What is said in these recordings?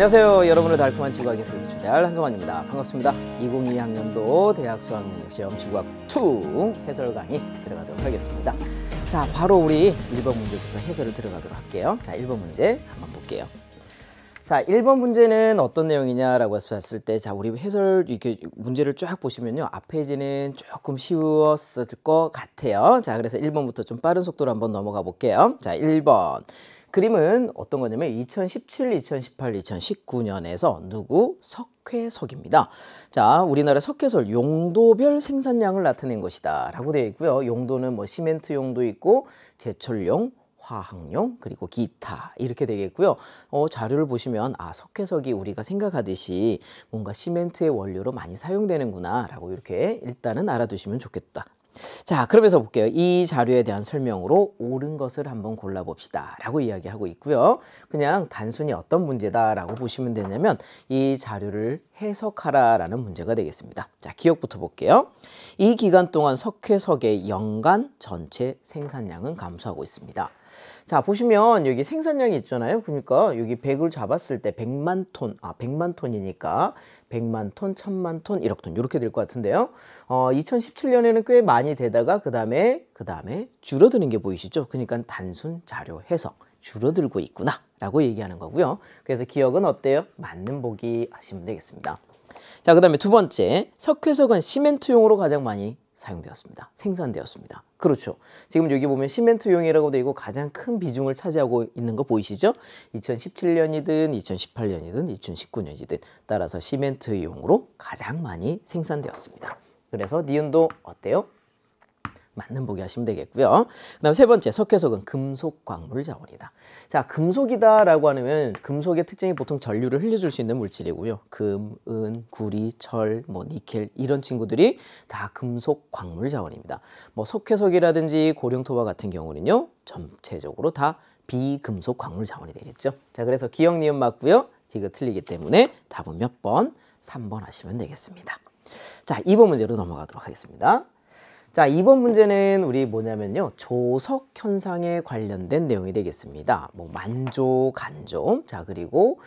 안녕하세요. 여러분을 달콤한 지구학의 세계를 초대할 한성환입니다. 반갑습니다. 2022학년도 대학 수학능력시험 지구학 2 해설 강의 들어가도록 하겠습니다. 자, 바로 우리 1번 문제부터 해설을 들어가도록 할게요. 자, 1번 문제 한번 볼게요. 자, 1번 문제는 어떤 내용이냐라고 했을 때, 자, 우리 해설 이렇게 문제를 쫙 보시면요. 앞 페이지는 조금 쉬웠을 것 같아요. 자, 그래서 1번부터 좀 빠른 속도로 한번 넘어가 볼게요. 자, 1번. 그림은 어떤 거냐면 2017, 2018, 2019년에서 누구? 석회석입니다. 자, 우리나라 석회석 용도별 생산량을 나타낸 것이다 라고 되어 있고요. 용도는 뭐 시멘트 용도 있고 제철용, 화학용, 그리고 기타 이렇게 되겠고요. 자료를 보시면 석회석이 우리가 생각하듯이 뭔가 시멘트의 원료로 많이 사용되는구나 라고 이렇게 일단은 알아두시면 좋겠다. 자, 그러면서 볼게요. 이 자료에 대한 설명으로 옳은 것을 한번 골라봅시다 라고 이야기하고 있고요. 그냥 단순히 어떤 문제다 라고 보시면 되냐면 이 자료를 해석하라 라는 문제가 되겠습니다. 자, 기억부터 볼게요. 이 기간 동안 석회석의 연간 전체 생산량은 감소하고 있습니다. 자, 보시면 여기 생산량이 있잖아요. 그러니까 여기 100을 잡았을 때 100만 톤, 100만 톤이니까 100만 톤, 1000만 톤, 1억 톤 이렇게 될 것 같은데요. 2017년에는 꽤 많이 되다가 그 다음에 줄어드는 게 보이시죠? 그러니까 단순 자료 해석, 줄어들고 있구나 라고 얘기하는 거고요. 그래서 기억은 어때요? 맞는 보기 하시면 되겠습니다. 자, 그 다음에 두 번째, 석회석은 시멘트용으로 가장 많이 사용되었습니다. 생산되었습니다. 그렇죠. 지금 여기 보면 시멘트용이라고 되어 있고 가장 큰 비중을 차지하고 있는 거 보이시죠? 2017년이든 2018년이든 2019년이든 따라서 시멘트용으로 가장 많이 생산되었습니다. 그래서 니은도 어때요? 맞는 보기 하시면 되겠고요. 그 다음 세 번째, 석회석은 금속 광물 자원이다. 자, 금속이다 라고 하면 금속의 특징이 보통 전류를 흘려줄 수 있는 물질이고요. 금, 은, 구리, 철, 니켈 이런 친구들이 다 금속 광물 자원입니다. 석회석이라든지 고령토바 같은 경우는요. 전체적으로 다 비금속 광물 자원이 되겠죠. 자, 그래서 기억, 니은 맞고요. 이거 틀리기 때문에 답은 몇 번? 3번 하시면 되겠습니다. 자, 2번 문제로 넘어가도록 하겠습니다. 자, 2번 문제는 우리 뭐냐면요. 조석 현상에 관련된 내용이 되겠습니다. 만조, 간조, 자, 그리고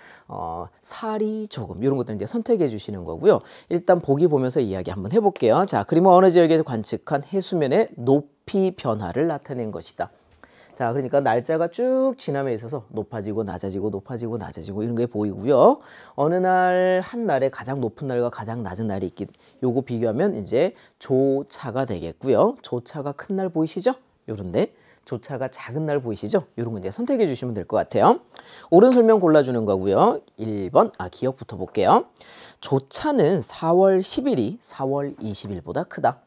사리, 조금 이런 것들 이제 선택해 주시는 거고요. 일단 보기 보면서 이야기 한번 해볼게요. 자, 그림은 어느 지역에서 관측한 해수면의 높이 변화를 나타낸 것이다. 자, 그러니까 날짜가 쭉 지남에 있어서 높아지고 낮아지고 높아지고 낮아지고 이런 게 보이고요. 어느 날 한 날에 가장 높은 날과 가장 낮은 날이 있긴 요거 비교하면 이제 조차가 되겠고요. 조차가 큰 날 보이시죠? 요런데 조차가 작은 날 보이시죠? 요런 거 이제 선택해 주시면 될 것 같아요. 옳은 설명 골라주는 거고요. 1번 기억부터 볼게요. 조차는 4월 10일이 4월 20일보다 크다.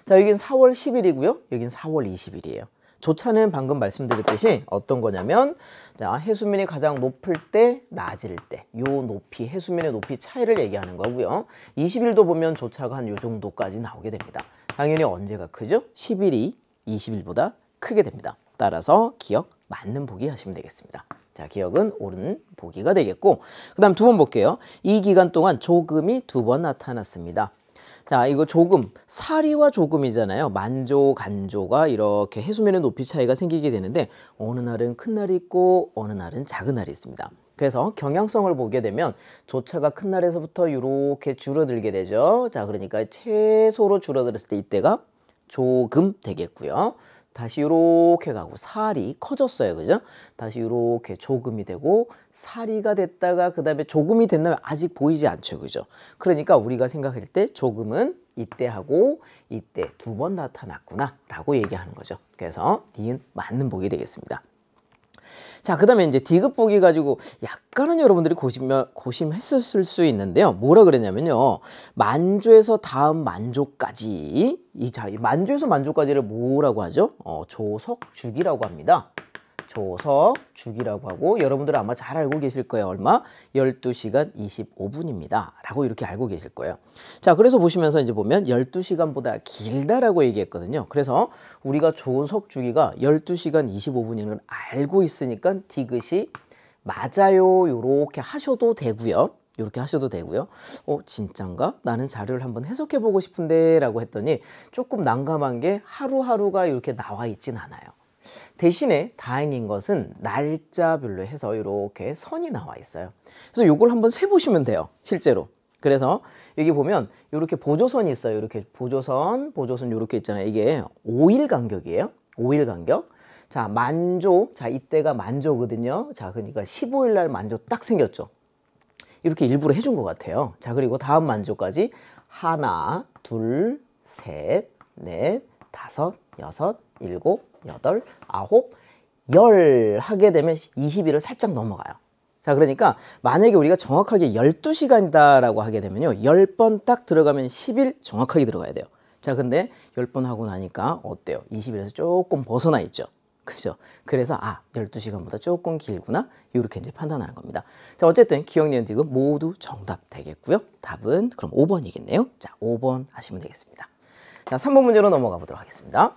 자, 여긴 4월 10일이고요. 여긴 4월 20일이에요. 조차는 방금 말씀드렸듯이 어떤 거냐면, 자, 해수면이 가장 높을 때, 낮을 때, 요 높이, 해수면의 높이 차이를 얘기하는 거고요. 20일도 보면 조차가 한 요 정도까지 나오게 됩니다. 당연히 언제가 크죠? 10일이 20일보다 크게 됩니다. 따라서 기억 맞는 보기 하시면 되겠습니다. 자, 기억은 옳은 보기가 되겠고, 그 다음 두 번 볼게요. 이 기간 동안 조금이 2번 나타났습니다. 자, 이거 조금, 사리와 조금이잖아요. 만조, 간조가 이렇게 해수면의 높이 차이가 생기게 되는데 어느 날은 큰 날이 있고 어느 날은 작은 날이 있습니다. 그래서 경향성을 보게 되면 조차가 큰 날에서부터 이렇게 줄어들게 되죠. 자, 그러니까 최소로 줄어들었을 때 이때가 조금 되겠고요. 다시 이렇게 가고 살이 커졌어요. 그죠? 다시 이렇게 조금이 되고 사리가 됐다가 그 다음에 조금이 됐나요? 아직 보이지 않죠. 그죠? 그러니까 우리가 생각할 때 조금은 이때 하고 이때 2번 나타났구나 라고 얘기하는 거죠. 그래서 니은 맞는 보기 되겠습니다. 자, 그 다음에 이제 디귿 보기 가지고 약간은 여러분들이 고심했을 수 있는데요. 뭐라 그랬냐면요. 만조에서 다음 만조까지, 이 만조에서 만조까지를 뭐라고 하죠? 조석주기라고 합니다. 조석주기라고 하고, 여러분들 아마 잘 알고 계실 거예요. 얼마? 12시간 25분입니다. 라고 이렇게 알고 계실 거예요. 자, 그래서 보시면서 이제 보면 12시간보다 길다라고 얘기했거든요. 그래서 우리가 조석주기가 12시간 25분인 걸 알고 있으니까 디귿이 맞아요. 요렇게 하셔도 되고요. 이렇게 하셔도 되고요. 진짠가? 나는 자료를 한번 해석해 보고 싶은데 라고 했더니 조금 난감한 게 하루하루가 이렇게 나와 있진 않아요. 대신에 다행인 것은 날짜별로 해서 이렇게 선이 나와 있어요. 그래서 이걸 한번 세보시면 돼요, 실제로. 그래서 여기 보면 이렇게 보조선이 있어요. 이렇게 보조선 이렇게 있잖아요. 이게 5일 간격이에요. 5일 간격. 자, 만조. 자, 이때가 만조거든요. 자, 그러니까 15일 날 만조 딱 생겼죠. 이렇게 일부러 해준 것 같아요. 자, 그리고 다음 만조까지 하나, 둘, 셋, 넷, 다섯, 여섯, 일곱, 여덟, 아홉, 열 하게 되면 20일을 살짝 넘어가요. 자, 그러니까 만약에 우리가 정확하게 12시간이다라고 하게 되면요, 10번 딱 들어가면 10일 정확하게 들어가야 돼요. 자, 근데 10번 하고 나니까 어때요? 20일에서 조금 벗어나 있죠. 그죠? 그래서 12시간보다 조금 길구나, 이렇게 이제 판단하는 겁니다. 자, 어쨌든 기억, 니은, 디귿 모두 정답 되겠고요. 답은 그럼 5번이겠네요. 자, 5번 하시면 되겠습니다. 자, 3번 문제로 넘어가 보도록 하겠습니다.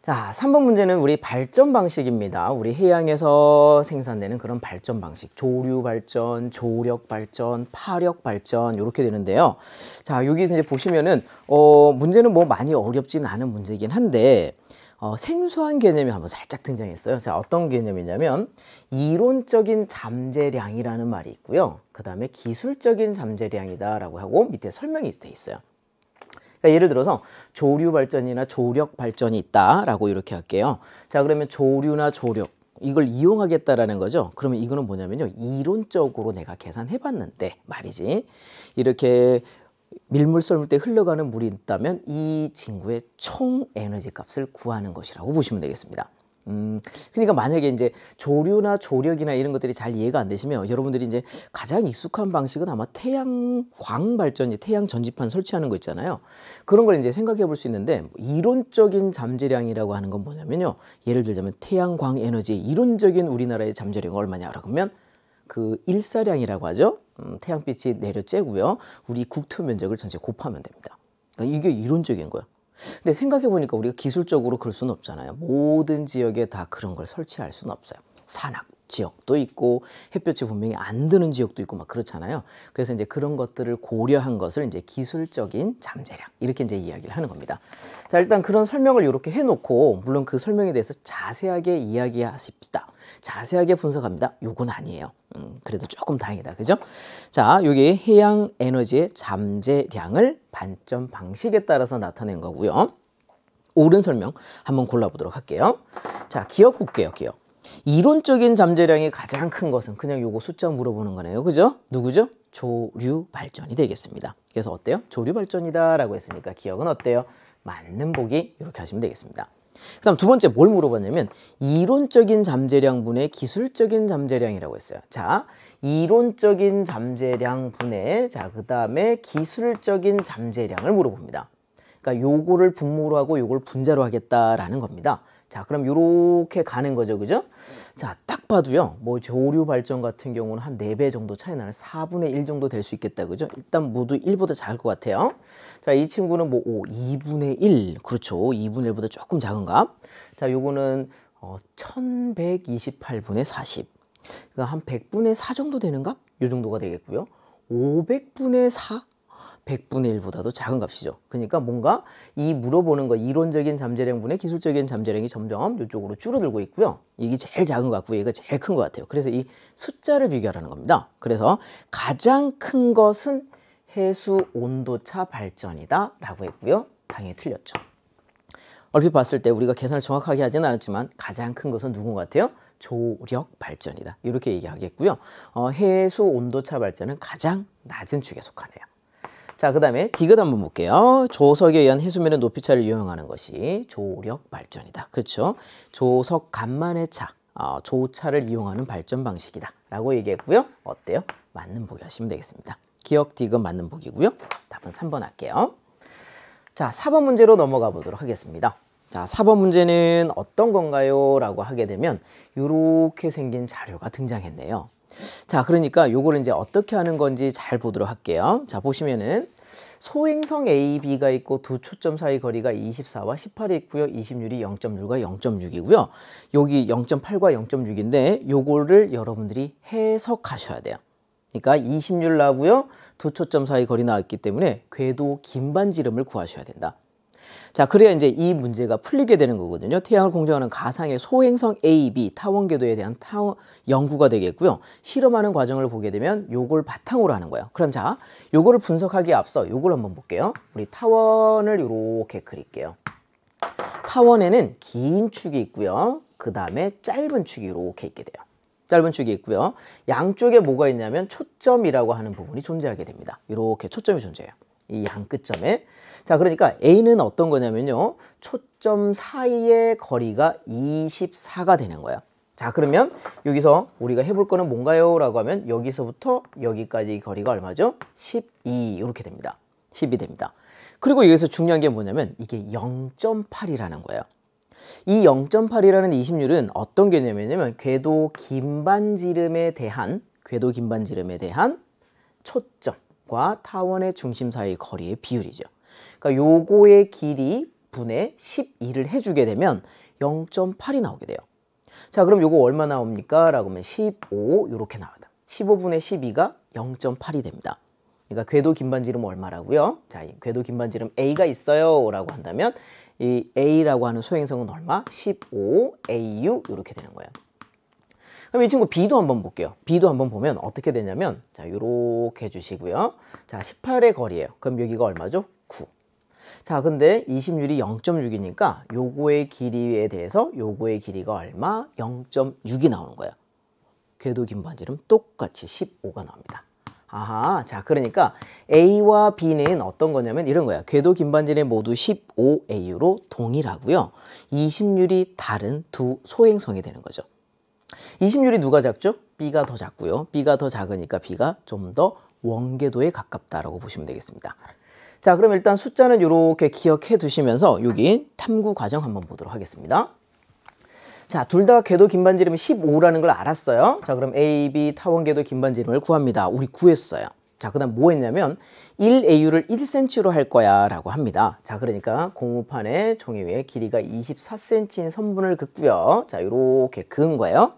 자, 3번 문제는 우리 발전 방식입니다. 우리 해양에서 생산되는 그런 발전 방식. 조류 발전, 조력 발전, 파력 발전, 이렇게 되는데요. 자, 여기 이제 보시면은, 문제는 뭐 많이 어렵진 않은 문제이긴 한데, 생소한 개념이 한번 살짝 등장했어요. 자, 어떤 개념이냐면, 이론적인 잠재량이라는 말이 있고요. 그 다음에 기술적인 잠재량이다라고 하고 밑에 설명이 돼 있어요. 그러니까 예를 들어서 조류 발전이나 조력 발전이 있다라고 이렇게 할게요. 자, 그러면 조류나 조력 이걸 이용하겠다라는 거죠. 그러면 이거는 뭐냐면요, 이론적으로 내가 계산해 봤는데 말이지, 이렇게 밀물 썰물 때 흘러가는 물이 있다면 이 친구의 총 에너지 값을 구하는 것이라고 보시면 되겠습니다. 그러니까 만약에 이제 조류나 조력이나 이런 것들이 잘 이해가 안 되시면 여러분들이 이제 가장 익숙한 방식은 아마 태양광 발전이, 태양 전지판 설치하는 거 있잖아요. 그런 걸 이제 생각해 볼 수 있는데, 이론적인 잠재량이라고 하는 건 뭐냐면요, 예를 들자면 태양광 에너지 이론적인 우리나라의 잠재량은 얼마냐라고 하면 그 일사량이라고 하죠. 태양빛이 내려 쬐고요, 우리 국토 면적을 전체 곱하면 됩니다. 그러니까 이게 이론적인 거예요. 근데 생각해보니까 우리가 기술적으로 그럴 수는 없잖아요. 모든 지역에 다 그런 걸 설치할 수는 없어요. 산악 지역도 있고 햇볕이 분명히 안 드는 지역도 있고 막 그렇잖아요. 그래서 이제 그런 것들을 고려한 것을 이제 기술적인 잠재량, 이렇게 이제 이야기를 하는 겁니다. 자, 일단 그런 설명을 이렇게 해놓고, 물론 그 설명에 대해서 자세하게 이야기하십시다, 자세하게 분석합니다, 요건 아니에요. 그래도 조금 다행이다, 그죠? 자, 여기 해양 에너지의 잠재량을 반점 방식에 따라서 나타낸 거고요. 옳은 설명 한번 골라보도록 할게요. 자, 기억 볼게요. 기억. 이론적인 잠재량이 가장 큰 것은 그냥 요거 숫자 물어보는 거네요. 그죠? 누구죠? 조류 발전이 되겠습니다. 그래서 어때요? 조류 발전이다 라고 했으니까 기억은 어때요? 맞는 보기, 이렇게 하시면 되겠습니다. 그 다음 두 번째 뭘 물어봤냐면, 이론적인 잠재량 분의 기술적인 잠재량이라고 했어요. 자, 이론적인 잠재량 분의, 자, 그 다음에 기술적인 잠재량을 물어봅니다. 그러니까 요거를 분모로 하고 요걸 분자로 하겠다라는 겁니다. 자, 그럼 요렇게 가는 거죠, 그죠? 자, 딱 봐도요, 뭐 조류 발전 같은 경우는 한 4배 정도 차이 나는 4분의 1 정도 될 수 있겠다, 그죠? 일단 모두 1보다 작을 것 같아요. 자, 이 친구는 뭐 2분의 1, 그렇죠. 2분의 1보다 조금 작은 값. 자, 요거는 1128분의 40. 그러니까 한 100분의 4 정도 되는 값? 요 정도가 되겠고요. 500분의 4? 100분의 1보다도 작은 값이죠. 그러니까 뭔가 이 물어보는 거, 이론적인 잠재량분의 기술적인 잠재량이 점점 이쪽으로 줄어들고 있고요. 이게 제일 작은 것 같고 얘가 제일 큰 것 같아요. 그래서 이 숫자를 비교하라는 겁니다. 그래서 가장 큰 것은 해수 온도차 발전이다 라고 했고요. 당연히 틀렸죠. 얼핏 봤을 때 우리가 계산을 정확하게 하지는 않았지만 가장 큰 것은 누군 것 같아요? 조력 발전이다, 이렇게 얘기하겠고요. 해수 온도차 발전은 가장 낮은 축에 속하네요. 자, 그 다음에 디귿 한번 볼게요. 조석에 의한 해수면의 높이차를 이용하는 것이 조력 발전이다. 그렇죠? 조석 간만의 차, 조차를 이용하는 발전 방식이다 라고 얘기했고요. 어때요? 맞는 보기 하시면 되겠습니다. 기억 디귿 맞는 보기고요. 답은 3번 할게요. 자, 4번 문제로 넘어가 보도록 하겠습니다. 자, 4번 문제는 어떤 건가요? 라고 하게 되면 이렇게 생긴 자료가 등장했네요. 자, 그러니까 요거를 이제 어떻게 하는 건지 잘 보도록 할게요. 자, 보시면은 소행성 A, B가 있고 두 초점 사이 거리가 24와 18이 있고요. 이심률이 0.6과 0.6이고요. 여기 0.8과 0.6인데 요거를 여러분들이 해석하셔야 돼요. 그러니까 이심률 나오고요. 두 초점 사이 거리 나왔기 때문에 궤도 긴반지름을 구하셔야 된다. 자, 그래야 이제 이 문제가 풀리게 되는 거거든요. 태양을 공정하는 가상의 소행성 A, B 타원 궤도에 대한 연구가 되겠고요. 실험하는 과정을 보게 되면 요걸 바탕으로 하는 거예요. 그럼 자, 요거를 분석하기에 앞서 요걸 한번 볼게요. 우리 타원을 이렇게 그릴게요. 타원에는 긴 축이 있고요. 그 다음에 짧은 축이 이렇게 있게 돼요. 짧은 축이 있고요. 양쪽에 뭐가 있냐면 초점이라고 하는 부분이 존재하게 됩니다. 이렇게 초점이 존재해요. 이 양 끝점에. 자, 그러니까 A는 어떤 거냐면요. 초점 사이의 거리가 24가 되는 거예요. 자, 그러면 여기서 우리가 해볼 거는 뭔가요? 라고 하면 여기서부터 여기까지 거리가 얼마죠? 12 이렇게 됩니다. 10이 됩니다. 그리고 여기서 중요한 게 뭐냐면 이게 0.8이라는 거예요. 이 0.8이라는 이심률은 어떤 개념이냐면 궤도 긴반지름에 대한 초점과 타원의 중심 사이의 거리의 비율이죠. 그러니까 요거의 길이 분의 12를 해주게 되면 0.8이 나오게 돼요. 자, 그럼 요거 얼마 나옵니까? 라고 하면 15 이렇게 나와요. 15분의 12가 0.8이 됩니다. 그러니까 궤도 긴반지름 얼마라고요? 자, 궤도 긴반지름 A가 있어요 라고 한다면 이 A라고 하는 소행성은 얼마? 15 AU 이렇게 되는 거예요. 그럼 이 친구 B도 한번 볼게요. B도 한번 보면 어떻게 되냐면 자, 요렇게 해주시고요. 자, 18의 거리예요. 그럼 여기가 얼마죠? 9. 자, 근데 이심률이 0.6이니까 요거의 길이에 대해서 요거의 길이가 얼마? 0.6이 나오는 거예요. 궤도 긴반지름 똑같이 15가 나옵니다. 아하, 자, 그러니까 A와 B는 어떤 거냐면 이런 거야. 궤도 긴반지름 모두 15AU로 동일하고요. 이심률이 다른 두 소행성이 되는 거죠. 이심률이 누가 작죠? B가 더 작고요. B가 더 작으니까 B가 좀 더 원궤도에 가깝다라고 보시면 되겠습니다. 자, 그럼 일단 숫자는 이렇게 기억해 두시면서 여기 탐구 과정 한번 보도록 하겠습니다. 자, 둘 다 궤도 긴반지름이 15라는 걸 알았어요. 자, 그럼 A, B 타원 궤도 긴반지름을 구합니다. 우리 구했어요. 자, 그 다음 뭐 했냐면 1AU를 1cm로 할 거야 라고 합니다. 자, 그러니까 고무판에 종이 위에 길이가 24cm인 선분을 긋고요. 자, 요렇게 그은 거예요.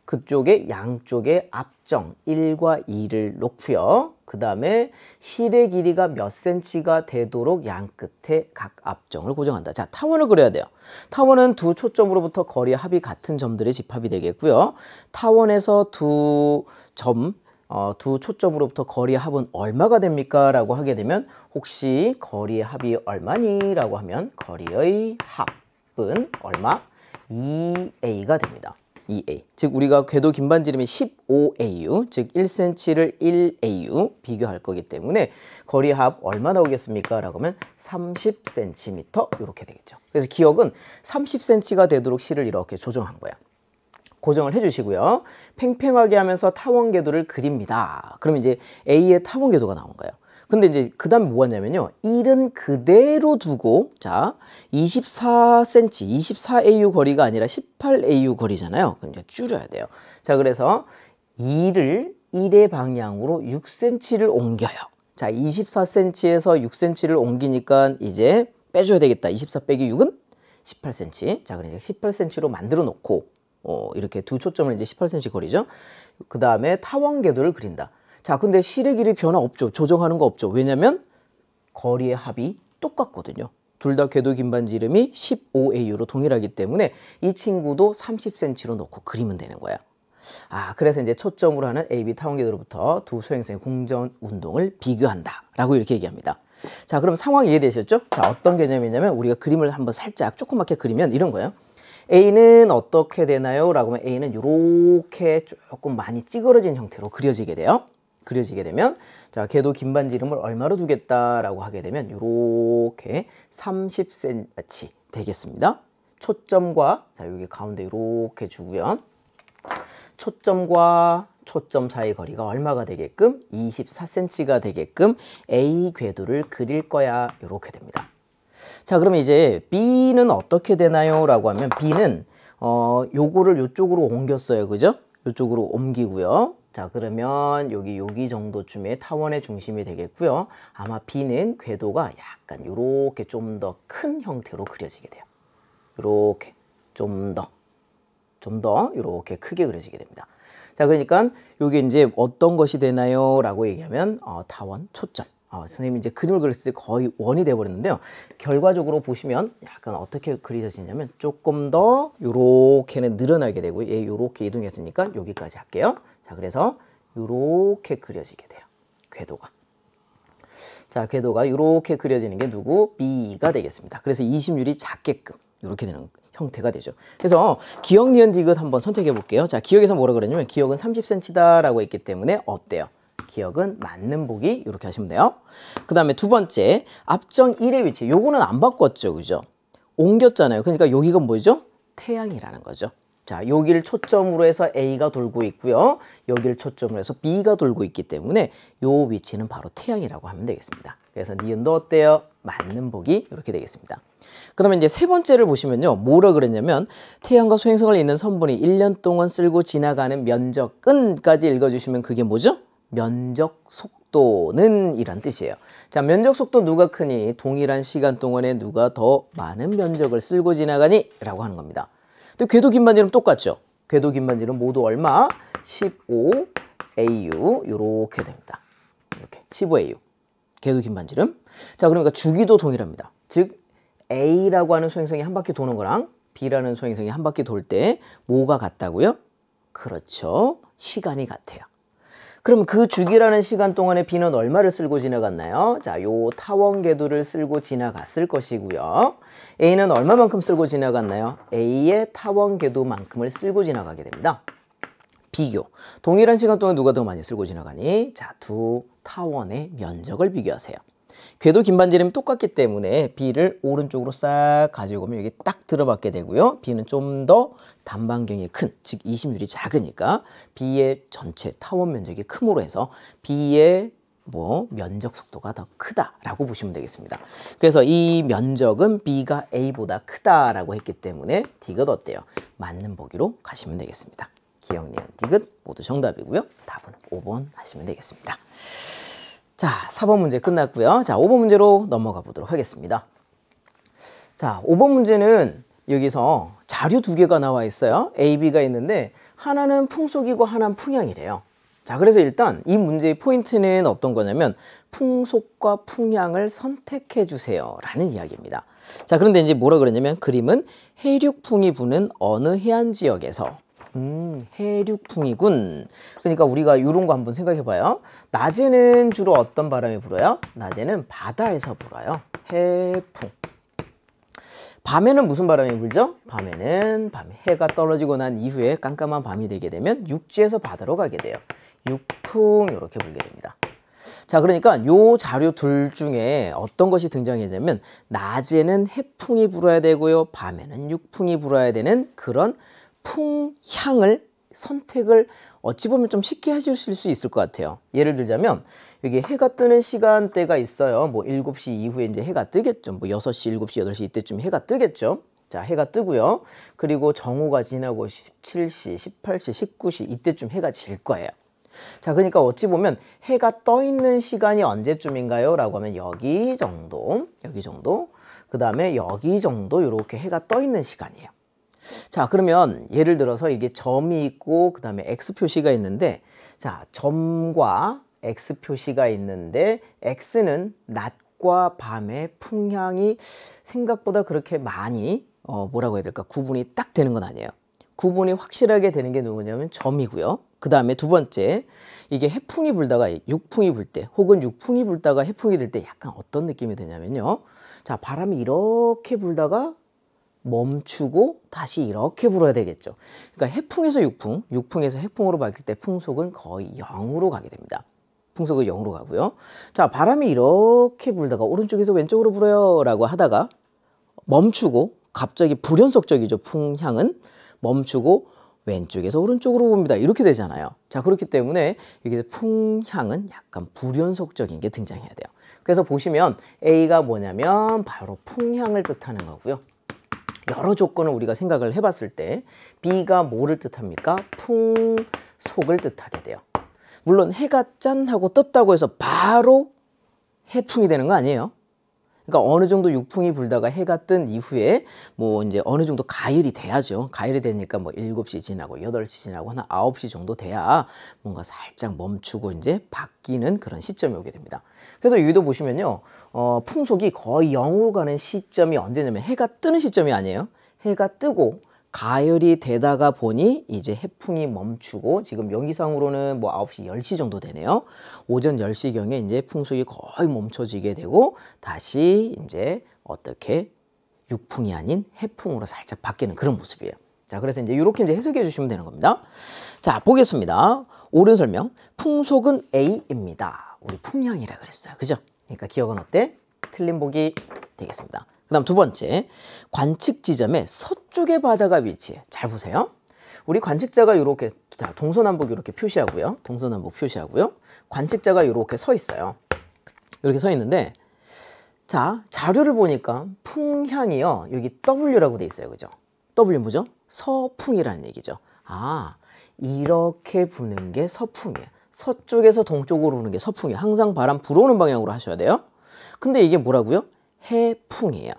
그쪽에 양쪽에 앞정 1과 2를 놓고요. 그 다음에 실의 길이가 몇 cm가 되도록 양 끝에 각 앞정을 고정한다. 자, 타원을 그려야 돼요. 타원은 두 초점으로부터 거리 합이 같은 점들의 집합이 되겠고요. 타원에서 두 초점으로부터 거리의 합은 얼마가 됩니까? 라고 하게 되면 혹시 거리의 합이 얼마니? 라고 하면 거리의 합은 얼마? 2A가 됩니다. 2A. 즉 우리가 궤도 긴반지름이 15AU, 즉 1cm를 1AU 비교할 거기 때문에 거리의 합 얼마 나오겠습니까? 라고 하면 30cm 이렇게 되겠죠. 그래서 기억은 30cm가 되도록 실을 이렇게 조정한 거야. 고정을 해주시고요. 팽팽하게 하면서 타원 궤도를 그립니다. 그럼 이제 A의 타원 궤도가 나온 거예요. 근데 이제 그 다음에 뭐가 있냐면요. 1은 그대로 두고, 자, 24cm, 24AU 거리가 아니라 18AU 거리잖아요. 그럼 이제 줄여야 돼요. 자, 그래서 2를 1의 방향으로 6cm를 옮겨요. 자, 24cm에서 6cm를 옮기니까 이제 빼줘야 되겠다. 24 빼기 6은 18cm. 자, 그러니까 18cm로 만들어 놓고, 이렇게 두 초점을 이제 18cm 거리죠. 그 다음에 타원 궤도를 그린다. 자, 근데 실의 길이 변화 없죠. 조정하는 거 없죠. 왜냐면 거리의 합이 똑같거든요. 둘 다 궤도 긴반지름이 15AU로 동일하기 때문에 이 친구도 30cm로 놓고 그리면 되는 거예요. 아, 그래서 이제 초점으로 하는 AB 타원 궤도로부터 두 소행성의 공전 운동을 비교한다 라고 이렇게 얘기합니다. 자, 그럼 상황 이해되셨죠? 자, 어떤 개념이냐면 우리가 그림을 한번 살짝 조그맣게 그리면 이런 거예요. A는 어떻게 되나요? 라고 하면 A는 이렇게 조금 많이 찌그러진 형태로 그려지게 돼요. 그려지게 되면 자, 궤도 긴반지름을 얼마로 두겠다라고 하게 되면 이렇게 30cm 되겠습니다. 초점과 자, 여기 가운데 이렇게 주고요. 초점과 초점 사이 거리가 얼마가 되게끔 24cm가 되게끔 A 궤도를 그릴 거야. 이렇게 됩니다. 자, 그러면 이제 B는 어떻게 되나요? 라고 하면 B는 요거를 요쪽으로 옮겼어요. 그죠? 요쪽으로 옮기고요. 자, 그러면 여기 정도쯤에 타원의 중심이 되겠고요. 아마 B는 궤도가 약간 요렇게 좀 더 큰 형태로 그려지게 돼요. 요렇게 좀 더 요렇게 크게 그려지게 됩니다. 자, 그러니까 요게 이제 어떤 것이 되나요? 라고 얘기하면 타원 초점. 선생님이 이제 그림을 그렸을 때 거의 원이 돼버렸는데요. 결과적으로 보시면 약간 어떻게 그려지냐면 조금 더 요렇게는 늘어나게 되고 얘 요렇게 이동했으니까 여기까지 할게요. 자, 그래서 요렇게 그려지게 돼요. 궤도가. 자, 궤도가 요렇게 그려지는 게 누구? B가 되겠습니다. 그래서 이심률이 작게끔 이렇게 되는 형태가 되죠. 그래서 기억, 니은, 디귿 한번 선택해 볼게요. 자, 기억에서 뭐라 그러냐면 기억은 30cm다 라고 했기 때문에 어때요? 기억은 맞는 보기 이렇게 하시면 돼요. 그 다음에 두 번째 앞정 1의 위치 요거는 안 바꿨죠, 그죠? 옮겼잖아요. 그러니까 여기가 뭐죠? 태양이라는 거죠. 자, 여기를 초점으로 해서 A가 돌고 있고요. 여기를 초점으로 해서 B가 돌고 있기 때문에 요 위치는 바로 태양이라고 하면 되겠습니다. 그래서 니은도 어때요? 맞는 보기 이렇게 되겠습니다. 그 다음에 이제 세 번째를 보시면요. 뭐라 그랬냐면 태양과 소행성을 잇는 선분이 1년 동안 쓸고 지나가는 면적은까지 읽어주시면 그게 뭐죠? 면적 속도는 이란 뜻이에요. 자, 면적 속도 누가 크니? 동일한 시간 동안에 누가 더 많은 면적을 쓸고 지나가니? 라고 하는 겁니다. 근데 궤도 긴반지름 똑같죠? 궤도 긴반지름 모두 얼마? 15AU 이렇게 됩니다. 이렇게 15AU 궤도 긴반지름. 자, 그러니까 주기도 동일합니다. 즉 A라고 하는 소행성이 한 바퀴 도는 거랑 B라는 소행성이 한 바퀴 돌 때 뭐가 같다고요? 그렇죠. 시간이 같아요. 그럼 그 주기라는 시간 동안에 B는 얼마를 쓸고 지나갔나요? 자, 요 타원 궤도를 쓸고 지나갔을 것이고요. A는 얼마만큼 쓸고 지나갔나요? A의 타원 궤도만큼을 쓸고 지나가게 됩니다. 비교. 동일한 시간 동안 누가 더 많이 쓸고 지나가니? 자, 두 타원의 면적을 비교하세요. 궤도 긴반지름이 똑같기 때문에 B를 오른쪽으로 싹 가지고 오면 여기 딱 들어받게 되고요. B는 좀 더 단반경이 큰, 즉 이심률이 작으니까 B의 전체 타원 면적이 큼으로 해서 B의 면적 속도가 더 크다라고 보시면 되겠습니다. 그래서 이 면적은 B가 A보다 크다라고 했기 때문에 디귿 어때요? 맞는 보기로 가시면 되겠습니다. 기억, 니은, 디귿 모두 정답이고요. 답은 5번 하시면 되겠습니다. 자, 4번 문제 끝났고요. 자, 5번 문제로 넘어가 보도록 하겠습니다. 자, 5번 문제는 여기서 자료 두 개가 나와 있어요. A, B가 있는데 하나는 풍속이고 하나는 풍향이래요. 자, 그래서 일단 이 문제의 포인트는 어떤 거냐면 풍속과 풍향을 선택해 주세요 라는 이야기입니다. 자, 그런데 이제 뭐라 그랬냐면 그림은 해륙풍이 부는 어느 해안 지역에서 해륙풍이군. 그러니까 우리가 이런 거 한번 생각해 봐요. 낮에는 주로 어떤 바람이 불어요? 낮에는 바다에서 불어요. 해풍. 밤에는 무슨 바람이 불죠? 밤에는 해가 떨어지고 난 이후에 깜깜한 밤이 되게 되면 육지에서 바다로 가게 돼요. 육풍 이렇게 불게 됩니다. 자, 그러니까 요 자료 둘 중에 어떤 것이 등장하냐면 낮에는 해풍이 불어야 되고요. 밤에는 육풍이 불어야 되는 그런 풍향을 선택을 어찌 보면 좀 쉽게 해주실 수 있을 것 같아요. 예를 들자면 여기 해가 뜨는 시간대가 있어요. 뭐 7시 이후에 이제 해가 뜨겠죠. 뭐 6시, 7시, 8시 이때쯤 해가 뜨겠죠. 자, 해가 뜨고요. 그리고 정오가 지나고 17시, 18시, 19시 이때쯤 해가 질 거예요. 자, 그러니까 어찌 보면 해가 떠 있는 시간이 언제쯤인가요? 라고 하면 여기 정도, 그 다음에 여기 정도 이렇게 해가 떠 있는 시간이에요. 자, 그러면 예를 들어서 이게 점이 있고 그 다음에 X 표시가 있는데, 자, 점과 X 표시가 있는데 X는 낮과 밤의 풍향이 생각보다 그렇게 많이 뭐라고 해야 될까, 구분이 딱 되는 건 아니에요. 구분이 확실하게 되는 게 누구냐면 점이고요. 그 다음에 두 번째, 이게 해풍이 불다가 육풍이 불 때, 혹은 육풍이 불다가 해풍이 될 때 약간 어떤 느낌이 드냐면요. 자, 바람이 이렇게 불다가 멈추고 다시 이렇게 불어야 되겠죠. 그러니까 해풍에서 육풍, 육풍에서 해풍으로 바뀔 때 풍속은 거의 0으로 가게 됩니다. 풍속은 0으로 가고요. 자, 바람이 이렇게 불다가 오른쪽에서 왼쪽으로 불어요 라고 하다가 멈추고 갑자기 불연속적이죠. 풍향은 멈추고 왼쪽에서 오른쪽으로 봅니다. 이렇게 되잖아요. 자, 그렇기 때문에 여기서 풍향은 약간 불연속적인 게 등장해야 돼요. 그래서 보시면 A가 뭐냐면 바로 풍향을 뜻하는 거고요. 여러 조건을 우리가 생각을 해봤을 때 B가 뭐를 뜻합니까? 풍속을 뜻하게 돼요. 물론 해가 짠 하고 떴다고 해서 바로 해풍이 되는 거 아니에요. 그러니까 어느 정도 육풍이 불다가 해가 뜬 이후에 뭐 이제 어느 정도 가열이 돼야죠. 가열이 되니까 뭐 7시 지나고 8시 지나고 한 9시 정도 돼야 뭔가 살짝 멈추고 이제 바뀌는 그런 시점이 오게 됩니다. 그래서 여기도 보시면요. 풍속이 거의 0으로 가는 시점이 언제냐면 해가 뜨는 시점이 아니에요. 해가 뜨고 가열이 되다가 보니 이제 해풍이 멈추고 지금 여기상으로는 뭐 9시, 10시 정도 되네요. 오전 10시경에 이제 풍속이 거의 멈춰지게 되고 다시 이제 어떻게 육풍이 아닌 해풍으로 살짝 바뀌는 그런 모습이에요. 자, 그래서 이제 이렇게 이제 해석해 주시면 되는 겁니다. 자, 보겠습니다. 옳은 설명. 풍속은 A입니다. 우리 풍량이라 그랬어요. 그죠? 그러니까 기억은 어때? 틀린 보기 되겠습니다. 그 다음 두 번째, 관측 지점의 서쪽의 바다가 위치해. 잘 보세요. 우리 관측자가 이렇게 동서남북 이렇게 표시하고요. 동서남북 표시하고요. 관측자가 이렇게 서 있어요. 이렇게 서 있는데, 자, 자료를 보니까 풍향이요. 여기 W라고 돼 있어요. 그죠? W 뭐죠? 서풍이라는 얘기죠. 아, 이렇게 부는 게 서풍이에요. 서쪽에서 동쪽으로 오는 게 서풍이에요. 항상 바람 불어오는 방향으로 하셔야 돼요. 근데 이게 뭐라고요? 해풍이에요.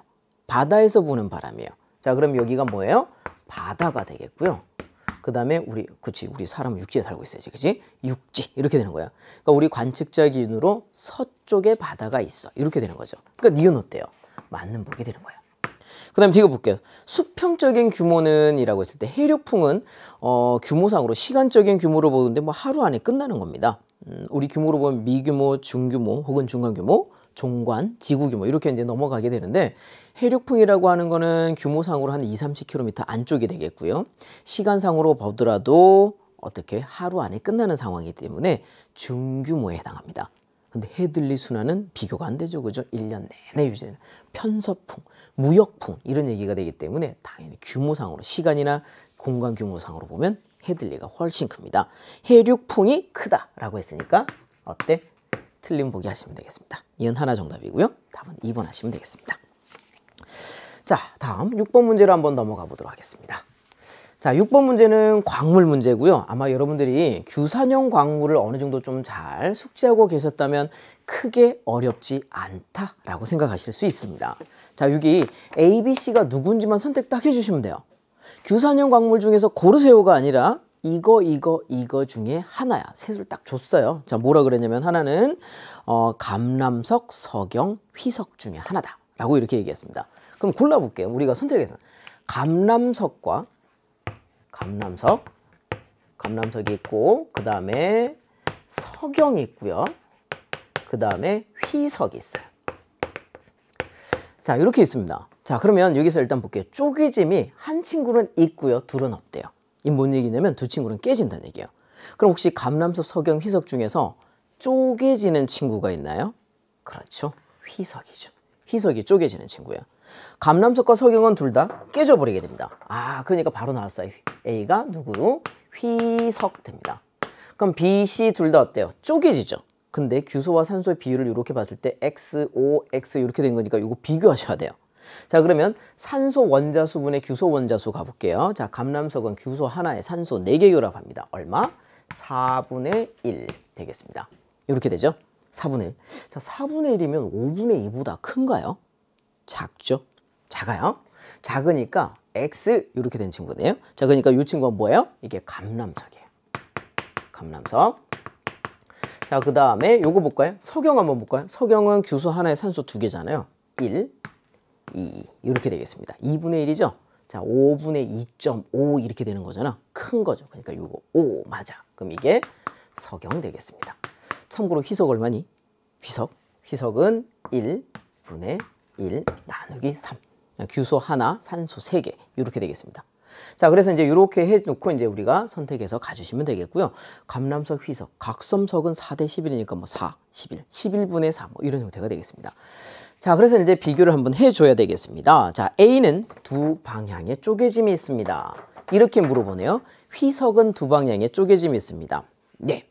바다에서 부는 바람이에요. 자, 그럼 여기가 뭐예요? 바다가 되겠고요. 그 다음에 우리 사람은 육지에 살고 있어야지, 그치? 육지 이렇게 되는 거야. 그러니까 우리 관측자 기준으로 서쪽에 바다가 있어 이렇게 되는 거죠. 그러니까 니은 어때요? 맞는 보기 되는 거야. 그 다음에 이거 볼게요. 수평적인 규모는 이라고 했을 때 해륙풍은 규모상으로 시간적인 규모로 보는데 뭐 하루 안에 끝나는 겁니다. 우리 규모로 보면 미규모, 중규모 혹은 중간규모, 종관, 지구규모 이렇게 이제 넘어가게 되는데 해륙풍이라고 하는 거는 규모상으로 한 20-30km 안쪽이 되겠고요. 시간상으로 보더라도 어떻게 하루 안에 끝나는 상황이기 때문에 중규모에 해당합니다. 근데 해들리 순환은 비교가 안 되죠. 그죠? 1년 내내 유지되는 편서풍, 무역풍 이런 얘기가 되기 때문에 당연히 규모상으로 시간이나 공간 규모상으로 보면 해들리가 훨씬 큽니다. 해륙풍이 크다라고 했으니까 어때? 틀린 보기 하시면 되겠습니다. 이은 하나 정답이고요. 답은 2번 하시면 되겠습니다. 자, 다음 6번 문제로 한번 넘어가 보도록 하겠습니다. 자, 6번 문제는 광물 문제고요. 아마 여러분들이 규산형 광물을 어느 정도 좀 잘 숙지하고 계셨다면 크게 어렵지 않다라고 생각하실 수 있습니다. 자, 여기 A, B, C가 누군지만 선택 딱 해주시면 돼요. 규산형 광물 중에서 고르세요가 아니라 이거 중에 하나야. 셋을 딱 줬어요. 자, 뭐라 그랬냐면 하나는 감람석, 석영, 휘석 중에 하나다 라고 이렇게 얘기했습니다. 그럼 골라볼게요. 우리가 선택해서 감람석이 있고 그 다음에 석영이 있고요. 그 다음에 휘석이 있어요. 자, 이렇게 있습니다. 자, 그러면 여기서 일단 볼게요. 쪼개짐이 한 친구는 있고요. 둘은 없대요. 이 뭔 얘기냐면 두 친구는 깨진다는 얘기예요. 그럼 혹시 감람석, 석영, 휘석 중에서 쪼개지는 친구가 있나요? 그렇죠. 휘석이죠. 휘석이 쪼개지는 친구예요. 감람석과 석영은 둘 다 깨져버리게 됩니다. 아, 그러니까 바로 나왔어요. A가 누구? 휘석 됩니다. 그럼 B, C 둘 다 어때요? 쪼개지죠. 근데 규소와 산소의 비율을 이렇게 봤을 때 X, O, X 이렇게 된 거니까 이거 비교하셔야 돼요. 자, 그러면 산소 원자수분의 규소 원자수 가볼게요. 자, 감람석은 규소 하나에 산소 4개 결합합니다. 얼마? 4분의 1 되겠습니다. 이렇게 되죠? 4분의 1. 자, 4분의 1이면 5분의 2보다 큰가요? 작죠? 작아요? 작으니까 X 이렇게 된 친구네요. 자, 그러니까 이 친구가 뭐예요? 이게 감람석이에요. 감람석. 자, 그 다음에 요거 볼까요? 석영 한번 볼까요? 석영은 규소 하나에 산소 2개잖아요. 1, 2 이렇게 되겠습니다. 2분의 1이죠? 자, 5분의 2.5 이렇게 되는 거잖아. 큰 거죠. 그러니까 요거 5 맞아. 그럼 이게 석영 되겠습니다. 참고로 휘석 얼마니? 휘석은 1분의 1 나누기 3. 규소 하나, 산소 3개 이렇게 되겠습니다. 자, 그래서 이제 이렇게 해놓고 이제 우리가 선택해서 가주시면 되겠고요. 감람석, 휘석, 각섬석은 4대 11이니까 뭐 4, 11, 11분의 4 뭐 이런 형태가 되겠습니다. 자, 그래서 이제 비교를 한번 해줘야 되겠습니다. 자, A는 두 방향에 쪼개짐이 있습니다. 이렇게 물어보네요. 휘석은 두 방향에 쪼개짐이 있습니다. 네.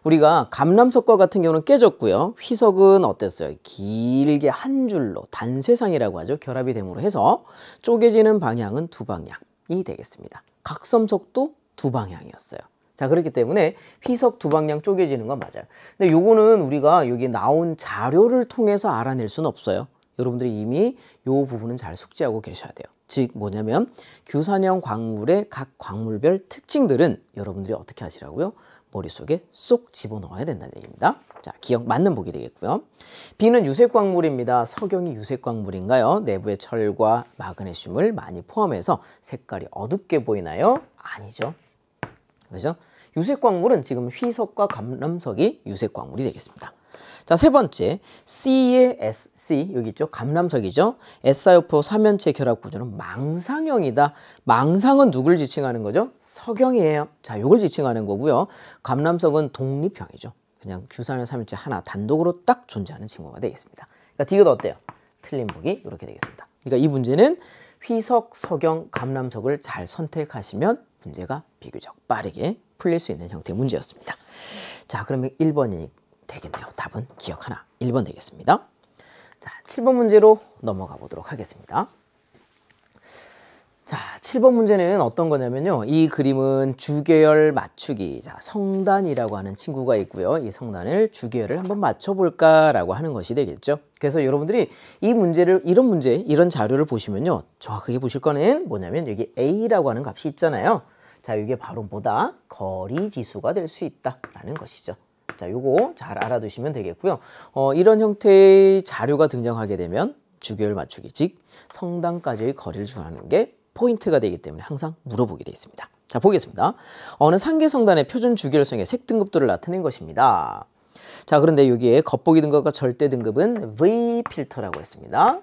우리가 감람석과 같은 경우는 깨졌고요. 휘석은 어땠어요? 길게 한 줄로 단쇄상이라고 하죠. 결합이 됨으로 해서 쪼개지는 방향은 두 방향이 되겠습니다. 각섬석도 두 방향이었어요. 자, 그렇기 때문에 휘석 두 방향 쪼개지는 건 맞아요. 근데 요거는 우리가 여기 나온 자료를 통해서 알아낼 수는 없어요. 여러분들이 이미 이 부분은 잘 숙지하고 계셔야 돼요. 즉 뭐냐면 규산형 광물의 각 광물별 특징들은 여러분들이 어떻게 하시라고요? 머릿속에 쏙 집어넣어야 된다는 얘기입니다. 자, 기억 맞는 보기 되겠고요. B는 유색 광물입니다. 석영이 유색 광물인가요? 내부에 철과 마그네슘을 많이 포함해서 색깔이 어둡게 보이나요? 아니죠. 그죠? 유색 광물은 지금 휘석과 감람석이 유색 광물이 되겠습니다. 자, 세 번째, C의 C, 여기 있죠? 감람석이죠? S화요포 3연체 결합 구조는 망상형이다. 망상은 누굴 지칭하는 거죠? 석영이에요. 자, 요걸 지칭하는 거고요. 감람석은 독립형이죠. 그냥 규산형 3연체 하나 단독으로 딱 존재하는 친구가 되겠습니다. 그러니까 디귿 어때요? 틀린 보기 이렇게 되겠습니다. 그러니까 이 문제는 휘석, 석영, 감람석을 잘 선택하시면 문제가 비교적 빠르게 풀릴 수 있는 형태의 문제였습니다. 자, 그러면 1번이 되겠네요. 답은 기억 하나, 1번 되겠습니다. 자, 7번 문제로 넘어가 보도록 하겠습니다. 자, 7번 문제는 어떤 거냐면요. 이 그림은 주계열 맞추기. 자, 성단이라고 하는 친구가 있고요. 이 성단을 주계열을 한번 맞춰볼까라고 하는 것이 되겠죠. 그래서 여러분들이 이 문제를, 이런 자료를 보시면요. 정확하게 보실 거는 뭐냐면 여기 A라고 하는 값이 있잖아요. 자, 이게 바로 뭐다? 거리 지수가 될 수 있다라는 것이죠. 자, 요거 잘 알아두시면 되겠고요. 이런 형태의 자료가 등장하게 되면 주계열 맞추기, 즉 성단까지의 거리를 주하는 게 포인트가 되기 때문에 항상 물어보게 되어 있습니다. 자, 보겠습니다. 어느 상계 성단의 표준 주계열성의 색 등급도를 나타낸 것입니다. 자, 그런데 여기에 겉보기 등급과 절대 등급은 V 필터라고 했습니다.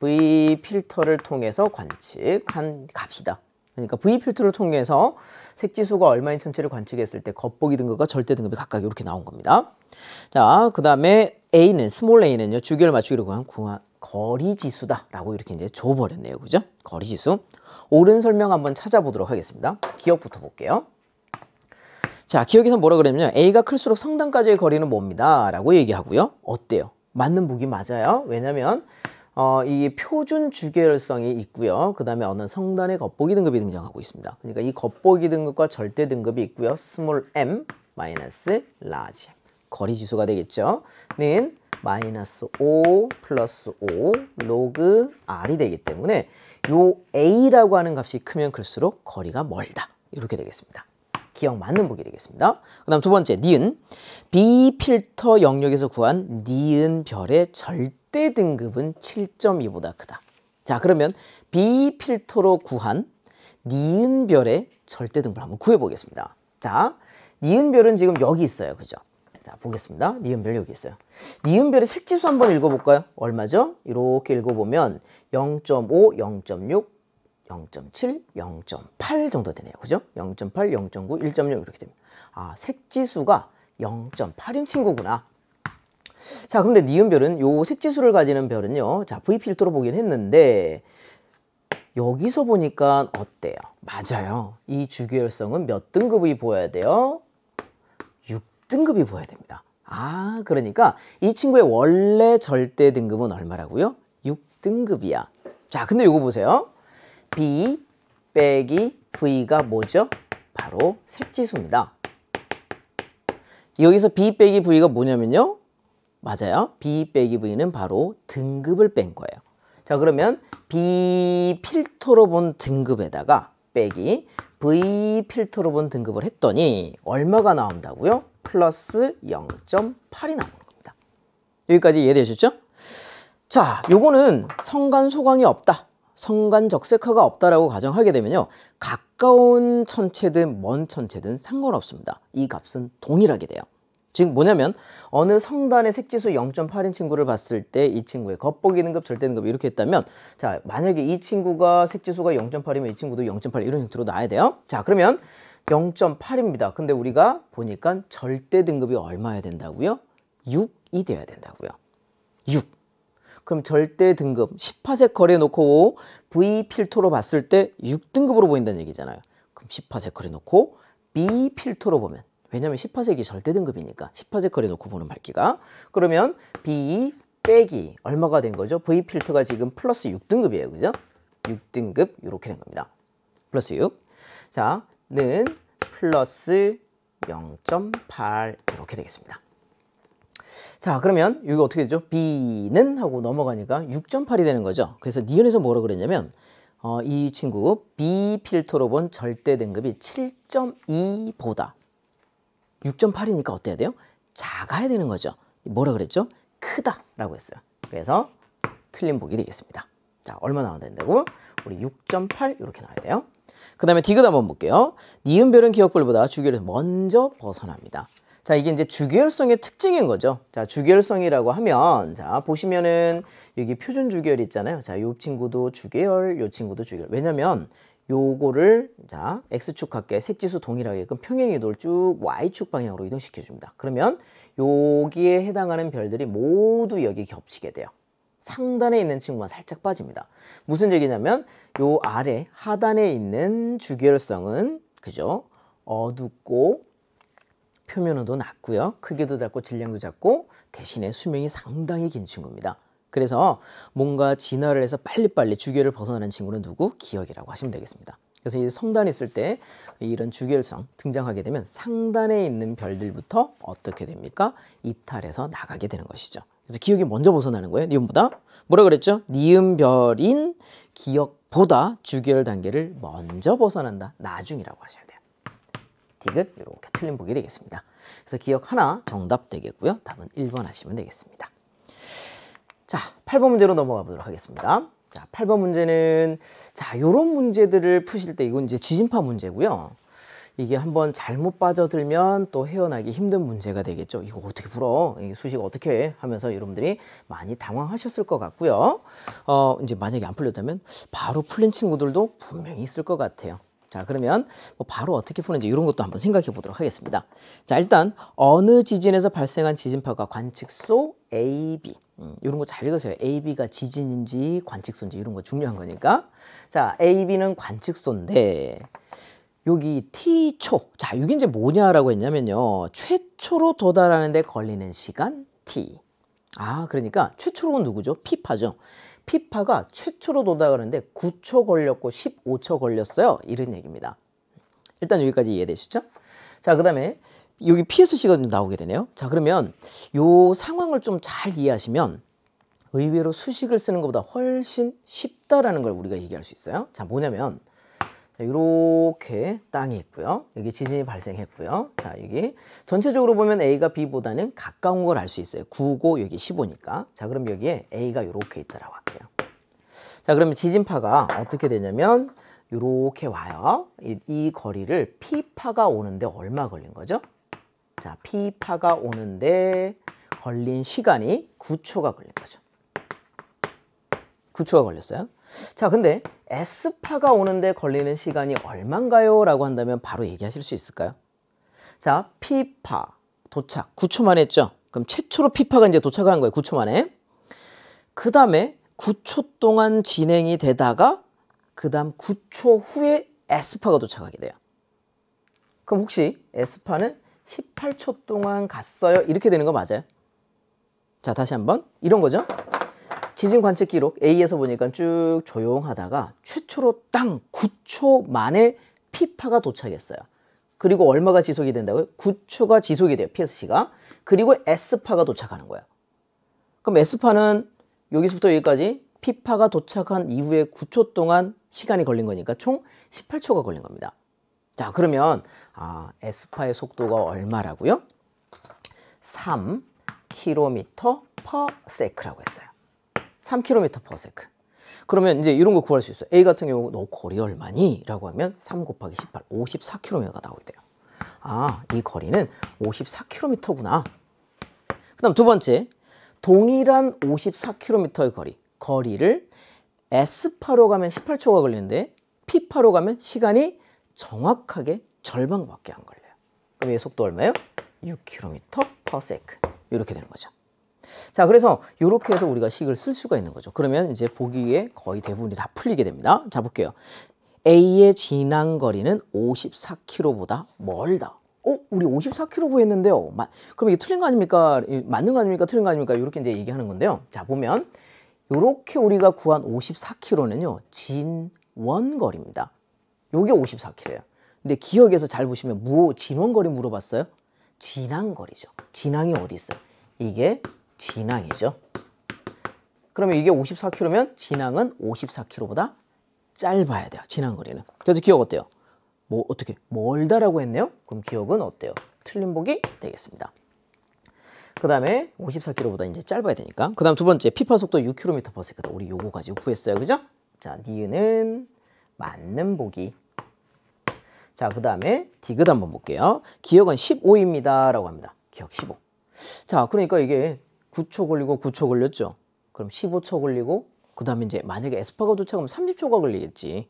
V 필터를 통해서 관측한 값이다. 그러니까 V 필터를 통해서 색지수가 얼마인 천체를 관측했을 때 겉보기 등급과 절대 등급이 각각 이렇게 나온 겁니다. 자, 그 다음에 A는, 스몰 a는요, 주계열 맞추기로 구한 거리 지수다라고 이렇게 이제 줘버렸네요. 그죠? 거리 지수. 옳은 설명 한번 찾아보도록 하겠습니다. 기억부터 볼게요. 자, 기억에서 뭐라 그랬냐면 A가 클수록 성단까지의 거리는 뭡니다. 라고 얘기하고요. 어때요? 맞는 보기 맞아요. 왜냐면 이 표준 주계열성이 있고요. 그 다음에 어느 성단의 겉보기 등급이 등장하고 있습니다. 그러니까 이 겉보기 등급과 절대 등급이 있고요. 스몰 m 마이너스 라지 거리 지수가 되겠죠. 는 마이너스 5 플러스 5 로그 r이 되기 때문에 요 a라고 하는 값이 크면 클수록 거리가 멀다. 이렇게 되겠습니다. 기억 맞는 보기 되겠습니다. 그 다음 두 번째, 니은. B 필터 영역에서 구한 니은 별의 절대 등급은 7.2보다 크다. 자, 그러면 B 필터로 구한 니은 별의 절대 등급을 한번 구해보겠습니다. 자, 니은 별은 지금 여기 있어요. 그죠? 자, 보겠습니다. 니은별 여기 있어요. 니은별의 색지수 한번 읽어볼까요? 얼마죠? 이렇게 읽어보면 0.5, 0.6, 0.7, 0.8 정도 되네요. 그죠? 0.8, 0.9, 1.0 이렇게 됩니다. 아, 색지수가 0.8인 친구구나. 자, 근데 니은별은 요 색지수를 가지는 별은요. 자, V 필터로 보긴 했는데 여기서 보니까 어때요? 맞아요. 이 주계열성은 몇 등급이 보여야 돼요? 6등급이 보여야 됩니다. 아, 그러니까 이 친구의 원래 절대 등급은 얼마라고요? 6등급이야. 자, 근데 요거 보세요. B 빼기 V가 뭐죠? 바로 색지수입니다. 여기서 B 빼기 V가 뭐냐면요. 맞아요. B 빼기 V는 바로 등급을 뺀 거예요. 자, 그러면 B 필터로 본 등급에다가 빼기 V 필터로 본 등급을 했더니 얼마가 나온다고요? 플러스 0.8이 나오는 겁니다. 여기까지 이해되셨죠? 자, 요거는 성간 소강이 없다. 성간 적색화가 없다라고 가정하게 되면요. 가까운 천체든 먼 천체든 상관없습니다. 이 값은 동일하게 돼요. 즉 뭐냐면 어느 성단의 색지수 0.8인 친구를 봤을 때 이 친구의 겉보기 등급, 절대 등급 이렇게 했다면 자, 만약에 이 친구가 색지수가 0.8이면 이 친구도 0.8 이런 형태로 나와야 돼요. 자, 그러면 0.8입니다. 근데 우리가 보니까 절대 등급이 얼마야 된다고요? 6이 돼야 된다고요. 6. 그럼 절대 등급 10파섹 거리에 놓고 V 필터로 봤을 때 6등급으로 보인다는 얘기잖아요. 그럼 10파섹 거리에 놓고 B 필터로 보면, 왜냐면 10파섹이 절대 등급이니까 10파섹 거리에 놓고 보는 밝기가, 그러면 B 빼기 얼마가 된 거죠? V 필터가 지금 플러스 6등급이에요. 그죠? 6등급 이렇게 된 겁니다. 플러스 6. 자, 는 플러스 0.8 이렇게 되겠습니다. 자, 그러면 여기 어떻게 되죠? B는 하고 넘어가니까 6.8이 되는 거죠. 그래서 니은에서 뭐라 그랬냐면 이 친구 B 필터로 본 절대 등급이 7.2보다 6.8이니까 어때야 돼요? 작아야 되는 거죠. 뭐라 그랬죠? 크다라고 했어요. 그래서 틀린 보기 되겠습니다. 자, 얼마 나와야 된다고? 우리 6.8 이렇게 나와야 돼요. 그 다음에 디귿 한번 볼게요. 니은별은 기억별보다 주기율에서 먼저 벗어납니다. 자, 이게 이제 주기율성의 특징인 거죠. 자, 주기율성이라고 하면, 자, 보시면은 여기 표준 주기율 있잖아요. 자, 요 친구도 주기율, 요 친구도 주기율. 왜냐면 요거를, 자, X축 할게 색지수 동일하게끔 평행이동을 쭉 Y축 방향으로 이동시켜 줍니다. 그러면 여기에 해당하는 별들이 모두 여기 겹치게 돼요. 상단에 있는 친구만 살짝 빠집니다. 무슨 얘기냐면 요 아래 하단에 있는 주기율성은 그죠? 어둡고 표면온도 낮고요. 크기도 작고 질량도 작고 대신에 수명이 상당히 긴 친구입니다. 그래서 뭔가 진화를 해서 빨리빨리 주기율을 벗어나는 친구는 누구? 기억이라고 하시면 되겠습니다. 그래서 이 성단이 있을 때 이런 주기율성 등장하게 되면 상단에 있는 별들부터 어떻게 됩니까? 이탈해서 나가게 되는 것이죠. 그래서 기억이 먼저 벗어나는 거예요. 니은보다. 뭐라 그랬죠? 니은별인 기억보다 주기율 단계를 먼저 벗어난다. 나중이라고 하셔야 돼요. 디귿 이렇게 틀린 보기 되겠습니다. 그래서 기억 하나 정답 되겠고요. 답은 1번 하시면 되겠습니다. 자, 8번 문제로 넘어가 보도록 하겠습니다. 자, 8번 문제는 자, 요런 문제들을 푸실 때 이건 이제 지진파 문제고요. 이게 한번 잘못 빠져들면 또 헤어나기 힘든 문제가 되겠죠. 이거 어떻게 풀어? 이 수식 어떻게 해? 하면서 여러분들이 많이 당황하셨을 것 같고요. 이제 만약에 안 풀렸다면 바로 풀린 친구들도 분명히 있을 것 같아요. 자, 그러면 뭐 바로 어떻게 푸는지 이런 것도 한번 생각해 보도록 하겠습니다. 자, 일단 어느 지진에서 발생한 지진파가 관측소 AB 이런 거 잘 읽으세요. AB가 지진인지 관측소인지 이런 거 중요한 거니까. 자, AB는 관측소인데 여기 T초. 자, 이게 이제 뭐냐라고 했냐면요. 최초로 도달하는 데 걸리는 시간 T. 아, 그러니까 최초로는 누구죠? 피파죠. 피파가 최초로 도달하는데 9초 걸렸고 15초 걸렸어요. 이런 얘기입니다. 일단 여기까지 이해되시죠? 자, 그 다음에 여기 PSC가 나오게 되네요. 자, 그러면 요 상황을 좀 잘 이해하시면 의외로 수식을 쓰는 것보다 훨씬 쉽다라는 걸 우리가 얘기할 수 있어요. 자, 뭐냐면 자, 이렇게 땅이 있고요. 여기 지진이 발생했고요. 자, 여기 전체적으로 보면 A가 B보다는 가까운 걸 알 수 있어요. 9고 여기 15니까. 자, 그럼 여기에 A가 이렇게 있다라고 할게요. 자, 그러면 지진파가 어떻게 되냐면 이렇게 와요. 이 거리를 P파가 오는데 얼마 걸린 거죠? 자, P파가 오는데 걸린 시간이 9초가 걸린 거죠. 9초가 걸렸어요. 자, 근데 S파가 오는데 걸리는 시간이 얼마인가요? 라고 한다면 바로 얘기하실 수 있을까요? 자, P파 도착 9초 만에 했죠? 그럼 최초로 P파가 이제 도착하는 거예요. 9초 만에. 그 다음에 9초 동안 진행이 되다가 그 다음 9초 후에 S파가 도착하게 돼요. 그럼 혹시 S파는 18초 동안 갔어요? 이렇게 되는 거 맞아요? 자, 다시 한번 이런 거죠. 지진 관측 기록 A에서 보니까 쭉 조용하다가 최초로 땅 9초 만에 P파가 도착했어요. 그리고 얼마가 지속이 된다고요? 9초가 지속이 돼요. PSC가. 그리고 S파가 도착하는 거예요. 그럼 S파는 여기서부터 여기까지 P파가 도착한 이후에 9초 동안 시간이 걸린 거니까 총 18초가 걸린 겁니다. 자, 그러면 S파의 속도가 얼마라고요? 3km/s라고 했어요. 3km/s. 그러면 이제 이런 거 구할 수 있어요. A 같은 경우 너 거리 얼마니? 라고 하면 3 곱하기 18, 54km가 나오게 돼요. 아, 이 거리는 54km구나. 그 다음 두 번째, 동일한 54km의 거리를 S파로 가면 18초가 걸리는데 P파로 가면 시간이 정확하게 절반밖에 안 걸려요. 그럼 얘 속도 얼마예요? 6km/s. 이렇게 되는 거죠. 자, 그래서 이렇게 해서 우리가 식을 쓸 수가 있는 거죠. 그러면 이제 보기에 거의 대부분이 다 풀리게 됩니다. 자, 볼게요. A의 진항 거리는 54km보다 멀다. 우리 54km 구했는데요. 그럼 이게 틀린 거 아닙니까? 맞는 거 아닙니까? 틀린 거 아닙니까? 이렇게 이제 얘기하는 건데요. 자, 보면 이렇게 우리가 구한 54km는요. 진원 거리입니다. 요게 54km예요. 근데 기억에서 잘 보시면 진원 거리 물어봤어요? 진항 거리죠. 진항이 어디 있어요? 이게 진항이죠. 그러면 이게 54km면 진항은 54km보다 짧아야 돼요. 진항 거리는. 그래서 기억 어때요? 뭐 어떻게 멀다라고 했네요. 그럼 기억은 어때요? 틀린 보기 되겠습니다. 그 다음에 54km보다 이제 짧아야 되니까. 그 다음 두 번째 피파 속도 6km/s다. 우리 요거 가지고 구했어요. 그죠? 자, 니은은 맞는 보기. 자, 그 다음에 디귿 한번 볼게요. 기억은 15입니다 라고 합니다. 기억 15. 자, 그러니까 이게 9초 걸리고 9초 걸렸죠. 그럼 15초 걸리고 그 다음에 이제 만약에 에스파가 도착하면 30초가 걸리겠지.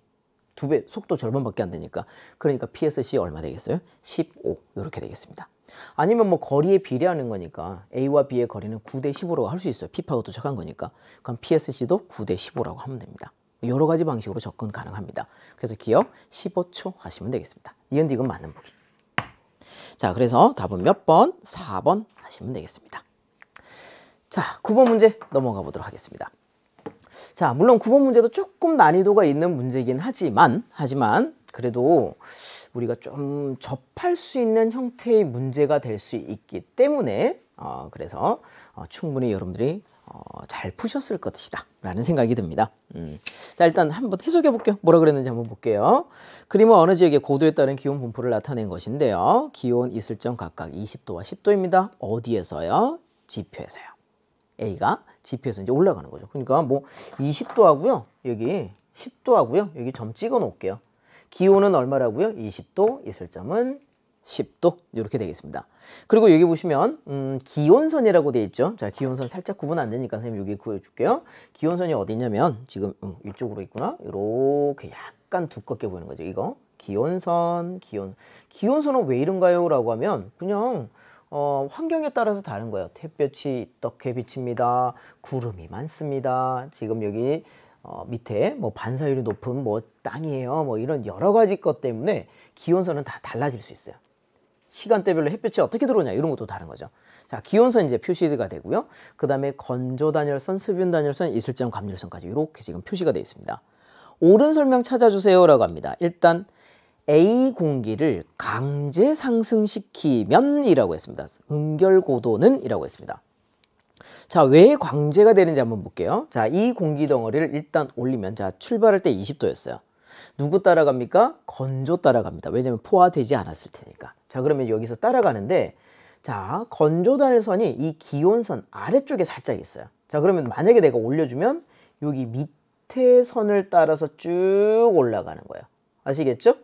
2배 속도 절반밖에 안 되니까. 그러니까 PSC 얼마 되겠어요? 15 이렇게 되겠습니다. 아니면 뭐 거리에 비례하는 거니까 A와 B의 거리는 9대 15라고 할 수 있어요. 피파가 도착한 거니까. 그럼 PSC도 9대 15라고 하면 됩니다. 여러 가지 방식으로 접근 가능합니다. 그래서 기억 15초 하시면 되겠습니다. 니은 디귿 맞는 보기. 자, 그래서 답은 몇 번? 4번 하시면 되겠습니다. 자, 9번 문제 넘어가 보도록 하겠습니다. 자, 물론 9번 문제도 조금 난이도가 있는 문제이긴 하지만 그래도 우리가 좀 접할 수 있는 형태의 문제가 될 수 있기 때문에 그래서 충분히 여러분들이 잘 푸셨을 것이다 라는 생각이 듭니다. 자, 일단 한번 해석해 볼게요. 뭐라 그랬는지 한번 볼게요. 그림은 어느 지역의 고도에 따른 기온 분포를 나타낸 것인데요. 기온 이슬점 각각 20도와 10도입니다. 어디에서요? 지표에서요. A가 지표에서 이제 올라가는 거죠. 그러니까 뭐 20도 하고요. 여기 10도 하고요. 여기 점 찍어 놓을게요. 기온은 얼마라고요? 20도, 이슬점은 10도 이렇게 되겠습니다. 그리고 여기 보시면 기온선이라고 되어 있죠. 자, 기온선 살짝 구분 안 되니까 선생님 여기 구해줄게요. 기온선이 어디 있냐면 지금 이쪽으로 있구나. 이렇게 약간 두껍게 보이는 거죠. 이거 기온선, 기온선은 왜 이런가요? 라고 하면 그냥 환경에 따라서 다른 거예요. 햇볕이 어떻게 비칩니다. 구름이 많습니다. 지금 여기 밑에 뭐 반사율이 높은 뭐 땅이에요. 뭐 이런 여러 가지 것 때문에 기온선은 다 달라질 수 있어요. 시간대별로 햇볕이 어떻게 들어오냐 이런 것도 다른 거죠. 자, 기온선 이제 표시가 되고요. 그 다음에 건조 단열선, 수분 단열선, 이슬점 감열선까지 이렇게 지금 표시가 되어 있습니다. 옳은 설명 찾아주세요 라고 합니다. 일단 A 공기를 강제 상승시키면 이라고 했습니다. 응결고도는 이라고 했습니다. 자, 왜 강제가 되는지 한번 볼게요. 자, 이 공기 덩어리를 일단 올리면, 자, 출발할 때 20도였어요. 누구 따라갑니까? 건조 따라갑니다. 왜냐면 포화되지 않았을 테니까. 자, 그러면 여기서 따라가는데, 자, 건조 단열선이 이 기온선 아래쪽에 살짝 있어요. 자, 그러면 만약에 내가 올려주면 여기 밑에 선을 따라서 쭉 올라가는 거예요. 아시겠죠?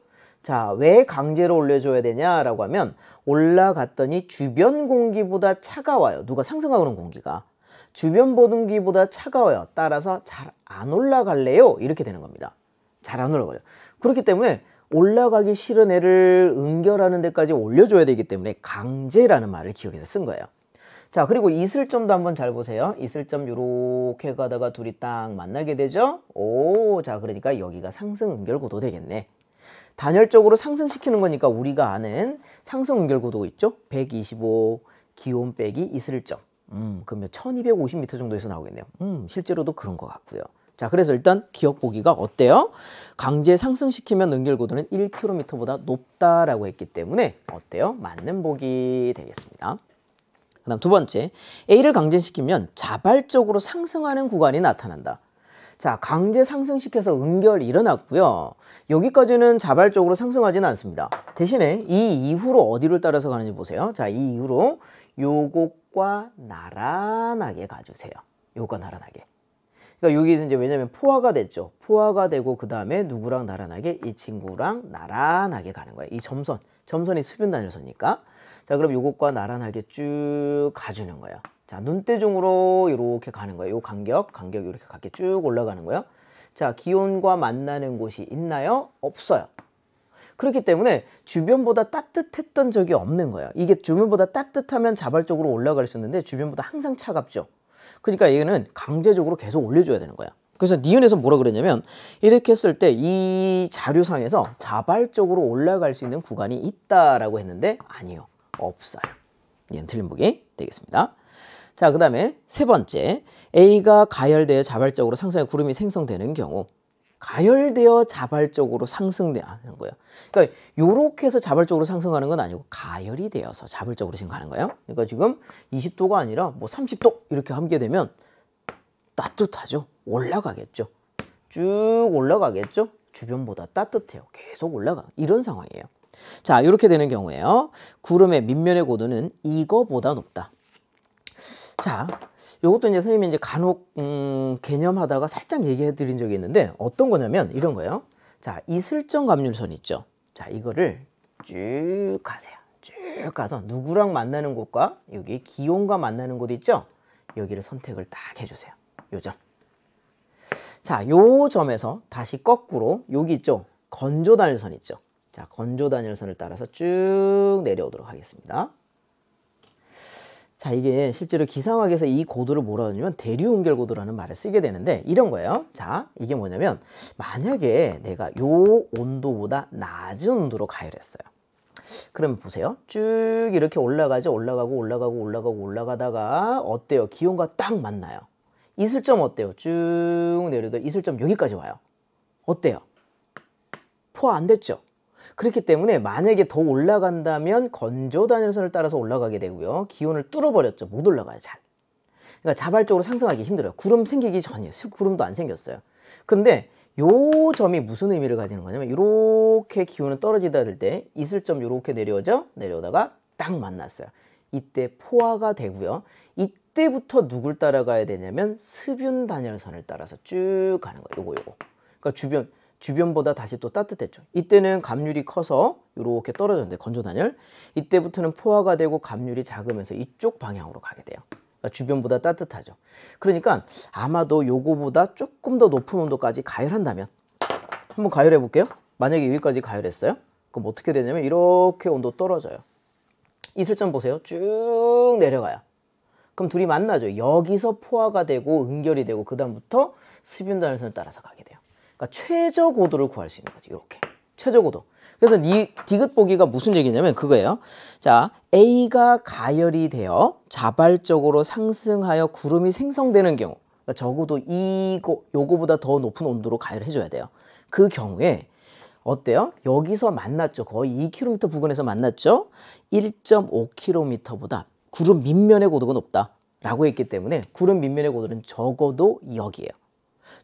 자, 왜 강제로 올려줘야 되냐라고 하면 올라갔더니 주변 공기보다 차가워요. 누가 상승하는 공기가. 주변 공기보다 차가워요. 따라서 잘 안 올라갈래요? 이렇게 되는 겁니다. 잘 안 올라가요. 그렇기 때문에 올라가기 싫은 애를 응결하는 데까지 올려줘야 되기 때문에 강제라는 말을 기억해서 쓴 거예요. 자, 그리고 이슬점도 한번 잘 보세요. 이슬점 요렇게 가다가 둘이 딱 만나게 되죠. 오, 자, 그러니까 여기가 상승 응결고도 되겠네. 단열적으로 상승시키는 거니까 우리가 아는 상승 응결고도 있죠. 125 기온 빼기 이슬점. 그러면 1250m 정도에서 나오겠네요. 실제로도 그런 것 같고요. 자, 그래서 일단 기억 보기가 어때요? 강제 상승시키면 응결고도는 1km보다 높다라고 했기 때문에 어때요? 맞는 보기 되겠습니다. 그 다음 두 번째, A를 강제시키면 자발적으로 상승하는 구간이 나타난다. 자, 강제 상승시켜서 응결이 일어났고요. 여기까지는 자발적으로 상승하지는 않습니다. 대신에 이 이후로 어디를 따라서 가는지 보세요. 자, 이 이후로 요것과 나란하게 가주세요. 요것과 나란하게. 그러니까 여기서 이제 왜냐면 포화가 됐죠. 포화가 되고 그 다음에 누구랑 나란하게? 이 친구랑 나란하게 가는 거예요. 이 점선이 수변 단열선이니까. 자, 그럼 요것과 나란하게 쭉 가주는 거예요. 자, 눈대중으로 이렇게 가는 거예요. 요 간격 이렇게 각게 쭉 올라가는 거예요. 자, 기온과 만나는 곳이 있나요? 없어요. 그렇기 때문에 주변보다 따뜻했던 적이 없는 거예요. 이게 주변보다 따뜻하면 자발적으로 올라갈 수 있는데 주변보다 항상 차갑죠. 그러니까 얘는 강제적으로 계속 올려줘야 되는 거야. 그래서 니은에서 뭐라 그랬냐면 이렇게 했을 때 이 자료상에서 자발적으로 올라갈 수 있는 구간이 있다라고 했는데 아니요. 없어요. 니은 틀린 보기 되겠습니다. 자, 그 다음에 세 번째, A가 가열되어 자발적으로 상승의 구름이 생성되는 경우. 가열되어 자발적으로 상승하는 거예요. 그러니까 요렇게 해서 자발적으로 상승하는 건 아니고 가열이 되어서 자발적으로 지금 가는 거예요. 그러니까 지금 20도가 아니라 뭐 30도 이렇게 함께 되면 따뜻하죠. 올라가겠죠. 쭉 올라가겠죠. 주변보다 따뜻해요. 계속 올라가. 이런 상황이에요. 자, 이렇게 되는 경우에요. 구름의 밑면의 고도는 이거보다 높다. 자, 요것도 이제 선생님이 이제 간혹 개념하다가 살짝 얘기해 드린 적이 있는데 어떤 거냐면 이런 거예요. 자, 이슬점 감률선 있죠. 자, 이거를 쭉 가세요. 쭉 가서 누구랑 만나는 곳과 여기 기온과 만나는 곳 있죠. 여기를 선택을 딱 해주세요. 요점. 자, 요 점에서 다시 거꾸로 여기 있죠. 건조 단열선 있죠. 자, 건조 단열선을 따라서 쭉 내려오도록 하겠습니다. 자, 이게 실제로 기상학에서 이 고도를 뭐라 하냐면 대류온결 고도라는 말을 쓰게 되는데 이런 거예요. 자, 이게 뭐냐면 만약에 내가 요 온도보다 낮은 온도로 가열했어요. 그러면 보세요. 쭉 이렇게 올라가죠. 올라가다가 어때요? 기온과 딱 만나요. 이슬점 어때요? 쭉 내려도 이슬점 여기까지 와요. 어때요? 포화 안 됐죠? 그렇기 때문에 만약에 더 올라간다면 건조 단열선을 따라서 올라가게 되고요. 기온을 뚫어버렸죠. 못 올라가요. 잘. 그러니까 자발적으로 상승하기 힘들어요. 구름 생기기 전이에요. 구름도 안 생겼어요. 근데 요 점이 무슨 의미를 가지는 거냐면 이렇게 기온은 떨어지다 될 때 이슬점 이렇게 내려오죠. 내려오다가 딱 만났어요. 이때 포화가 되고요. 이때부터 누굴 따라가야 되냐면 습윤 단열선을 따라서 쭉 가는 거예요. 요거. 그러니까 주변보다 다시 또 따뜻했죠. 이때는 감률이 커서 이렇게 떨어졌는데 건조 단열. 이때부터는 포화가 되고 감률이 작으면서 이쪽 방향으로 가게 돼요. 그러니까 주변보다 따뜻하죠. 그러니까 아마도 요거보다 조금 더 높은 온도까지 가열한다면 한번 가열해 볼게요. 만약에 여기까지 가열했어요. 그럼 어떻게 되냐면 이렇게 온도 떨어져요. 이슬점 보세요. 쭉 내려가요. 그럼 둘이 만나죠. 여기서 포화가 되고 응결이 되고 그 다음부터 습윤 단열선을 따라서 가게 돼요. 그러니까 최저 고도를 구할 수 있는 거지. 이렇게 최저 고도. 그래서 디귿 보기가 무슨 얘기냐면 그거예요. 자, A가 가열이 되어 자발적으로 상승하여 구름이 생성되는 경우, 그러니까 적어도 요거보다 더 높은 온도로 가열해 줘야 돼요. 그 경우에 어때요? 여기서 만났죠. 거의 2km 부근에서 만났죠. 1.5km보다 구름 밑면의 고도가 높다 라고 했기 때문에 구름 밑면의 고도는 적어도 여기예요.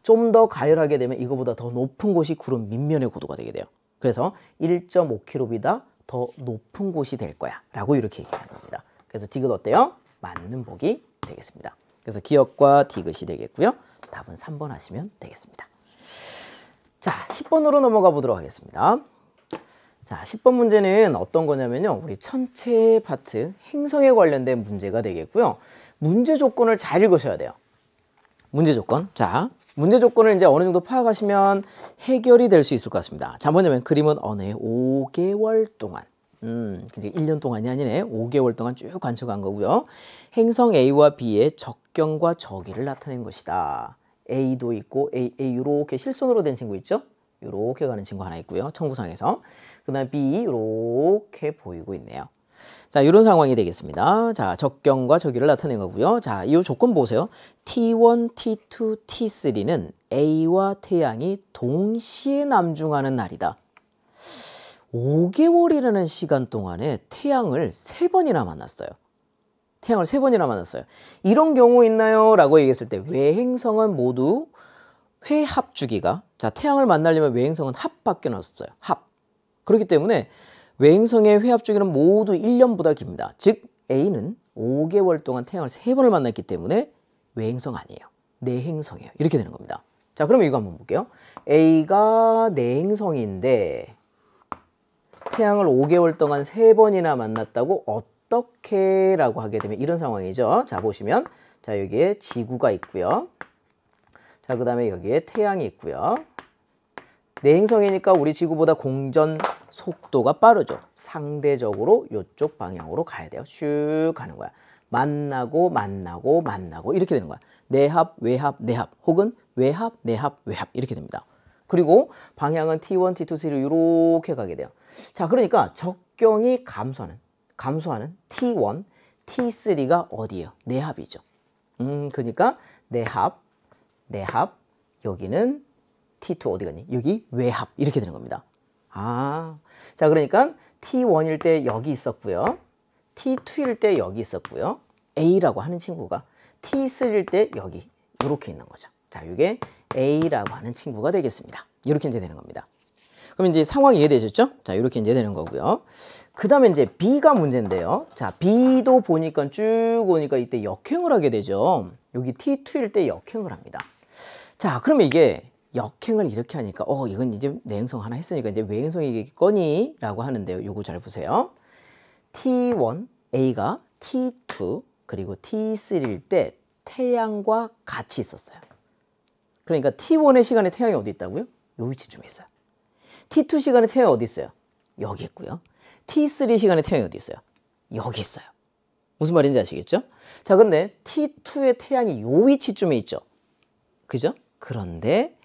좀 더 가열하게 되면 이거보다 더 높은 곳이 구름 밑면의 고도가 되게 돼요. 그래서 1.5km보다 더 높은 곳이 될 거야 라고 이렇게 얘기하는 겁니다. 그래서 디귿 어때요? 맞는 복이 되겠습니다. 그래서 기역과 디귿이 되겠고요. 답은 3번 하시면 되겠습니다. 자, 10번으로 넘어가 보도록 하겠습니다. 자, 10번 문제는 어떤 거냐면요. 우리 천체 파트 행성에 관련된 문제가 되겠고요. 문제 조건을 잘 읽으셔야 돼요. 문제 조건. 자, 문제 조건을 이제 어느 정도 파악하시면 해결이 될 수 있을 것 같습니다. 자, 뭐냐면 그림은 어느 5개월 동안 이제 1년 동안이 아니네. 5개월 동안 쭉 관측한 거고요. 행성 A와 B의 적경과 저기를 나타낸 것이다. A도 있고 A 이렇게 실선으로 된 친구 있죠? 이렇게 가는 친구 하나 있고요. 청구상에서. 그 다음에 B 이렇게 보이고 있네요. 자, 이런 상황이 되겠습니다. 자, 적경과 저기를 나타낸 거고요. 자, 이 조건 보세요. T1, T2, T3는 A와 태양이 동시에 남중하는 날이다. 5개월이라는 시간 동안에 태양을 3번이나 만났어요. 태양을 3번이나 만났어요. 이런 경우 있나요? 라고 얘기했을 때 외행성은 모두 회합 주기가, 자, 태양을 만나려면 외행성은 합밖에 없어요. 합. 그렇기 때문에 외행성의 회합 주기는 모두 1년보다 깁니다. 즉 A는 5개월 동안 태양을 3번을 만났기 때문에 외행성 아니에요. 내행성이에요. 이렇게 되는 겁니다. 자, 그러면 이거 한번 볼게요. A가 내행성인데 태양을 5개월 동안 3번이나 만났다고 어떻게 라고 하게 되면 이런 상황이죠. 자, 보시면 자, 여기에 지구가 있고요. 자, 그 다음에 여기에 태양이 있고요. 내행성이니까 우리 지구보다 공전 속도가 빠르죠. 상대적으로 이쪽 방향으로 가야 돼요. 슉 가는 거야. 만나고 이렇게 되는 거야. 내합, 외합, 내합 혹은 외합, 내합, 외합 이렇게 됩니다. 그리고 방향은 T1, T2, T3 이렇게 가게 돼요. 자, 그러니까 적경이 감소하는 T1, T3가 어디예요? 내합이죠. 그러니까 내합, 여기는 T2 어디 갔니? 여기 외합 이렇게 되는 겁니다. 자 그러니까 T1일 때 여기 있었고요. T2일 때 여기 있었고요. A라고 하는 친구가 T3일 때 여기 이렇게 있는 거죠. 자 이게 A라고 하는 친구가 되겠습니다. 이렇게 이제 되는 겁니다. 그럼 이제 상황이 이해되셨죠? 자 이렇게 이제 되는 거고요. 그 다음에 이제 B가 문제인데요. 자 B도 보니까 쭉 오니까 이때 역행을 하게 되죠. 여기 T2일 때 역행을 합니다. 자 그러면 이게 역행을 이렇게 하니까 이건 이제 내행성 하나 했으니까 이제 외행성이겠거니 라고 하는데요. 요거 잘 보세요. T1 A가 T2 그리고 T3일 때 태양과 같이 있었어요. 그러니까 T1의 시간에 태양이 어디 있다고요? 요 위치쯤에 있어요. T2 시간에 태양이 어디 있어요? 여기 있고요. T3 시간에 태양이 어디 있어요? 여기 있어요. 무슨 말인지 아시겠죠? 자 근데 T2의 태양이 요 위치쯤에 있죠. 그죠? 그런데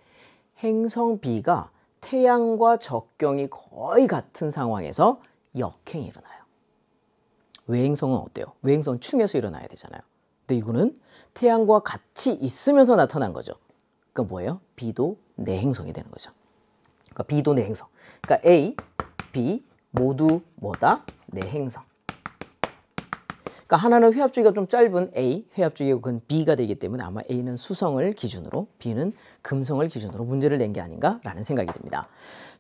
행성 B가 태양과 적경이 거의 같은 상황에서 역행이 일어나요. 외행성은 어때요? 외행성 충에서 일어나야 되잖아요. 근데 이거는 태양과 같이 있으면서 나타난 거죠. 그러니까 뭐예요? B도 내행성이 되는 거죠. 그러니까 B도 내행성. 그러니까 A, B 모두 뭐다? 내행성. 그러니까 하나는 회합주기가 좀 짧은 A, 회합주기가 그건 B가 되기 때문에 아마 A는 수성을 기준으로, B는 금성을 기준으로 문제를 낸 게 아닌가라는 생각이 듭니다.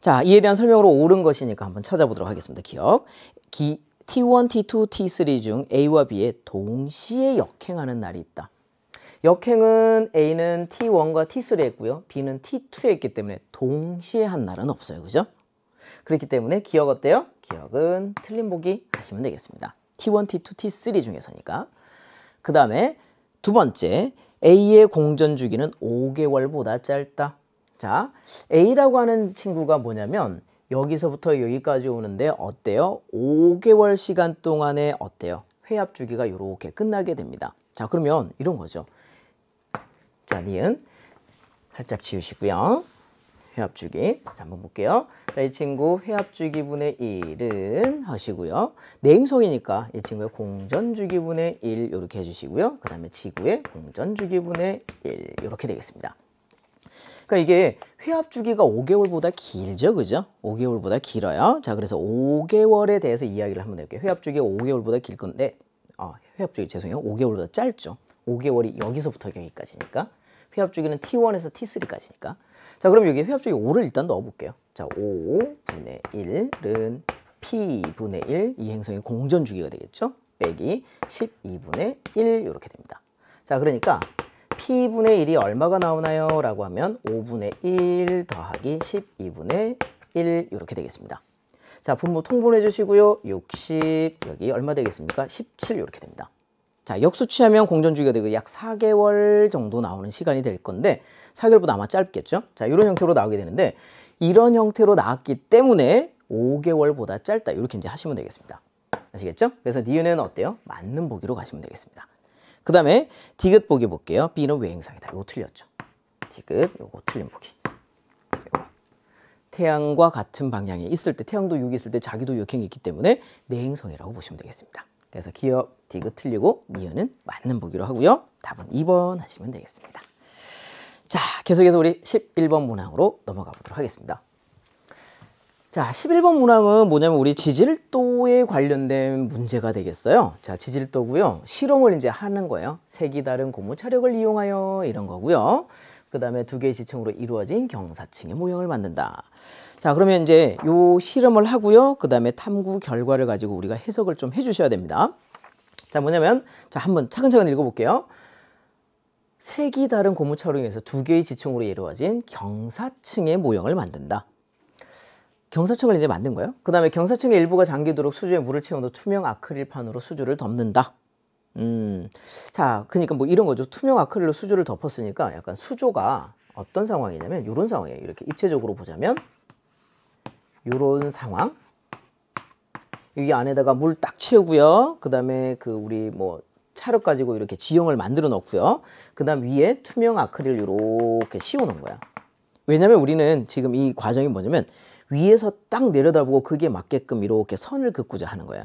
자, 이에 대한 설명으로 옳은 것이니까 한번 찾아보도록 하겠습니다. 기억. T1, T2, T3 중 A와 B에 동시에 역행하는 날이 있다. 역행은 A는 T1과 T3 했고요. B는 T2 했기 때문에 동시에 한 날은 없어요. 그죠? 그렇기 때문에 기억 어때요? 기억은 틀린 보기 하시면 되겠습니다. T1, T2, T3 중에서니까. 그 다음에 두 번째, A의 공전 주기는 5개월보다 짧다. 자, A라고 하는 친구가 뭐냐면 여기서부터 여기까지 오는데 어때요? 5개월 시간 동안에 어때요? 회합 주기가 이렇게 끝나게 됩니다. 자, 그러면 이런 거죠. 자, 니은 살짝 지우시고요. 회합주기. 자, 한번 볼게요. 자, 이 친구 회합주기분의 1은 하시고요. 내행성이니까 이 친구의 공전주기분의 1 이렇게 해주시고요. 그 다음에 지구의 공전주기분의 1 이렇게 되겠습니다. 그러니까 이게 회합주기가 5개월보다 길죠. 그죠? 5개월보다 길어요. 자, 그래서 5개월에 대해서 이야기를 한번 해볼게요. 회합주기가 5개월보다 길 건데 회합주기 죄송해요. 5개월보다 짧죠. 5개월이 여기서부터 여기까지니까. 회합주기는 T1에서 T3까지니까. 자, 그럼 여기 회합주기 5를 일단 넣어볼게요. 자, 5분의 1은 P분의 1, 이 행성의 공전주기가 되겠죠? 빼기 12분의 1 이렇게 됩니다. 자, 그러니까 P분의 1이 얼마가 나오나요? 라고 하면 5분의 1 더하기 12분의 1 이렇게 되겠습니다. 자, 분모 통분해 주시고요. 60, 여기 얼마 되겠습니까? 17 이렇게 됩니다. 자, 역수치하면 공전주기가 되고 약 4개월 정도 나오는 시간이 될 건데 4개월보다 아마 짧겠죠? 자, 이런 형태로 나오게 되는데 이런 형태로 나왔기 때문에 5개월보다 짧다. 이렇게 이제 하시면 되겠습니다. 아시겠죠? 그래서 니은은 어때요? 맞는 보기로 가시면 되겠습니다. 그 다음에 디귿 보기 볼게요. B는 외행성이다. 이거 틀렸죠? 디귿, 요거 틀린 보기. 요거. 태양과 같은 방향에 있을 때, 태양도 여기 있을 때 자기도 역행이 있기 때문에 내행성이라고 보시면 되겠습니다. 그래서 기억, 디귿 틀리고 니은은 맞는 보기로 하고요. 답은 2번 하시면 되겠습니다. 자, 계속해서 우리 11번 문항으로 넘어가 보도록 하겠습니다. 자, 11번 문항은 뭐냐면 우리 지질도에 관련된 문제가 되겠어요. 자, 지질도고요. 실험을 이제 하는 거예요. 색이 다른 고무 차력을 이용하여 이런 거고요. 그 다음에 두 개의 지층으로 이루어진 경사층의 모형을 만든다. 자, 그러면 이제 요 실험을 하고요. 그 다음에 탐구 결과를 가지고 우리가 해석을 좀 해주셔야 됩니다. 자, 뭐냐면, 자, 한번 차근차근 읽어볼게요. 색이 다른 고무차로에서 두 개의 지층으로 이루어진 경사층의 모형을 만든다. 경사층을 이제 만든 거예요. 그 다음에 경사층의 일부가 잠기도록 수조에 물을 채워놓은 투명 아크릴판으로 수조를 덮는다. 자, 그러니까 뭐 이런 거죠. 투명 아크릴로 수조를 덮었으니까 약간 수조가 어떤 상황이냐면 이런 상황이에요. 이렇게 입체적으로 보자면 이런 상황. 여기 안에다가 물 딱 채우고요. 그 다음에 그 우리 뭐 차력 가지고 이렇게 지형을 만들어 놓고요. 그 다음 위에 투명 아크릴 이렇게 씌워 놓은 거야. 왜냐면 우리는 지금 이 과정이 뭐냐면 위에서 딱 내려다보고 그게 맞게끔 이렇게 선을 긋고자 하는 거예요.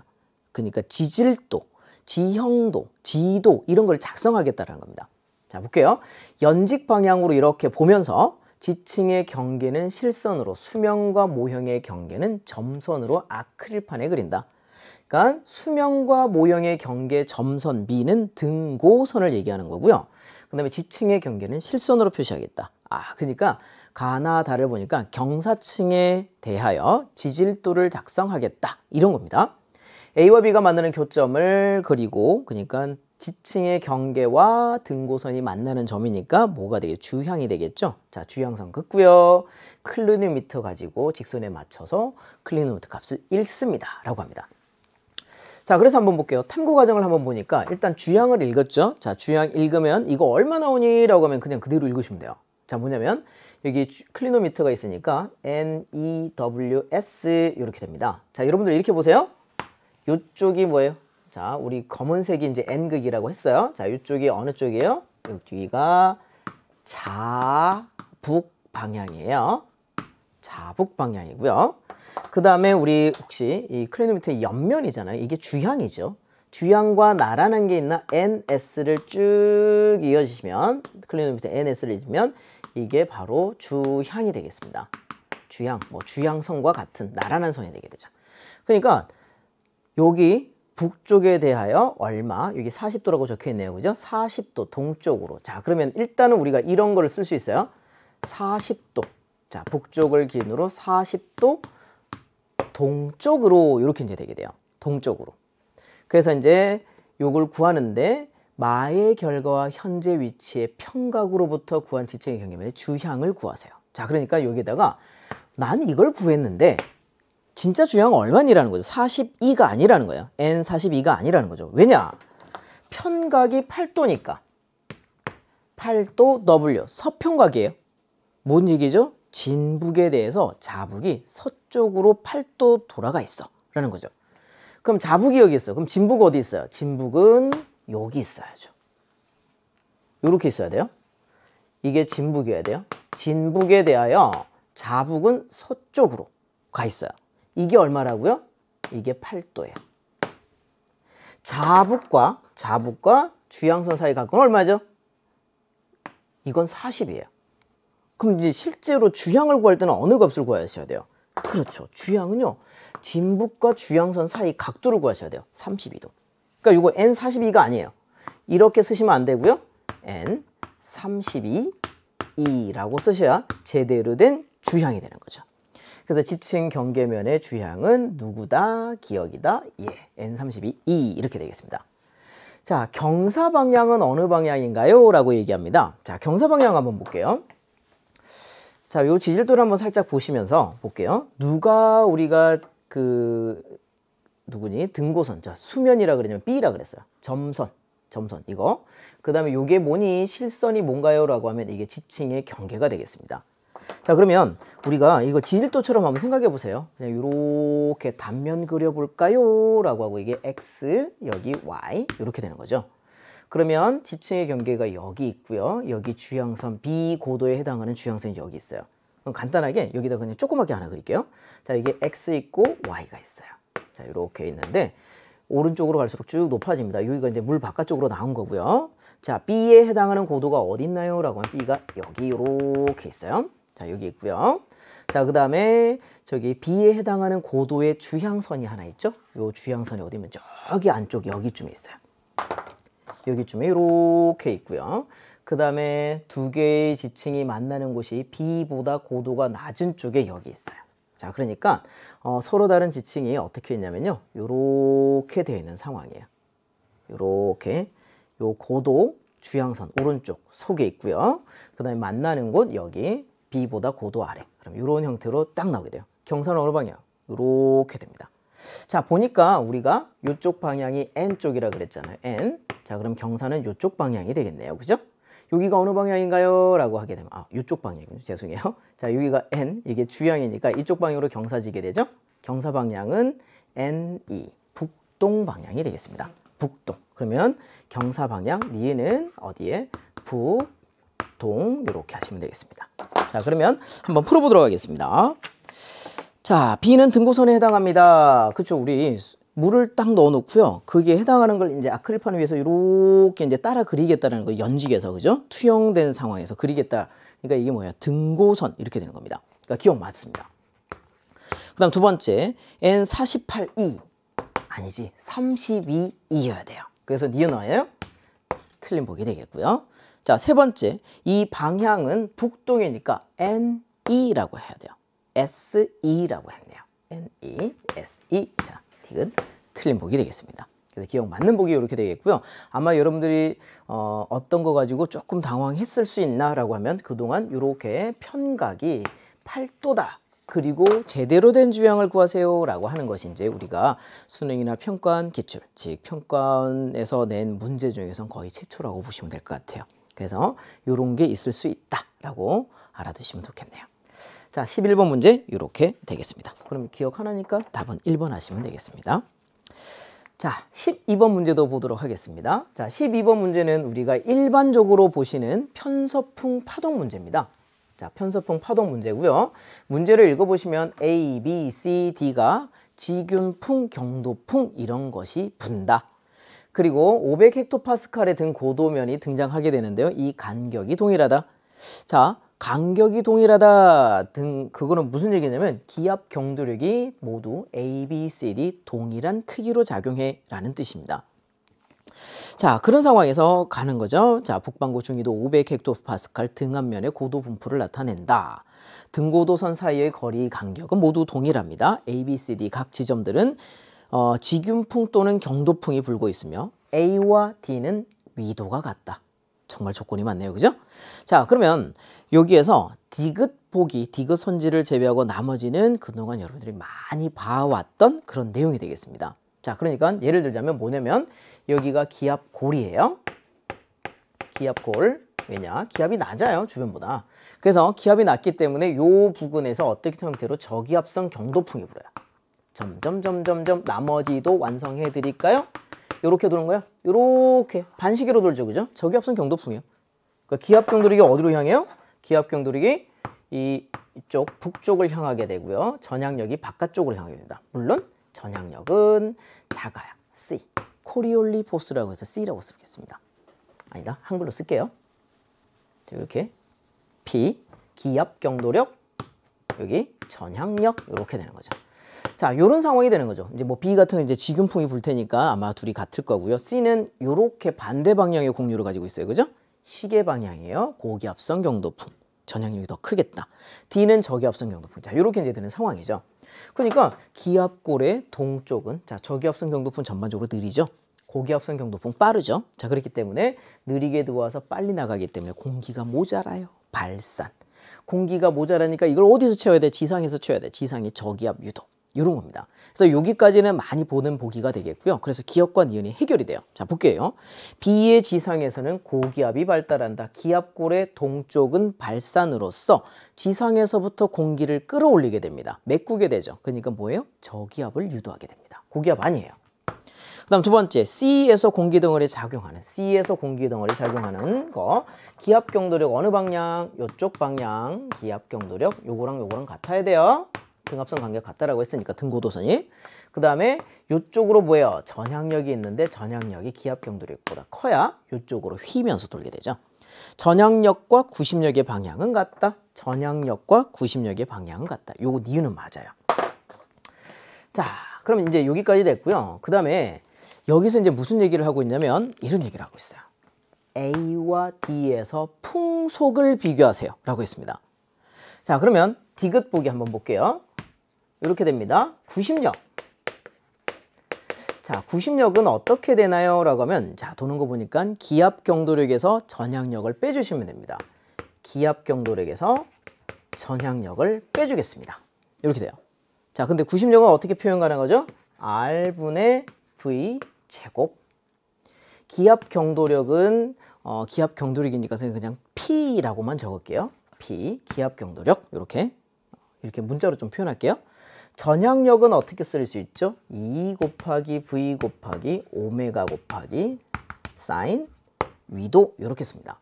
그러니까 지질도, 지형도, 지도 이런 걸 작성하겠다는 겁니다. 자, 볼게요. 연직 방향으로 이렇게 보면서 지층의 경계는 실선으로, 수면과 모형의 경계는 점선으로 아크릴판에 그린다. 그러니까 수면과 모형의 경계 점선 B는 등고선을 얘기하는 거고요. 그 다음에 지층의 경계는 실선으로 표시하겠다. 그러니까 가나 다를 보니까 경사층에 대하여 지질도를 작성하겠다. 이런 겁니다. A와 B가 만나는 교점을 그리고, 그러니까 지층의 경계와 등고선이 만나는 점이니까 뭐가 되겠죠? 주향이 되겠죠? 자, 주향선 긋고요. 클리노미터 가지고 직선에 맞춰서 클리노미터 값을 읽습니다. 라고 합니다. 자, 그래서 한번 볼게요. 탐구 과정을 한번 보니까 일단 주향을 읽었죠? 자, 주향 읽으면 이거 얼마 나오니? 라고 하면 그냥 그대로 읽으시면 돼요. 자, 뭐냐면 여기 클리노미터가 있으니까 NEWS 이렇게 됩니다. 자, 여러분들 이렇게 보세요. 이쪽이 뭐예요? 자, 우리 검은색이 이제 N극이라고 했어요. 자, 이쪽이 어느 쪽이에요? 여기가 자북 방향이에요. 자북 방향이고요. 그 다음에 우리 혹시 이 클리노미터의 옆면이잖아요. 이게 주향이죠. 주향과 나라는 게 있나? NS를 쭉 이어지시면, 클리노미터 NS를 잊으면 이게 바로 주향이 되겠습니다. 주향, 뭐 주향선과 같은 나란한 선이 되게 되죠. 그러니까 여기 북쪽에 대하여 얼마, 여기 40도라고 적혀 있네요. 그죠? 40도 동쪽으로. 자, 그러면 일단은 우리가 이런 거를 쓸 수 있어요. 40도. 자, 북쪽을 기준으로 40도 동쪽으로 이렇게 이제 되게 돼요. 동쪽으로. 그래서 이제 요걸 구하는데 마의 결과와 현재 위치의 평각으로부터 구한 지층의 경계면의 주향을 구하세요. 자, 그러니까 여기다가 난 이걸 구했는데 진짜 주향은 얼마니라는 거죠. 42가 아니라는 거예요. N42가 아니라는 거죠. 왜냐? 편각이 8도니까. 8도 W, 서평각이에요. 뭔 얘기죠? 진북에 대해서 자북이 서쪽으로 8도 돌아가 있어 라는 거죠. 그럼 자북이 여기 있어. 그럼 진북 어디 있어요? 진북은 여기 있어야죠. 이렇게 있어야 돼요. 이게 진북이어야 돼요. 진북에 대하여 자북은 서쪽으로 가 있어요. 이게 얼마라고요? 이게 8도예요. 자북과 주향선 사이 각은 얼마죠? 이건 40이에요. 그럼 이제 실제로 주향을 구할 때는 어느 값을 구하셔야 돼요? 그렇죠. 주향은요, 진북과 주향선 사이 각도를 구하셔야 돼요. 32도. 그러니까 이거 N42가 아니에요. 이렇게 쓰시면 안 되고요. N32E라고 쓰셔야 제대로 된 주향이 되는 거죠. 그래서 지층 경계면의 주향은 누구다? 기억이다? 예, N32E 이렇게 되겠습니다. 자, 경사 방향은 어느 방향인가요? 라고 얘기합니다. 자, 경사 방향 한번 볼게요. 자, 요 지질도를 한번 살짝 보시면서 볼게요. 누가 우리가 누구니? 등고선. 자, 수면이라 그러냐면 B라 그랬어요. 점선 이거. 그 다음에 요게 뭐니? 실선이 뭔가요? 라고 하면 이게 지층의 경계가 되겠습니다. 자, 그러면 우리가 이거 지질도처럼 한번 생각해 보세요. 그냥 이렇게 단면 그려볼까요? 라고 하고 이게 X, 여기 Y 이렇게 되는 거죠. 그러면 지층의 경계가 여기 있고요. 여기 주향선 B 고도에 해당하는 주향선이 여기 있어요. 그럼 간단하게 여기다 그냥 조그맣게 하나 그릴게요. 자, 이게 X 있고 Y가 있어요. 자, 이렇게 있는데 오른쪽으로 갈수록 쭉 높아집니다. 여기가 이제 물 바깥쪽으로 나온 거고요. 자, B에 해당하는 고도가 어디 있나요? 라고 하면 B가 여기 이렇게 있어요. 자, 여기 있고요. 자, 그 다음에 저기 B에 해당하는 고도의 주향선이 하나 있죠? 요 주향선이 어디면 저기 안쪽 여기쯤에 있어요. 여기쯤에 이렇게 있고요. 그 다음에 두 개의 지층이 만나는 곳이 B보다 고도가 낮은 쪽에 여기 있어요. 자, 그러니까 서로 다른 지층이 어떻게 있냐면요, 요렇게 되어 있는 상황이에요. 요렇게 요 고도 주향선 오른쪽 속에 있고요. 그 다음에 만나는 곳 여기 B보다 고도 아래. 그럼 이런 형태로 딱 나오게 돼요. 경사는 어느 방향? 이렇게 됩니다. 자, 보니까 우리가 이쪽 방향이 N쪽이라 그랬잖아요. N. 자, 그럼 경사는 이쪽 방향이 되겠네요. 그죠? 여기가 어느 방향인가요? 라고 하게 되면 이쪽 방향이군요. 죄송해요. 자, 여기가 N. 이게 주향이니까 이쪽 방향으로 경사지게 되죠? 경사 방향은 NE. 북동 방향이 되겠습니다. 북동. 그러면 경사 방향 니는 어디에? 북동 이렇게 하시면 되겠습니다. 자, 그러면 한번 풀어보도록 하겠습니다. 자, B는 등고선에 해당합니다. 그렇죠? 우리 물을 딱 넣어 놓고요. 그게 해당하는 걸 이제 아크릴판 위에서 이렇게 이제 따라 그리겠다는 거, 연직해서, 그죠? 투영된 상황에서 그리겠다. 그러니까 이게 뭐예요? 등고선 이렇게 되는 겁니다. 그러니까 기억 맞습니다. 그 다음 두 번째, n 48e. 아니지, 32e여야 돼요. 그래서 니은어예요? 틀린 보기 되겠고요. 자, 세 번째, 이 방향은 북동이니까 NE라고 해야 돼요. SE라고 했네요. NE, SE. 자, 디귿 틀린 보기 되겠습니다. 그래서 기억 맞는 보기 이렇게 되겠고요. 아마 여러분들이 어떤 거 가지고 조금 당황했을 수 있나라고 하면 그동안 이렇게 편각이 8도다. 그리고 제대로 된 주양을 구하세요 라고 하는 것이 이제 우리가 수능이나 평가원 기출, 즉 평가원에서 낸 문제 중에선 거의 최초라고 보시면 될 것 같아요. 그래서 이런 게 있을 수 있다라고 알아두시면 좋겠네요. 자, 11번 문제 이렇게 되겠습니다. 그럼 기억 하나니까 답은 1번 하시면 되겠습니다. 자, 12번 문제도 보도록 하겠습니다. 자, 12번 문제는 우리가 일반적으로 보시는 편서풍 파동 문제입니다. 자, 편서풍 파동 문제고요. 문제를 읽어보시면 A, B, C, D가 지균풍, 경도풍 이런 것이 분다. 그리고 500헥토파스칼에 든 고도면이 등장하게 되는데요. 이 간격이 동일하다. 자, 간격이 동일하다 등 그거는 무슨 얘기냐면 기압 경도력이 모두 A, B, C, D 동일한 크기로 작용해 라는 뜻입니다. 자, 그런 상황에서 가는 거죠. 자, 북반구 중위도 500헥토파스칼 등압면의 고도 분포를 나타낸다. 등고도선 사이의 거리 간격은 모두 동일합니다. A, B, C, D 각 지점들은 지균풍 또는 경도풍이 불고 있으며 A와 D는 위도가 같다. 정말 조건이 많네요. 그죠? 자, 그러면 여기에서 디귿 보기, 디귿 선지를 제외하고 나머지는 그동안 여러분들이 많이 봐왔던 그런 내용이 되겠습니다. 자, 그러니까 예를 들자면 뭐냐면 여기가 기압골이에요. 기압골. 왜냐? 기압이 낮아요. 주변보다. 그래서 기압이 낮기 때문에 이 부근에서 어떤 형태로 저기압성 경도풍이 불어요. 점점점점점 나머지도 완성해 드릴까요? 요렇게 도는 거야? 요렇게 반시계로 돌죠. 그죠? 저기압성 경도풍이에요. 그러니까 기압 경도력이 어디로 향해요? 기압 경도력이 이쪽 북쪽을 향하게 되고요. 전향력이 바깥쪽으로 향하게 됩니다. 물론 전향력은 작아요. C. 코리올리 포스라고 해서 C라고 쓰겠습니다. 아니다. 한글로 쓸게요. 이렇게 P. 기압 경도력. 여기 전향력. 이렇게 되는 거죠. 자, 이런 상황이 되는 거죠. 이제 뭐 B 같은 건 이제 지균풍이 불 테니까 아마 둘이 같을 거고요. C는 이렇게 반대 방향의 공류를 가지고 있어요. 그죠? 시계 방향이에요. 고기압성 경도풍. 전향력이 더 크겠다. D는 저기압성 경도풍. 자, 이렇게 이제 되는 상황이죠. 그러니까 기압골의 동쪽은 자, 저기압성 경도풍 전반적으로 느리죠. 고기압성 경도풍 빠르죠. 자, 그렇기 때문에 느리게 들어와서 빨리 나가기 때문에 공기가 모자라요. 발산. 공기가 모자라니까 이걸 어디서 채워야 돼? 지상에서 채워야 돼. 지상이 저기압 유도. 이런 겁니다. 그래서 여기까지는 많이 보는 보기가 되겠고요. 그래서 기압과 니은이 해결이 돼요. 자, 볼게요. B의 지상에서는 고기압이 발달한다. 기압골의 동쪽은 발산으로써 지상에서부터 공기를 끌어올리게 됩니다. 메꾸게 되죠. 그러니까 뭐예요? 저기압을 유도하게 됩니다. 고기압 아니에요. 그 다음 두 번째, C에서 공기덩어리 작용하는, C에서 공기덩어리 작용하는 거. 기압 경도력 어느 방향? 요쪽 방향. 기압 경도력 요거랑 요거랑 같아야 돼요. 등압선 간격 같다라고 했으니까 등고도선이. 그 다음에 이쪽으로 뭐예요? 전향력이 있는데 전향력이 기압 경도력보다 커야 이쪽으로 휘면서 돌게 되죠. 전향력과 구심력의 방향은 같다. 전향력과 구심력의 방향은 같다. 요거 니은은 맞아요. 자, 그럼 이제 여기까지 됐고요. 그 다음에 여기서 이제 무슨 얘기를 하고 있냐면 이런 얘기를 하고 있어요. A와 D에서 풍속을 비교하세요 라고 했습니다. 자, 그러면 디귿 보기 한번 볼게요. 이렇게 됩니다. 구심력. 자, 구심력은 어떻게 되나요? 라고 하면 자, 도는 거 보니까 기압 경도력에서 전향력을 빼주시면 됩니다. 기압 경도력에서 전향력을 빼주겠습니다. 이렇게 돼요. 자, 근데 구심력은 어떻게 표현 가능하죠? R분의 V 제곱. 기압 경도력은 기압 경도력이니까 그냥 P라고만 적을게요. P, 기압 경도력. 이렇게 문자로 좀 표현할게요. 전향력은 어떻게 쓸 수 있죠? 2 곱하기 V 곱하기 오메가 곱하기 사인 위도 이렇게 씁니다.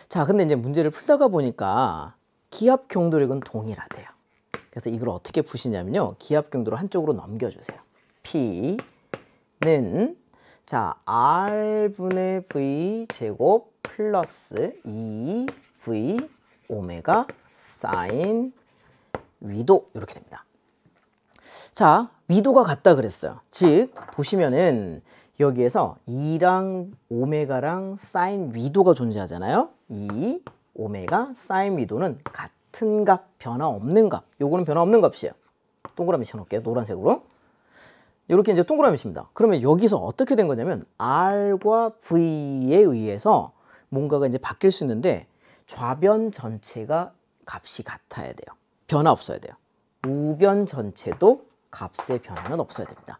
자, 근데 이제 문제를 풀다가 보니까 기압 경도력은 동일하대요. 그래서 이걸 어떻게 푸시냐면요. 기압 경도를 한쪽으로 넘겨주세요. P는 자, R분의 V 제곱 플러스 2V 오메가 사인 위도 이렇게 됩니다. 자, 위도가 같다 그랬어요. 즉 보시면은 여기에서 2랑 오메가랑 사인 위도가 존재하잖아요. 이 오메가 사인 위도는 같은 값, 변화 없는 값. 요거는 변화 없는 값이에요. 동그라미 쳐놓을게요. 노란색으로. 이렇게 이제 동그라미 칩니다. 그러면 여기서 어떻게 된 거냐면 R과 V에 의해서 뭔가가 이제 바뀔 수 있는데 좌변 전체가 값이 같아야 돼요. 변화 없어야 돼요. 우변 전체도 값의 변화는 없어야 됩니다.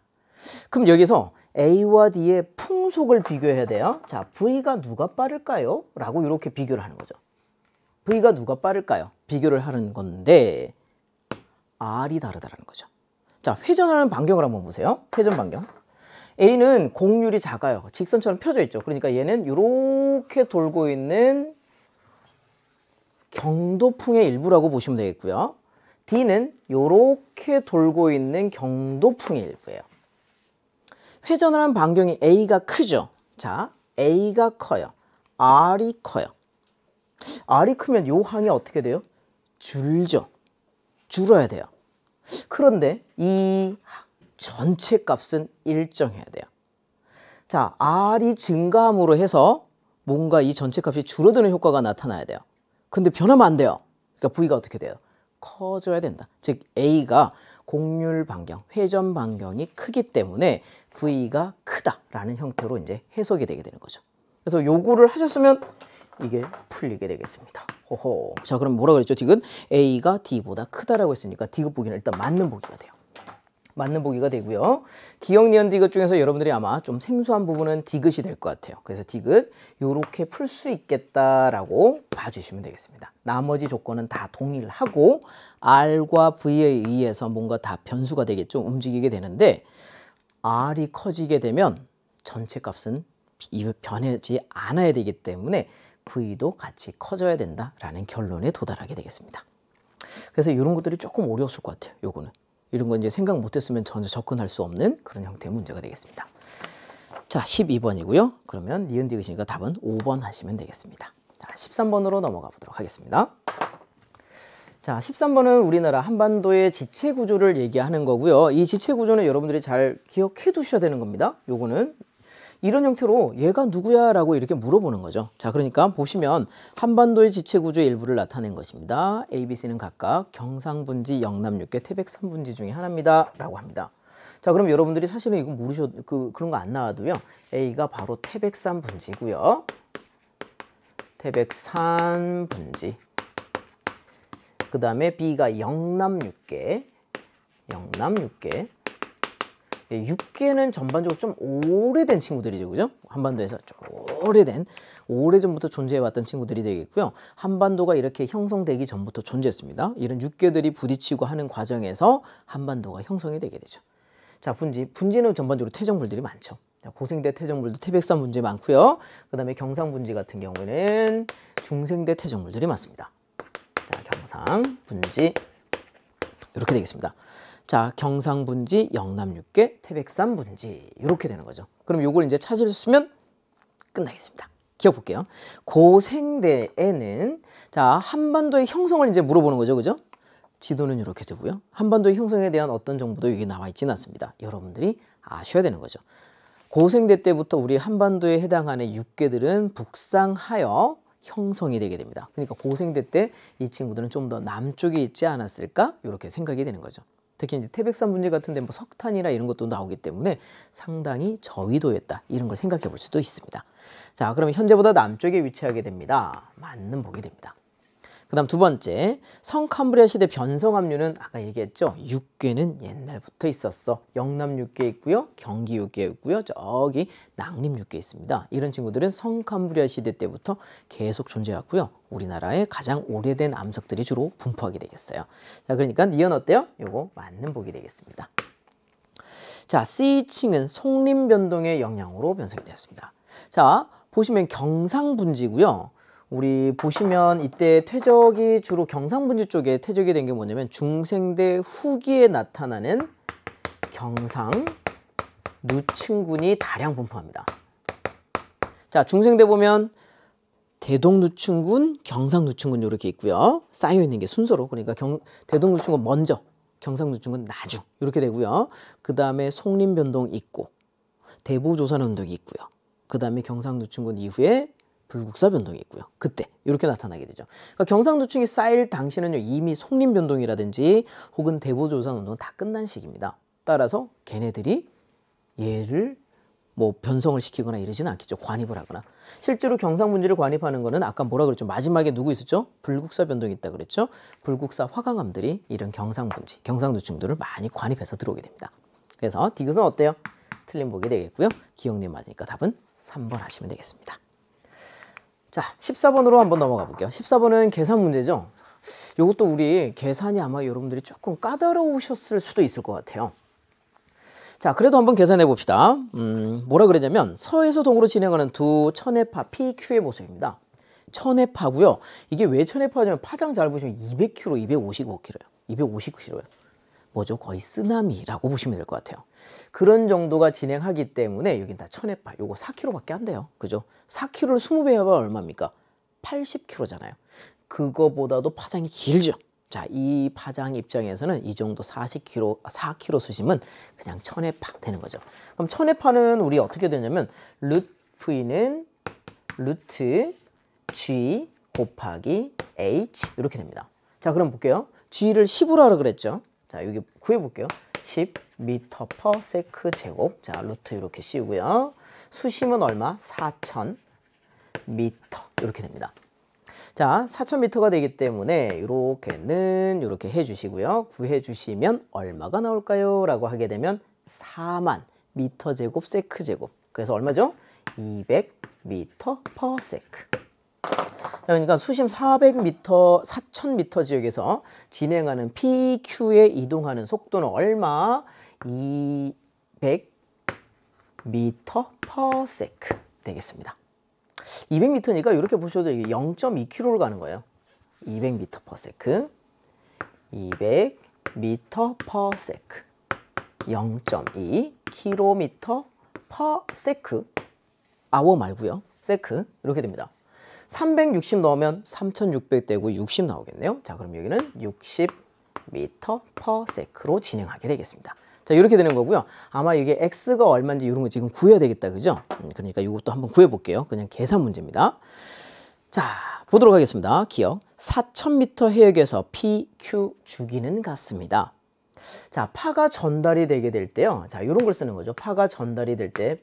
그럼 여기서 A와 D의 풍속을 비교해야 돼요. 자, V가 누가 빠를까요? 라고 이렇게 비교를 하는 거죠. V가 누가 빠를까요? 비교를 하는 건데 R이 다르다는 거죠. 자, 회전하는 반경을 한번 보세요. 회전 반경. A는 곡률이 작아요. 직선처럼 펴져 있죠. 그러니까 얘는 이렇게 돌고 있는 경도풍의 일부라고 보시면 되겠고요. D는 이렇게 돌고 있는 경도풍의 일부예요. 회전을 한 반경이 A가 크죠. 자, A가 커요. R이 커요. R이 크면 요 항이 어떻게 돼요? 줄죠. 줄어야 돼요. 그런데 이 전체 값은 일정해야 돼요. 자, R이 증가함으로 해서 뭔가 이 전체 값이 줄어드는 효과가 나타나야 돼요. 근데 변하면 안 돼요. 그러니까 V가 어떻게 돼요? 커져야 된다. 즉 A가 곡률 반경, 회전 반경이 크기 때문에 V가 크다라는 형태로 이제 해석이 되게 되는 거죠. 그래서 요거를 하셨으면 이게 풀리게 되겠습니다. 호호. 자, 그럼 뭐라 그랬죠? 딕은 A가 D보다 크다라고 했으니까 디귿 보기는 일단 맞는 보기가 돼요. 맞는 보기가 되고요. 기억, 니은, 디귿 중에서 여러분들이 아마 좀 생소한 부분은 디귿이 될 것 같아요. 그래서 디귿 요렇게 풀 수 있겠다라고 봐주시면 되겠습니다. 나머지 조건은 다 동일하고 R과 V에 의해서 뭔가 다 변수가 되겠죠. 움직이게 되는데 R이 커지게 되면 전체 값은 변하지 않아야 되기 때문에 V도 같이 커져야 된다라는 결론에 도달하게 되겠습니다. 그래서 이런 것들이 조금 어려웠을 것 같아요. 요거는. 이런 건 이제 생각 못했으면 전혀 접근할 수 없는 그런 형태의 문제가 되겠습니다. 자, 12번이고요. 그러면 니은 디귿이니까 답은 5번 하시면 되겠습니다. 자, 13번으로 넘어가 보도록 하겠습니다. 자, 13번은 우리나라 한반도의 지체 구조를 얘기하는 거고요. 이 지체 구조는 여러분들이 잘 기억해 두셔야 되는 겁니다. 요거는 이런 형태로 얘가 누구야? 라고 이렇게 물어보는 거죠. 자, 그러니까 보시면 한반도의 지체 구조의 일부를 나타낸 것입니다. A, B, C는 각각 경상분지, 영남육계, 태백산분지 중에 하나입니다. 라고 합니다. 자, 그럼 여러분들이 사실은 이거 모르셔도 그런 거 안 나와도요. A가 바로 태백산분지고요. 태백산분지. 그 다음에 B가 영남육계. 영남육계. 육계는 전반적으로 좀 오래된 친구들이죠. 그죠? 한반도에서 좀 오래전부터 존재해왔던 친구들이 되겠고요. 한반도가 이렇게 형성되기 전부터 존재했습니다. 이런 육계들이 부딪히고 하는 과정에서 한반도가 형성이 되게 되죠. 자, 분지는 전반적으로 태정물들이 많죠. 고생대 태정물도 태백산 분지에 많고요. 그 다음에 경상 분지 같은 경우에는 중생대 태정물들이 많습니다. 자, 경상 분지 이렇게 되겠습니다. 자, 경상분지, 영남육계, 태백산분지 이렇게 되는 거죠. 그럼 요걸 이제 찾으셨으면 끝나겠습니다. 기억 볼게요. 고생대에는 자, 한반도의 형성을 이제 물어보는 거죠. 그죠? 지도는 이렇게 되고요. 한반도의 형성에 대한 어떤 정보도 여기 나와 있지는 않습니다. 여러분들이 아셔야 되는 거죠. 고생대 때부터 우리 한반도에 해당하는 육계들은 북상하여 형성이 되게 됩니다. 그러니까 고생대 때 이 친구들은 좀 더 남쪽에 있지 않았을까? 이렇게 생각이 되는 거죠. 특히 이제 태백산 분지 같은데 뭐 석탄이나 이런 것도 나오기 때문에 상당히 저위도였다. 이런 걸 생각해 볼 수도 있습니다. 자, 그러면 현재보다 남쪽에 위치하게 됩니다. 맞는 보기 됩니다. 그 다음 두 번째, 성캄브리아 시대 변성압류는 아까 얘기했죠. 육계는 옛날부터 있었어. 영남 육계 있고요. 경기 육계 있고요. 저기 낭림 육계 있습니다. 이런 친구들은 성캄브리아 시대 때부터 계속 존재했고요. 우리나라의 가장 오래된 암석들이 주로 분포하게 되겠어요. 자, 그러니까 니은 어때요? 요거 맞는 보기 되겠습니다. 자, C층은 송림 변동의 영향으로 변성이 되었습니다. 자, 보시면 경상분지고요. 우리 보시면 이때 퇴적이 주로 경상분지 쪽에 퇴적이 된 게 뭐냐면 중생대 후기에 나타나는 경상 누층군이 다량 분포합니다. 자, 중생대 보면 대동누춘군, 경상누춘군 이렇게 있고요. 쌓여 있는 게 순서로 그러니까 대동누춘군 먼저, 경상누춘군 나중 이렇게 되고요. 그 다음에 송림변동 있고 대보조선운동이 있고요. 그 다음에 경상누춘군 이후에 불국사변동이 있고요. 그때 이렇게 나타나게 되죠. 그러니까 경상누춘이 쌓일 당시는요 이미 송림변동이라든지 혹은 대보조선운동은 다 끝난 시기입니다. 따라서 걔네들이 얘를 뭐 변성을 시키거나 이러지는 않겠죠. 관입을 하거나. 실제로 경상분지를 관입하는 거는 아까 뭐라 그랬죠? 마지막에 누구 있었죠? 불국사 변동이 있다 그랬죠? 불국사 화강암들이 이런 경상분지, 경상누충들을 많이 관입해서 들어오게 됩니다. 그래서 디귿은 어때요? 틀린 보기 되겠고요. 기억님 맞으니까 답은 3번 하시면 되겠습니다. 자, 14번으로 한번 넘어가 볼게요. 14번은 계산 문제죠. 이것도 우리 계산이 아마 여러분들이 조금 까다로우셨을 수도 있을 것 같아요. 자, 그래도 한번 계산해 봅시다. 뭐라 그러냐면 서에서 동으로 진행하는 두 천회파 PQ의 모습입니다. 천회파고요. 이게 왜 천회파냐면 파장 잘 보시면 200km, 255km예요. 250km예요. 뭐죠? 거의 쓰나미라고 보시면 될 것 같아요. 그런 정도가 진행하기 때문에 여긴 다 천회파. 요거 4km밖에 안 돼요. 그죠? 4km를 20배 해봐 얼마입니까? 80km잖아요. 그거보다도 파장이 길죠. 자, 이 파장 입장에서는 이 정도 4km 수심은 그냥 천회파 되는 거죠. 그럼 천회파는 우리 어떻게 되냐면 루트 V는 루트 G 곱하기 H 이렇게 됩니다. 자, 그럼 볼게요. G를 10으로 하라 그랬죠. 자, 여기 구해볼게요. 10m/s 제곱. 자, 루트 이렇게 씌우고요. 수심은 얼마? 4000m 이렇게 됩니다. 자, 4000m가 되기 때문에 이렇게는 이렇게 해주시고요. 구해주시면 얼마가 나올까요? 라고 하게 되면 4만 미터제곱 세크제곱. 그래서 얼마죠? 200m/s. 자, 그러니까 수심 400m, 4000m 지역에서 진행하는 PQ에 이동하는 속도는 얼마? 200m/s 되겠습니다. 200m니까 이렇게 보셔도 0.2km를 가는 거예요. 200m/s. 200m/s. 0.2 km/s. 아워 말고요. 세크. 이렇게 됩니다. 360 넣으면 3600 되고 60 나오겠네요. 자, 그럼 여기는 60m/s로 진행하게 되겠습니다. 자, 이렇게 되는 거고요. 아마 이게 x가 얼마인지 이런 거 지금 구해야 되겠다. 그죠? 그러니까 이것도 한번 구해 볼게요. 그냥 계산 문제입니다. 자, 보도록 하겠습니다. 기억. 4000m 해역에서 PQ 주기는 같습니다. 자, 파가 전달이 되게 될 때요. 자, 이런 걸 쓰는 거죠. 파가 전달이 될 때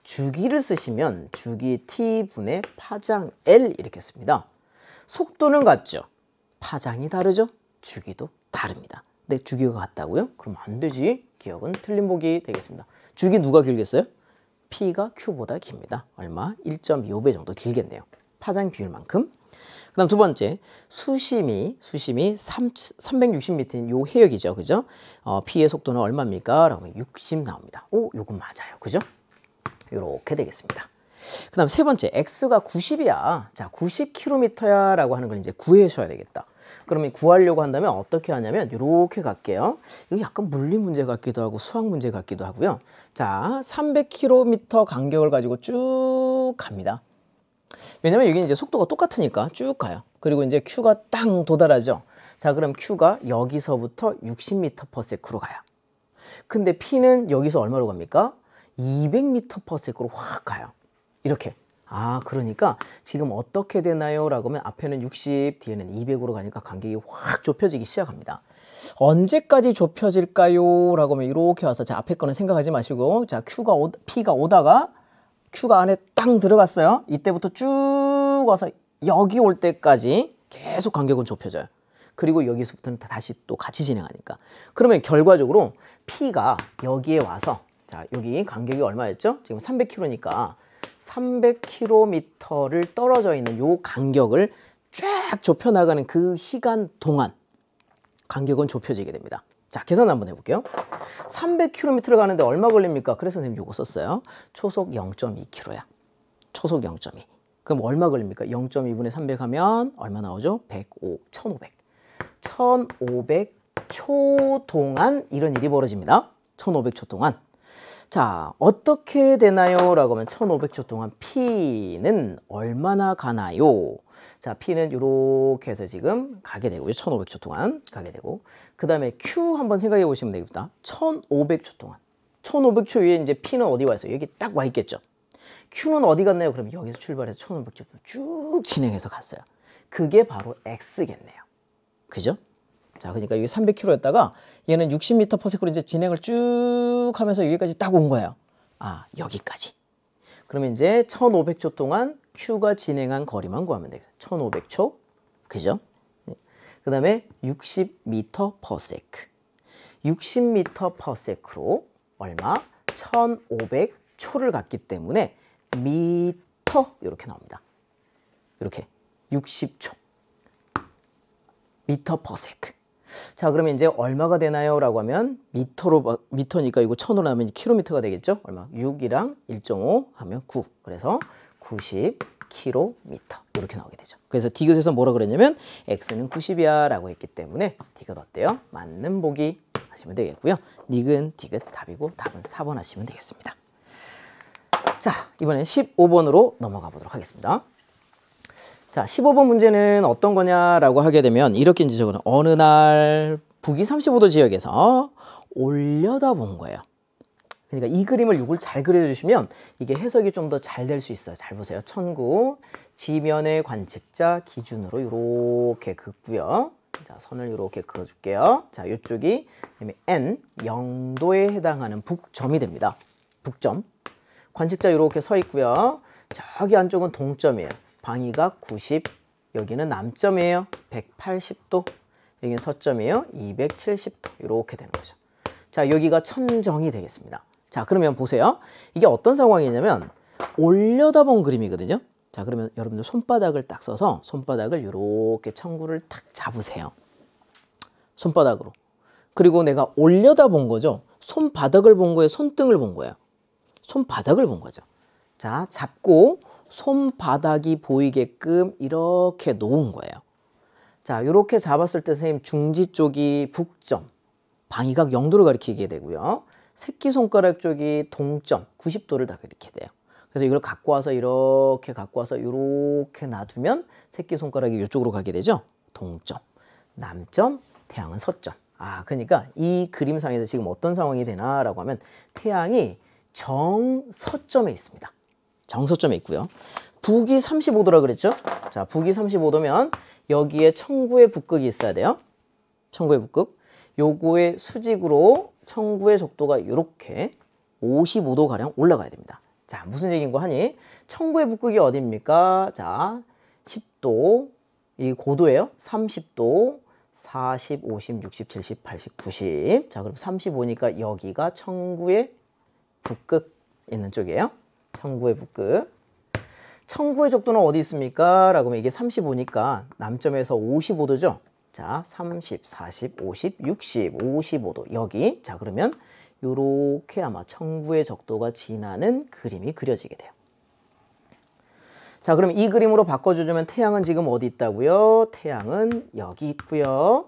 주기를 쓰시면 주기 T분의 파장 L 이렇게 씁니다. 속도는 같죠? 파장이 다르죠? 주기도 다릅니다. 근데 주기가 같다고요? 그럼 안 되지. 기억은 틀린 보기 되겠습니다. 주기 누가 길겠어요? P가 Q보다 깁니다. 얼마? 1.25배 정도 길겠네요. 파장 비율만큼. 그 다음 두 번째, 수심이 360m인 요 해역이죠. 그죠? P의 속도는 얼마입니까? 라고 하면 60 나옵니다. 오, 요건 맞아요. 그죠? 이렇게 되겠습니다. 그 다음 세 번째, X가 90이야. 자, 90km야 라고 하는 걸 이제 구해셔야 되겠다. 그러면 구하려고 한다면 어떻게 하냐면 이렇게 갈게요. 이거 약간 물리 문제 같기도 하고 수학 문제 같기도 하고요. 자, 300km 간격을 가지고 쭉 갑니다. 왜냐면 여기 이제 속도가 똑같으니까 쭉 가요. 그리고 이제 Q가 땅 도달하죠. 자, 그럼 Q가 여기서부터 60m/s로 가요. 근데 P는 여기서 얼마로 갑니까? 200m/s로 확 가요. 이렇게. 아, 그러니까 지금 어떻게 되나요? 라고 하면 앞에는 60, 뒤에는 200으로 가니까 간격이 확 좁혀지기 시작합니다. 언제까지 좁혀질까요? 라고 하면 이렇게 와서, 자, 앞에 거는 생각하지 마시고, 자, P가 오다가 Q가 안에 땅 들어갔어요. 이때부터 쭉 와서 여기 올 때까지 계속 간격은 좁혀져요. 그리고 여기서부터는 다시 또 같이 진행하니까. 그러면 결과적으로 P가 여기에 와서, 자, 여기 간격이 얼마였죠? 지금 300km니까 300km를 떨어져 있는 요 간격을 쫙 좁혀나가는 그 시간 동안 간격은 좁혀지게 됩니다. 자, 계산 한번 해볼게요. 300km를 가는데 얼마 걸립니까? 그래서 선생님 요거 썼어요. 초속 0.2km야. 초속 0.2. 그럼 얼마 걸립니까? 0.2분의 300 하면 얼마 나오죠? 1500. 1500초 동안 이런 일이 벌어집니다. 1500초 동안. 자, 어떻게 되나요? 라고 하면 1500초 동안 P는 얼마나 가나요? 자, P는 이렇게 해서 지금 가게 되고요. 1500초 동안 가게 되고, 그 다음에 Q 한번 생각해 보시면 되겠다. 1500초 동안. 1500초 위에 이제 P는 어디 와 있어요? 여기 딱 와 있겠죠. Q는 어디 갔나요? 그럼 여기서 출발해서 1500초 쭉 진행해서 갔어요. 그게 바로 X겠네요. 그죠? 자, 그러니까 여기 300km였다가 얘는 60m/s로 이제 진행을 쭉 하면서 여기까지 딱 온 거예요. 아, 여기까지. 그러면 이제 1500초 동안 Q가 진행한 거리만 구하면 되겠어요. 1500초. 그죠? 그 다음에 60m/s. 60m/s로 얼마? 1500초를 갔기 때문에 미터 이렇게 나옵니다. 이렇게 60초. 미터/s. 자, 그러면 이제 얼마가 되나요? 라고 하면 미터니까 이거 1000으로 나면 킬로미터가 되겠죠? 얼마? 6이랑 1.5 하면 9. 그래서 90km 이렇게 나오게 되죠. 그래서 디귿에서 뭐라 그랬냐면 x는 90이야 라고 했기 때문에 디귿 어때요? 맞는 보기 하시면 되겠고요. 니근 디귿 답이고 답은 4번 하시면 되겠습니다. 자, 이번엔 15번으로 넘어가 보도록 하겠습니다. 자, 15번 문제는 어떤 거냐라고 하게 되면 이렇게 이제 적어요. 어느 날 북위 35도 지역에서 올려다본 거예요. 그러니까 이 그림을 이걸 잘 그려주시면 이게 해석이 좀 더 잘 될 수 있어요. 잘 보세요. 천구 지면의 관측자 기준으로 이렇게 긋고요. 자, 선을 이렇게 그어줄게요. 자, 이쪽이 N 0도에 해당하는 북점이 됩니다. 북점. 관측자 이렇게 서 있고요. 저기 안쪽은 동점이에요. 방위각 90, 여기는 남점이에요. 180도, 여기는 서점이에요. 270도, 이렇게 되는 거죠. 자, 여기가 천정이 되겠습니다. 자, 그러면 보세요. 이게 어떤 상황이냐면 올려다본 그림이거든요. 자, 그러면 여러분들 손바닥을 딱 써서 손바닥을 이렇게 천구를 딱 잡으세요. 손바닥으로. 그리고 내가 올려다본 거죠. 손바닥을 본 거예요? 손등을 본 거예요? 손바닥을 본 거죠. 자, 잡고 손바닥이 보이게끔 이렇게 놓은 거예요. 자, 이렇게 잡았을 때 선생님 중지 쪽이 북점, 방위각 0도를 가리키게 되고요. 새끼손가락 쪽이 동점, 90도를 다 가리키게 돼요. 그래서 이걸 갖고 와서 이렇게 갖고 와서 이렇게 놔두면 새끼손가락이 이쪽으로 가게 되죠. 동점, 남점, 태양은 서점. 아, 그러니까 이 그림상에서 지금 어떤 상황이 되나라고 하면 태양이 정서점에 있습니다. 정서점에 있고요. 북위 35도라 그랬죠? 자, 북위 35도면 여기에 청구의 북극이 있어야 돼요. 청구의 북극. 요거의 수직으로 청구의 적도가 이렇게 55도 가량 올라가야 됩니다. 자, 무슨 얘기인 거 하니? 청구의 북극이 어디입니까? 자, 10도, 이 고도예요. 30도, 40, 50, 60, 70, 80, 90. 자, 그럼 35니까 여기가 청구의 북극 있는 쪽이에요. 청구의 북극. 청구의 적도는 어디 있습니까? 라고 하면 이게 35니까 남점에서 55도죠. 자, 30, 40, 50, 60, 55도 여기. 자, 그러면 요렇게 아마 청구의 적도가 지나는 그림이 그려지게 돼요. 자, 그럼 이 그림으로 바꿔주자면 태양은 지금 어디 있다고요? 태양은 여기 있고요.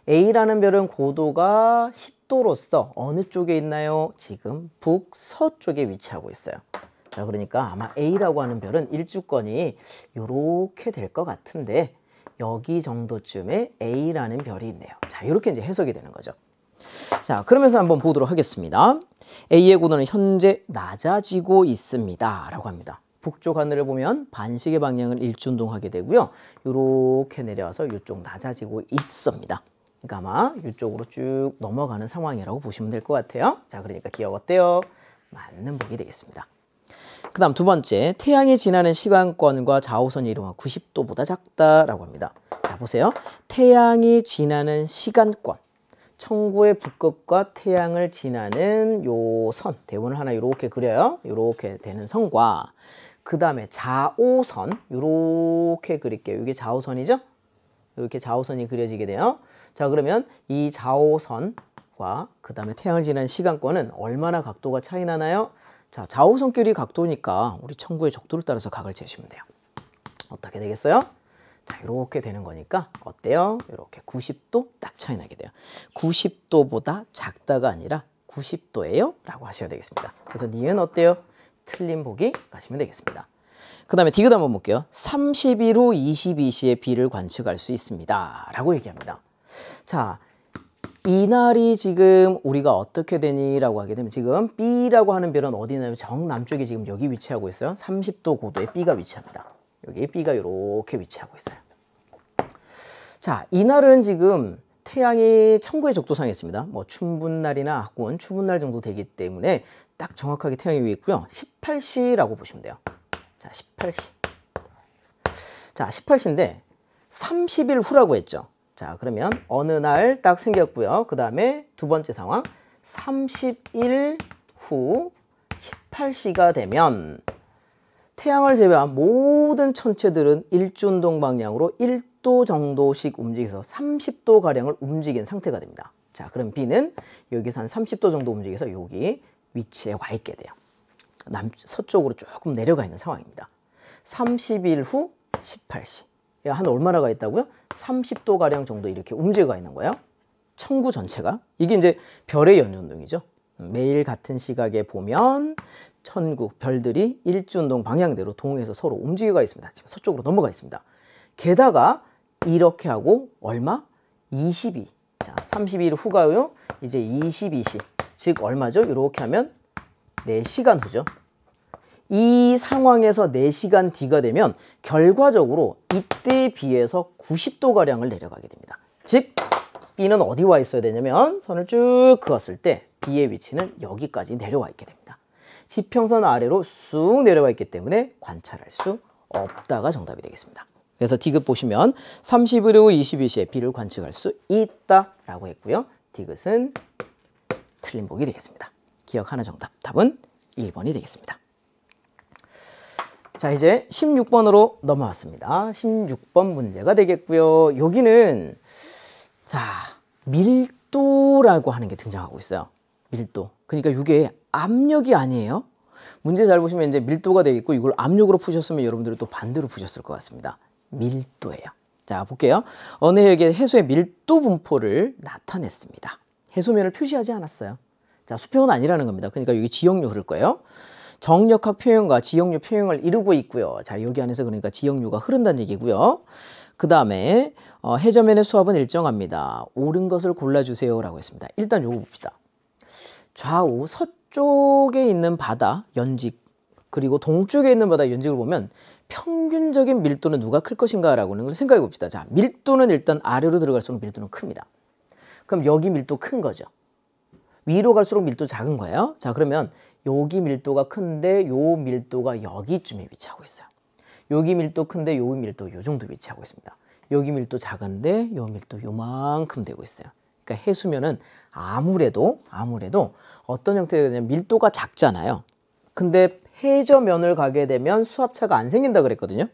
A라는 별은 고도가 10도로서 어느 쪽에 있나요? 지금 북서쪽에 위치하고 있어요. 자, 그러니까 아마 A라고 하는 별은 일주권이 이렇게 될 것 같은데 여기 정도쯤에 A라는 별이 있네요. 자, 이렇게 이제 해석이 되는 거죠. 자, 그러면서 한번 보도록 하겠습니다. A의 고도는 현재 낮아지고 있습니다. 라고 합니다. 북쪽 하늘을 보면 반시계 방향을 일주운동하게 되고요. 이렇게 내려와서 이쪽 낮아지고 있습니다. 그러니까 아마 이쪽으로 쭉 넘어가는 상황이라고 보시면 될 것 같아요. 자, 그러니까 기억 어때요? 맞는 보기 되겠습니다. 그 다음 두 번째, 태양이 지나는 시간권과 좌우선이 이동한 90도보다 작다라고 합니다. 자, 보세요. 태양이 지나는 시간권. 청구의 북극과 태양을 지나는 요 선, 대본을 하나 이렇게 그려요. 이렇게 되는 선과 그 다음에 좌우선, 이렇게 그릴게요. 이게 좌우선이죠? 이렇게 좌우선이 그려지게 돼요. 자, 그러면 이 좌우선과 그 다음에 태양을 지나는 시간권은 얼마나 각도가 차이 나나요? 자, 좌우선끼리 각도니까 우리 청구의 적도를 따라서 각을 재시면 돼요. 어떻게 되겠어요? 자, 이렇게 되는 거니까 어때요? 이렇게 90도 딱 차이 나게 돼요. 90도보다 작다가 아니라 90도예요 라고 하셔야 되겠습니다. 그래서 니은 어때요? 틀린 보기 가시면 되겠습니다. 그 다음에 디귿 한번 볼게요. 30일 후 22시에 B를 관측할 수 있습니다 라고 얘기합니다. 자, 이날이 지금 우리가 어떻게 되니 라고 하게 되면 지금 B라고 하는 별은 어디냐면 정남쪽에 지금 여기 위치하고 있어요. 30도 고도에 B가 위치합니다. 여기 B가 이렇게 위치하고 있어요. 자, 이날은 지금 태양이 천구의 적도상에 있습니다. 뭐 춘분날이나 혹은 추분날 정도 되기 때문에 딱 정확하게 태양이 위에 있고요. 18시라고 보시면 돼요. 자, 18시. 자, 18시인데 30일 후라고 했죠. 자, 그러면 어느 날 딱 생겼고요. 그 다음에 두 번째 상황 30일 후 18시가 되면 태양을 제외한 모든 천체들은 일주운동 방향으로 1도 정도씩 움직여서 30도가량을 움직인 상태가 됩니다. 자, 그럼 B는 여기서 한 30도 정도 움직여서 여기 위치에 와 있게 돼요. 서쪽으로 조금 내려가 있는 상황입니다. 30일 후 18시. 한 얼마나 가 있다고요? 30도가량 정도 이렇게 움직여가 있는 거예요. 천구 전체가. 이게 이제 별의 연전동이죠. 매일 같은 시각에 보면 천구, 별들이 일주운동 방향대로 동해에서 서로 움직여가 있습니다. 지금 서쪽으로 넘어가 있습니다. 게다가 이렇게 하고 얼마? 22. 자, 32일 후가요. 이제 22시. 즉 얼마죠? 이렇게 하면 4시간 후죠. 이 상황에서 4시간 뒤가 되면 결과적으로 이때에 비해서 90도가량을 내려가게 됩니다. 즉 B는 어디 와 있어야 되냐면 선을 쭉 그었을 때 B의 위치는 여기까지 내려와 있게 됩니다. 지평선 아래로 쑥 내려와 있기 때문에 관찰할 수 없다가 정답이 되겠습니다. 그래서 디귿 보시면 30일 후 22시에 B를 관측할 수 있다라고 했고요. 디귿은 틀린 보기 되겠습니다. 기억 하나 정답. 답은 1번이 되겠습니다. 자, 이제 16번으로 넘어왔습니다. 16번 문제가 되겠고요. 여기는 자, 밀도라고 하는 게 등장하고 있어요. 밀도. 그러니까 이게 압력이 아니에요. 문제 잘 보시면 이제 밀도가 되겠고 이걸 압력으로 푸셨으면 여러분들은 또 반대로 푸셨을 것 같습니다. 밀도예요. 자, 볼게요. 어느 해역의 해수의 밀도 분포를 나타냈습니다. 해수면을 표시하지 않았어요. 자, 수평은 아니라는 겁니다. 그러니까 여기 지역류 흐를 거예요. 정력학 표현과 지역류 표현을 이루고 있고요. 자, 여기 안에서 그러니까 지역류가 흐른다는 얘기고요. 그 다음에 해저면의 수압은 일정합니다. 옳은 것을 골라주세요 라고 했습니다. 일단 요거 봅시다. 좌우 서쪽에 있는 바다 연직 그리고 동쪽에 있는 바다 연직을 보면 평균적인 밀도는 누가 클 것인가 라고 하는 걸 생각해 봅시다. 자, 밀도는 일단 아래로 들어갈수록 밀도는 큽니다. 그럼 여기 밀도 큰 거죠. 위로 갈수록 밀도 작은 거예요. 자, 그러면 여기 밀도가 큰데 요 밀도가 여기쯤에 위치하고 있어요. 여기 밀도 큰데 요 밀도 요 정도 위치하고 있습니다. 여기 밀도 작은데 요 밀도 요만큼 되고 있어요. 그러니까 해수면은 아무래도 어떤 형태가 되냐면 밀도가 작잖아요. 근데 해저면을 가게 되면 수압차가 안 생긴다 그랬거든요.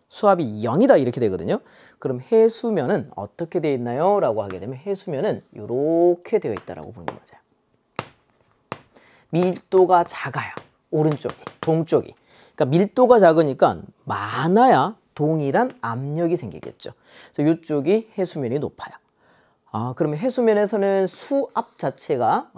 수압이 0이다 이렇게 되거든요. 그럼 해수면은 어떻게 되어 있나요? 라고 하게 되면 해수면은 이렇게 되어 있다라고 보는 거죠. 밀도가 작아요. 오른쪽이, 동쪽이. 그러니까 밀도가 작으니까 많아야 동일한 압력이 생기겠죠. 그래서 이쪽이 해수면이 높아요. 그러면 해수면에서는 수압 자체가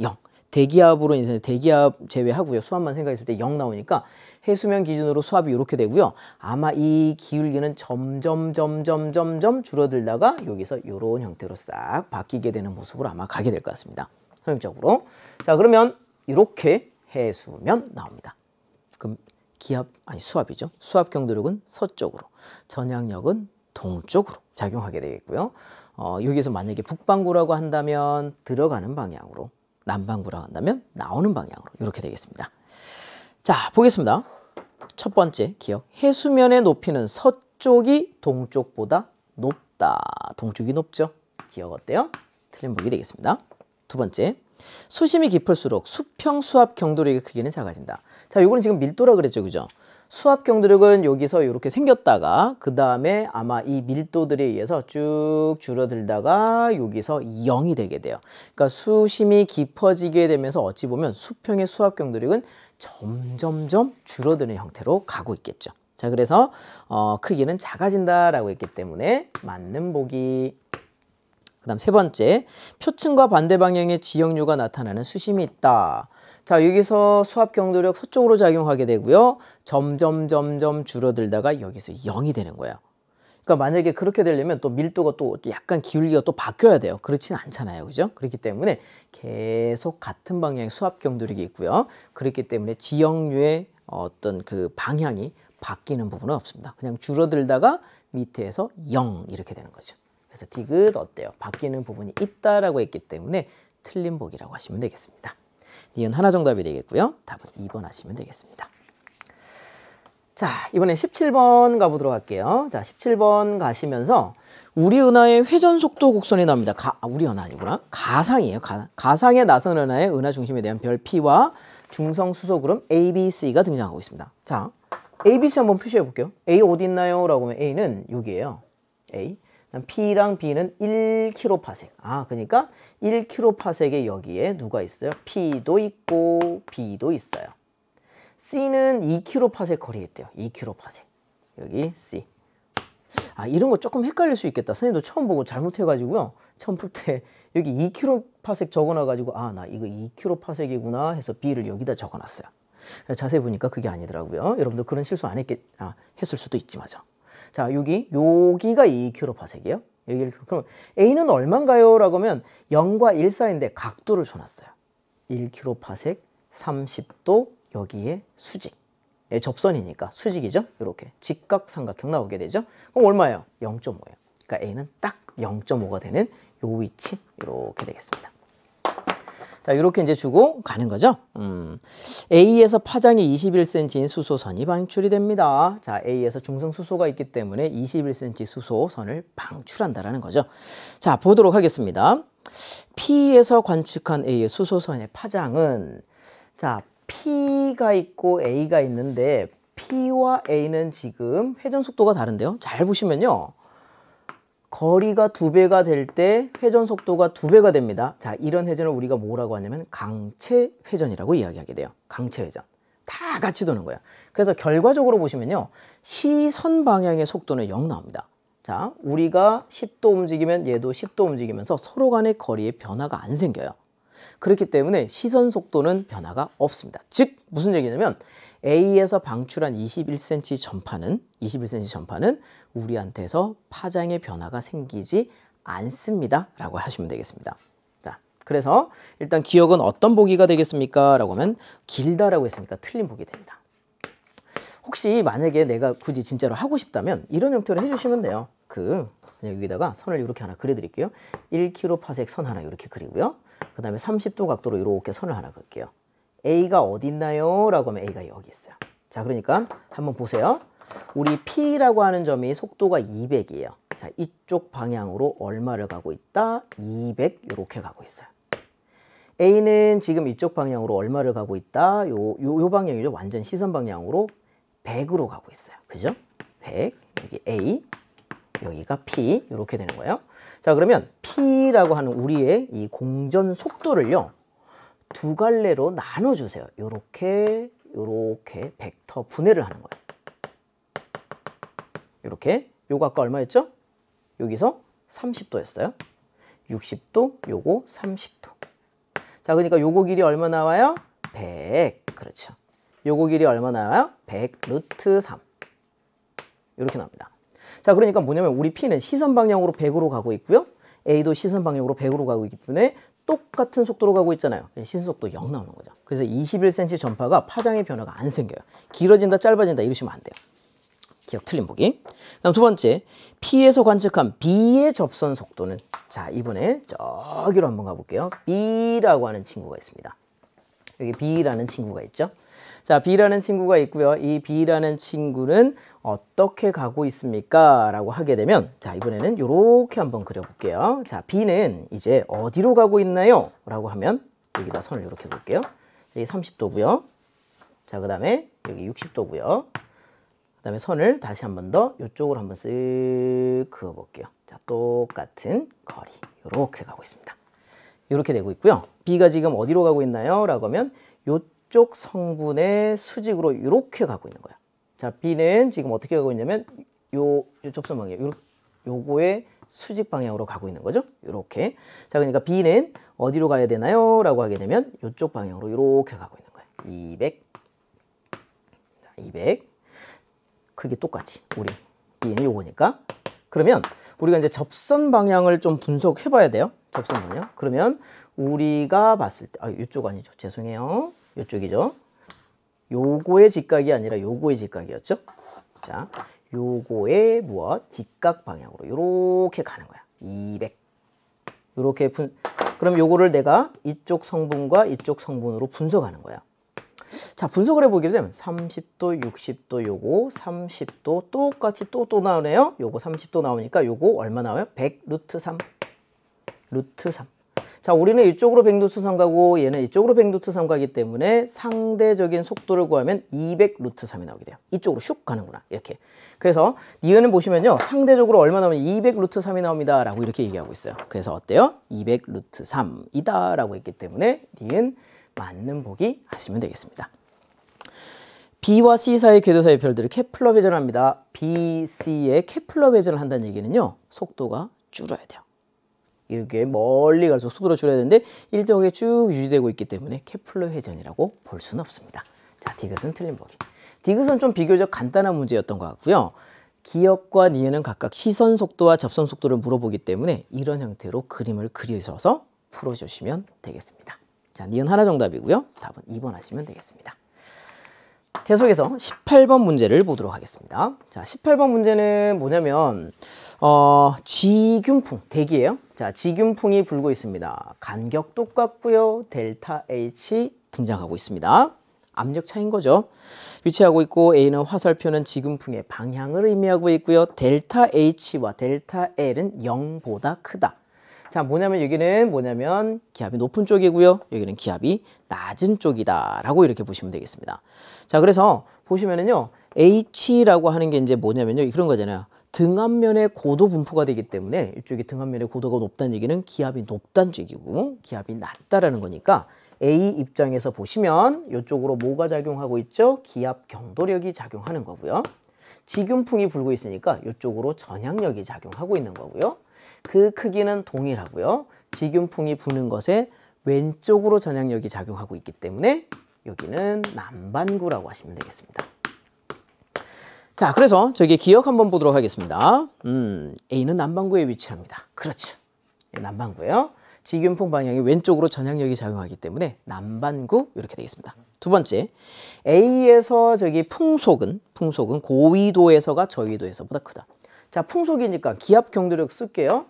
0. 대기압으로 인해서 대기압 제외하고요. 수압만 생각했을 때 0 나오니까 해수면 기준으로 수압이 이렇게 되고요. 아마 이 기울기는 점점 줄어들다가 여기서 이런 형태로 싹 바뀌게 되는 모습으로 아마 가게 될 것 같습니다. 성격적으로. 자, 그러면 이렇게 해수면 나옵니다. 그럼 수압이죠. 수압 경도력은 서쪽으로, 전향력은 동쪽으로 작용하게 되겠고요. 여기서 만약에 북반구라고 한다면 들어가는 방향으로, 남반구라고 한다면 나오는 방향으로 이렇게 되겠습니다. 자, 보겠습니다. 첫 번째 기억. 해수면의 높이는 서쪽이 동쪽보다 높다. 동쪽이 높죠. 기억 어때요? 틀린 보기 되겠습니다. 두 번째. 수심이 깊을수록 수평 수압 경도력의 크기는 작아진다. 자, 요거는 지금 밀도라 그랬죠. 그죠? 수압 경도력은 여기서 이렇게 생겼다가 그 다음에 아마 이 밀도들에 의해서 쭉 줄어들다가 여기서 0이 되게 돼요. 그러니까 수심이 깊어지게 되면서 어찌 보면 수평의 수압 경도력은 점점점 줄어드는 형태로 가고 있겠죠. 자, 그래서 크기는 작아진다라고 했기 때문에 맞는 보기. 그 다음 세 번째, 표층과 반대 방향의 지역류가 나타나는 수심이 있다. 자, 여기서 수압 경도력 서쪽으로 작용하게 되고요. 점점 줄어들다가 여기서 0이 되는 거예요. 그러니까 만약에 그렇게 되려면 또 밀도가 또 약간 기울기가 또 바뀌어야 돼요. 그렇진 않잖아요. 그죠? 그렇기 때문에 계속 같은 방향의 수압 경도력이 있고요. 그렇기 때문에 지역류의 어떤 그 방향이 바뀌는 부분은 없습니다. 그냥 줄어들다가 밑에서 0 이렇게 되는 거죠. 그래서 디귿 어때요? 바뀌는 부분이 있다라고 했기 때문에 틀린 보기라고 하시면 되겠습니다. 이건 하나 정답이 되겠고요. 답은 2번 하시면 되겠습니다. 자, 이번에 17번 가보도록 할게요. 자, 17번 가시면서 우리 은하의 회전 속도 곡선이 나옵니다. 우리 은하 아니구나. 가상이에요. 가상의 나선 은하의 은하 중심에 대한 별 P와 중성 수소 그룹 A, B, C가 등장하고 있습니다. 자, A, B, C 한번 표시해 볼게요. A 어디 있나요? 라고 하면 A는 여기에요. A. P랑 B는 1kPa. 그러니까 1kPa에 여기에 누가 있어요? P도 있고 B도 있어요. C는 2kPa 거리에 있대요. 2kPa. 여기 C. 이런 거 조금 헷갈릴 수 있겠다. 선생님도 처음 보고 잘못해가지고요. 처음 풀 때 여기 2kPa 적어놔가지고 나 이거 2kPa이구나 해서 B를 여기다 적어놨어요. 자세히 보니까 그게 아니더라고요. 여러분들 그런 실수 안 했을 수도 있지만요. 자, 여기가 2kPa이에요. 여기 그럼 A는 얼마인가요? 라고 하면 0과 1 사이인데 각도를 줘놨어요. 1kPa 30도 여기에 수직. 접선이니까 수직이죠. 이렇게 직각삼각형 나오게 되죠. 그럼 얼마예요? 0.5예요. 그러니까 A는 딱 0.5가 되는 요 위치 이렇게 되겠습니다. 자, 이렇게 이제 주고 가는 거죠. A에서 파장이 21cm인 수소선이 방출이 됩니다. 자, A에서 중성 수소가 있기 때문에 21cm 수소선을 방출한다라는 거죠. 자, 보도록 하겠습니다. P에서 관측한 A의 수소선의 파장은 자, P가 있고 A가 있는데 P와 A는 지금 회전 속도가 다른데요. 잘 보시면요. 거리가 2배가 될 때 회전 속도가 2배가 됩니다. 자, 이런 회전을 우리가 뭐라고 하냐면 강체 회전이라고 이야기하게 돼요. 강체 회전. 다 같이 도는 거예요. 그래서 결과적으로 보시면요. 시선 방향의 속도는 0 나옵니다. 자, 우리가 10도 움직이면 얘도 10도 움직이면서 서로 간의 거리에 변화가 안 생겨요. 그렇기 때문에 시선 속도는 변화가 없습니다. 즉 무슨 얘기냐면 A에서 방출한 21cm 전파는 우리한테서 파장의 변화가 생기지 않습니다. 라고 하시면 되겠습니다. 자, 그래서 일단 기억은 어떤 보기가 되겠습니까? 라고 하면 길다라고 했으니까 틀린 보기 됩니다. 혹시 만약에 내가 굳이 진짜로 하고 싶다면 이런 형태로 해주시면 돼요. 그냥 여기다가 선을 이렇게 하나 그려드릴게요. 1kPa 선 하나 이렇게 그리고요. 그 다음에 30도 각도로 이렇게 선을 하나 그을게요. A가 어디 있나요? 라고 하면 A가 여기 있어요. 자, 그러니까 한번 보세요. 우리 P라고 하는 점이 속도가 200이에요. 자, 이쪽 방향으로 얼마를 가고 있다? 200 이렇게 가고 있어요. A는 지금 이쪽 방향으로 얼마를 가고 있다? 요 방향이죠. 완전 시선 방향으로 100으로 가고 있어요. 그죠? 100, 여기 A, 여기가 P 이렇게 되는 거예요. 자, 그러면 P라고 하는 우리의 이 공전 속도를요. 두 갈래로 나눠주세요. 요렇게 벡터 분해를 하는 거예요. 이렇게 요거 아까 얼마였죠? 여기서 30도였어요. 60도, 요거 30도. 자, 그러니까 요거 길이 얼마 나와요? 100. 그렇죠. 요거 길이 얼마 나와요? 100 루트 3. 이렇게 나옵니다. 자, 그러니까 뭐냐면 우리 P는 시선 방향으로 100으로 가고 있고요. A도 시선 방향으로 100으로 가고 있기 때문에 똑같은 속도로 가고 있잖아요. 시선 속도 0 나오는 거죠. 그래서 21cm 전파가 파장의 변화가 안 생겨요. 길어진다, 짧아진다 이러시면 안 돼요. 기억 틀린 보기. 다음 두 번째, P에서 관측한 B의 접선 속도는 자, 이번에 저기로 한번 가볼게요. B라고 하는 친구가 있습니다. 여기 B라는 친구가 있죠. 자, B라는 친구가 있고요. 이 B라는 친구는 어떻게 가고 있습니까? 라고 하게 되면 자, 이번에는 이렇게 한번 그려볼게요. 자, B는 이제 어디로 가고 있나요? 라고 하면 여기다 선을 이렇게 놓을게요. 여기 30도고요. 자, 그 다음에 여기 60도고요. 그 다음에 선을 다시 한 번 더 이쪽으로 한번 쓱 그어볼게요. 자, 똑같은 거리 이렇게 가고 있습니다. 이렇게 되고 있고요. B가 지금 어디로 가고 있나요? 라고 하면 이쪽 성분의 수직으로 이렇게 가고 있는 거예요. 자, B는 지금 어떻게 가고 있냐면 요 접선 방향 요거의 수직 방향으로 가고 있는 거죠. 이렇게. 자, 그러니까 B는 어디로 가야 되나요? 라고 하게 되면 이쪽 방향으로 이렇게 가고 있는 거예요. 200. 자, 200. 크기 똑같이. 우리 B는 요거니까. 그러면 우리가 이제 접선 방향을 좀 분석해 봐야 돼요. 접선 방향. 그러면 우리가 봤을 때, 이쪽 아니죠. 죄송해요. 이쪽이죠. 요거의 직각이 아니라 요거의 직각이었죠. 자, 요거의 무엇? 직각 방향으로 요렇게 가는 거야. 200. 요렇게 그럼 요거를 내가 이쪽 성분과 이쪽 성분으로 분석하는 거야. 자, 분석을 해보게 되면 30도, 60도 요거 30도 똑같이 또 나오네요. 요거 30도 나오니까 요거 얼마 나와요? 100 루트 3. 루트 3. 자, 우리는 이쪽으로 100 루트 3 가고 얘는 이쪽으로 100 루트 3 가기 때문에 상대적인 속도를 구하면 200 루트 3이 나오게 돼요. 이쪽으로 슉 가는구나. 이렇게. 그래서 니은은 보시면요. 상대적으로 얼마 나오면 200 루트 3이 나옵니다. 라고 이렇게 얘기하고 있어요. 그래서 어때요? 200 루트 3이다. 라고 했기 때문에 니은 맞는 보기 하시면 되겠습니다. B와 C 사이의 궤도 사이의 별들을 케플러 회전을 합니다. B, C의 케플러 회전을 한다는 얘기는요. 속도가 줄어야 돼요. 이렇게 멀리 갈수록 속도가 줄어야 되는데 일정하게 쭉 유지되고 있기 때문에 케플러 회전이라고 볼 수는 없습니다. 자, 디귿은 틀린 보기. 디귿은 좀 비교적 간단한 문제였던 것 같고요. 기역과 니은은 각각 시선 속도와 접선 속도를 물어보기 때문에 이런 형태로 그림을 그리셔서 풀어주시면 되겠습니다. 자, 니은 하나 정답이고요. 답은 2번 하시면 되겠습니다. 계속해서 18번 문제를 보도록 하겠습니다. 자, 18번 문제는 뭐냐면 지균풍, 대기예요. 자, 지균풍이 불고 있습니다. 간격 똑같고요. 델타 H 등장하고 있습니다. 압력 차이인 거죠. 위치하고 있고 A는 화살표는 지균풍의 방향을 의미하고 있고요. 델타 H와 델타 L은 0보다 크다. 자, 여기는 기압이 높은 쪽이고요. 여기는 기압이 낮은 쪽이다. 라고 이렇게 보시면 되겠습니다. 자, 그래서 보시면은요, H라고 하는 게 이제 뭐냐면요, 그런 거잖아요. 등압면의 고도 분포가 되기 때문에 이쪽이 등압면의 고도가 높다는 얘기는 기압이 높다는 얘기고 기압이 낮다라는 거니까 A 입장에서 보시면 이쪽으로 뭐가 작용하고 있죠? 기압 경도력이 작용하는 거고요. 지균풍이 불고 있으니까 이쪽으로 전향력이 작용하고 있는 거고요. 그 크기는 동일하고요. 지균풍이 부는 것에 왼쪽으로 전향력이 작용하고 있기 때문에 여기는 남반구라고 하시면 되겠습니다. 자, 그래서 저기 기억 한번 보도록 하겠습니다. A는 남반구에 위치합니다. 그렇죠. 남반구예요. 지균풍 방향이 왼쪽으로 전향력이 작용하기 때문에 남반구 이렇게 되겠습니다. 두 번째, A에서 저기 풍속은 고위도에서가 저위도에서보다 크다. 자, 풍속이니까 기압 경도력 쓸게요.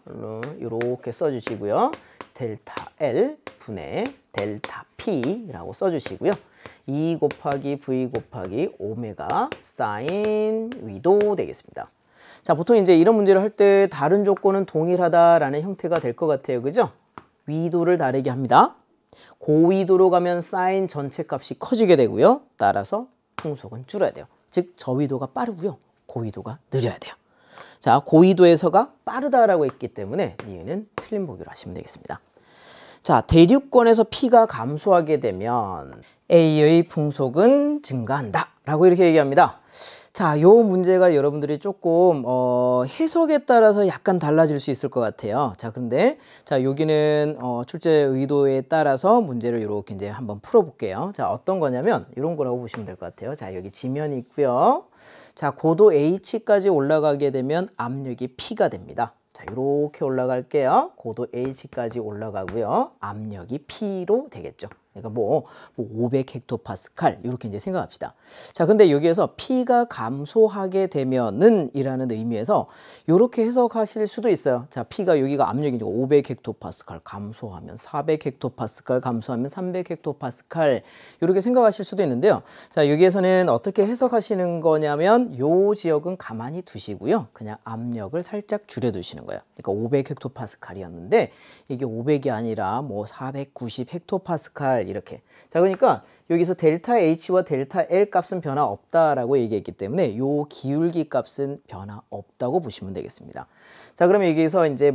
이렇게 써주시고요. 델타 L 분의 델타 P라고 써주시고요. 2 곱하기 V 곱하기 오메가 사인 위도 되겠습니다. 자, 보통 이제 이런 문제를 할 때 다른 조건은 동일하다라는 형태가 될 것 같아요. 그죠? 위도를 다르게 합니다. 고위도로 가면 사인 전체 값이 커지게 되고요. 따라서 풍속은 줄어야 돼요. 즉, 저위도가 빠르고요. 고위도가 느려야 돼요. 자, 고위도에서가 빠르다라고 했기 때문에 이유는 틀린 보기로 하시면 되겠습니다. 자, 대륙권에서 P가 감소하게 되면 A의 풍속은 증가한다 라고 이렇게 얘기합니다. 자, 요 문제가 여러분들이 조금 해석에 따라서 약간 달라질 수 있을 것 같아요. 자, 그런데 자, 여기는 출제 의도에 따라서 문제를 이렇게 이제 한번 풀어볼게요. 자, 어떤 거냐면 이런 거라고 보시면 될 것 같아요. 자, 여기 지면이 있고요. 자, 고도 H까지 올라가게 되면 압력이 P가 됩니다. 자, 이렇게 올라갈게요. 고도 H까지 올라가고요. 압력이 P로 되겠죠. 그러니까 500 헥토파스칼 이렇게 이제 생각합시다. 자, 근데 여기에서 P가 감소하게 되면은 이라는 의미에서 이렇게 해석하실 수도 있어요. 자, P가 여기가 압력이니까 500 헥토파스칼 감소하면 400 헥토파스칼 감소하면 300 헥토파스칼 이렇게 생각하실 수도 있는데요. 자, 여기에서는 어떻게 해석하시는 거냐면 요 지역은 가만히 두시고요. 그냥 압력을 살짝 줄여 두시는 거예요. 그러니까 500 헥토파스칼이었는데 이게 500이 아니라 490 헥토파스칼 이렇게. 자, 그러니까 여기서 델타 H와 델타 L 값은 변화 없다라고 얘기했기 때문에 요 기울기 값은 변화 없다고 보시면 되겠습니다. 자, 그러면 여기서 이제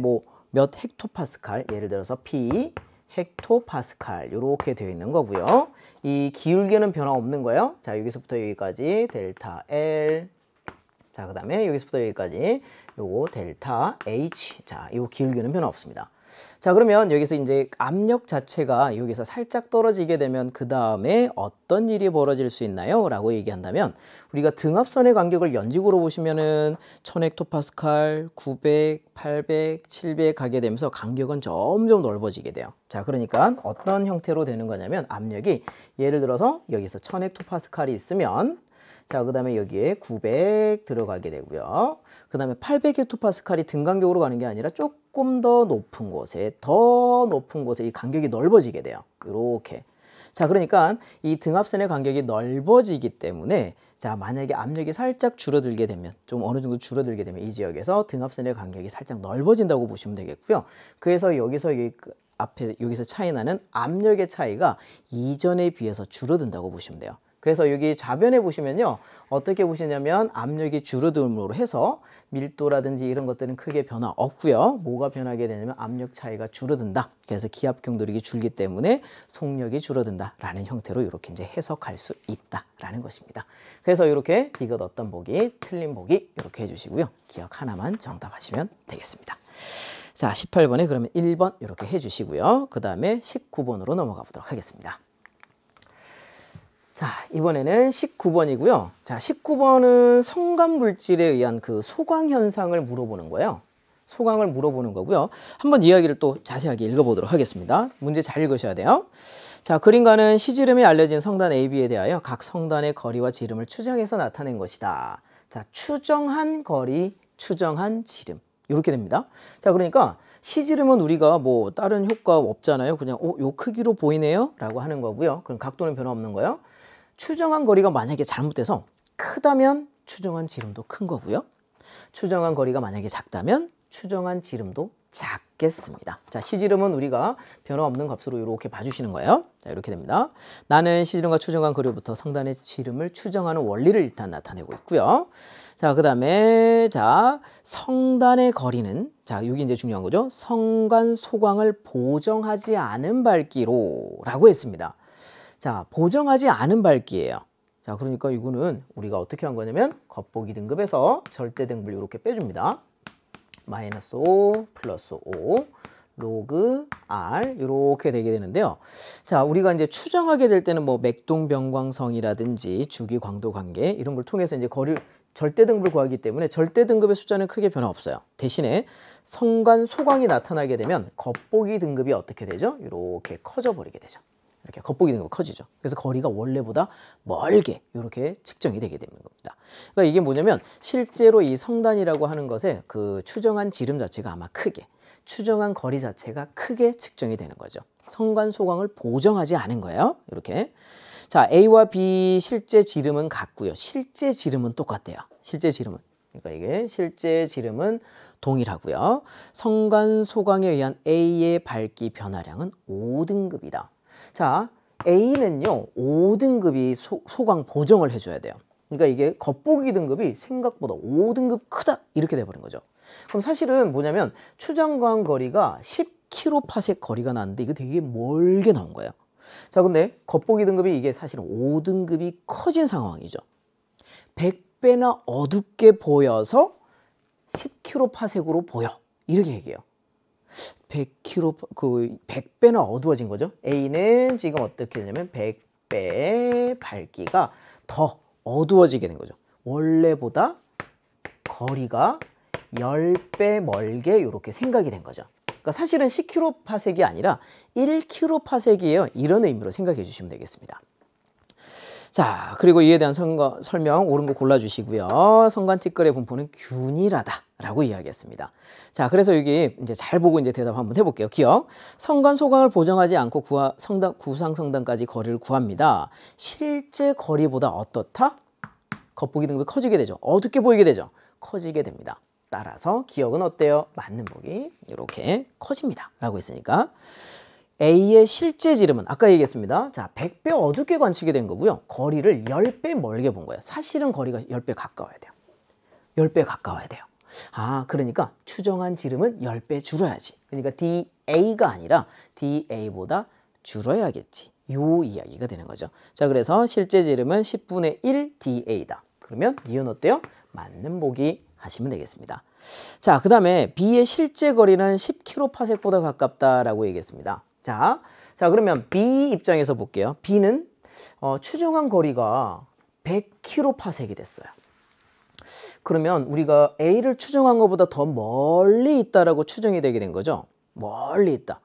몇 헥토파스칼, 예를 들어서 P 헥토파스칼 이렇게 되어 있는 거고요. 이 기울기는 변화 없는 거예요. 자, 여기서부터 여기까지 델타 L. 자, 그 다음에 여기서부터 여기까지 요거 델타 H. 자, 요 기울기는 변화 없습니다. 자, 그러면 여기서 이제 압력 자체가 여기서 살짝 떨어지게 되면 그 다음에 어떤 일이 벌어질 수 있나요? 라고 얘기한다면 우리가 등압선의 간격을 연직으로 보시면은 1000헥토파스칼, 900, 800, 700 가게 되면서 간격은 점점 넓어지게 돼요. 자, 그러니까 어떤 형태로 되는 거냐면 압력이 예를 들어서 여기서 1000헥토파스칼이 있으면 자, 그 다음에 여기에 900 들어가게 되고요. 그 다음에 800헥토파스칼이 등간격으로 가는 게 아니라 조금 더 높은 곳에 이 간격이 넓어지게 돼요. 이렇게. 자, 그러니까 이 등압선의 간격이 넓어지기 때문에 자, 만약에 압력이 살짝 줄어들게 되면 좀 어느 정도 줄어들게 되면 이 지역에서 등압선의 간격이 살짝 넓어진다고 보시면 되겠고요. 그래서 여기서 앞에 여기서 차이 나는 압력의 차이가 이전에 비해서 줄어든다고 보시면 돼요. 그래서 여기 좌변에 보시면요. 어떻게 보시냐면 압력이 줄어듦으로 해서 밀도라든지 이런 것들은 크게 변화 없고요. 뭐가 변하게 되냐면 압력 차이가 줄어든다. 그래서 기압 경도력이 줄기 때문에 속력이 줄어든다라는 형태로 이렇게 이제 해석할 수 있다라는 것입니다. 그래서 이렇게 디귿 어떤 보기, 틀린 보기 이렇게 해주시고요. 기억 하나만 정답하시면 되겠습니다. 자, 18번에 그러면 1번 이렇게 해주시고요. 그 다음에 19번으로 넘어가 보도록 하겠습니다. 자, 이번에는 19번이고요. 자, 19번은 성간물질에 의한 그 소강 현상을 물어보는 거예요. 소강을 물어보는 거고요. 한번 이야기를 또 자세하게 읽어보도록 하겠습니다. 문제 잘 읽으셔야 돼요. 자, 그림과는 시지름이 알려진 성단 AB에 대하여 각 성단의 거리와 지름을 추정해서 나타낸 것이다. 자, 추정한 거리, 추정한 지름. 이렇게 됩니다. 자, 그러니까 시지름은 우리가 뭐 다른 효과 없잖아요. 그냥 요 크기로 보이네요 라고 하는 거고요. 그럼 각도는 변화 없는 거예요. 추정한 거리가 만약에 잘못돼서 크다면 추정한 지름도 큰 거고요. 추정한 거리가 만약에 작다면 추정한 지름도 작겠습니다. 자, 시지름은 우리가 변화 없는 값으로 이렇게 봐주시는 거예요. 자, 이렇게 됩니다. 나는 시지름과 추정한 거리부터 성단의 지름을 추정하는 원리를 일단 나타내고 있고요. 자, 그 다음에 자, 성단의 거리는 자, 여기 이제 중요한 거죠. 성간 소광을 보정하지 않은 밝기로 라고 했습니다. 자, 보정하지 않은 밝기예요. 자, 그러니까 이거는 우리가 어떻게 한 거냐면 겉보기 등급에서 절대 등급을 이렇게 빼줍니다. 마이너스 5 플러스 5 로그 R 이렇게 되게 되는데요. 자, 우리가 이제 추정하게 될 때는 뭐 맥동변광성이라든지 주기 광도 관계 이런 걸 통해서 이제 거리를 절대 등급을 구하기 때문에 절대 등급의 숫자는 크게 변화 없어요. 대신에 성간 소광이 나타나게 되면 겉보기 등급이 어떻게 되죠? 이렇게 커져 버리게 되죠. 이렇게 겉보기 등급이 커지죠. 그래서 거리가 원래보다 멀게 이렇게 측정이 되게 되는 겁니다. 그러니까 이게 뭐냐면 실제로 이 성단이라고 하는 것에 그 추정한 지름 자체가 아마 크게, 추정한 거리 자체가 크게 측정이 되는 거죠. 성간 소광을 보정하지 않은 거예요. 이렇게. 자, A와 B 실제 지름은 같고요. 실제 지름은 똑같대요. 실제 지름은. 그러니까 이게 실제 지름은 동일하고요. 성간 소광에 의한 A의 밝기 변화량은 5등급이다. 자, A는요 5등급이 소광 보정을 해줘야 돼요. 그러니까 이게 겉보기 등급이 생각보다 5등급 크다 이렇게 돼버린 거죠. 그럼 사실은 뭐냐면 추정광 거리가 10kpasec 거리가 나는데 이거 되게 멀게 나온 거예요. 자, 근데 겉보기 등급이 이게 사실은 5등급이 커진 상황이죠. 100배나 어둡게 보여서 10kpasec으로 보여 이렇게 얘기해요. 100배나 어두워진 거죠. A는 지금 어떻게 되냐면 100배 밝기가 더 어두워지게 된 거죠. 원래보다 거리가 10배 멀게 이렇게 생각이 된 거죠. 그러니까 사실은 10kpasec이 아니라 1kpasec이에요. 이런 의미로 생각해 주시면 되겠습니다. 자, 그리고 이에 대한 설명 옳은 거 골라주시고요. 성간티끌의 분포는 균일하다라고 이야기했습니다. 자, 그래서 여기 이제 잘 보고 이제 대답 한번 해볼게요. 기억. 성간 소광을 보정하지 않고 구상 성단까지 거리를 구합니다. 실제 거리보다 어떻다? 겉보기 등급이 커지게 되죠. 어둡게 보이게 되죠. 커지게 됩니다. 따라서 기억은 어때요? 맞는 보기 이렇게 커집니다. 라고 했으니까. A의 실제 지름은 아까 얘기했습니다. 자, 100배 어둡게 관측이 된 거고요. 거리를 10배 멀게 본 거예요. 사실은 거리가 10배 가까워야 돼요. 10배 가까워야 돼요. 아, 그러니까 추정한 지름은 10배 줄어야지. 그러니까 DA가 아니라 DA보다 줄어야겠지. 요 이야기가 되는 거죠. 자, 그래서 실제 지름은 10분의 1 DA다. 그러면 니은 어때요? 맞는 보기 하시면 되겠습니다. 자, 그 다음에 B의 실제 거리는 10kp보다 가깝다라고 얘기했습니다. 자, 그러면 B 입장에서 볼게요. B는 추정한 거리가 100kp이 됐어요. 그러면 우리가 A를 추정한 것보다 더 멀리 있다라고 추정이 되게 된 거죠. 멀리 있다.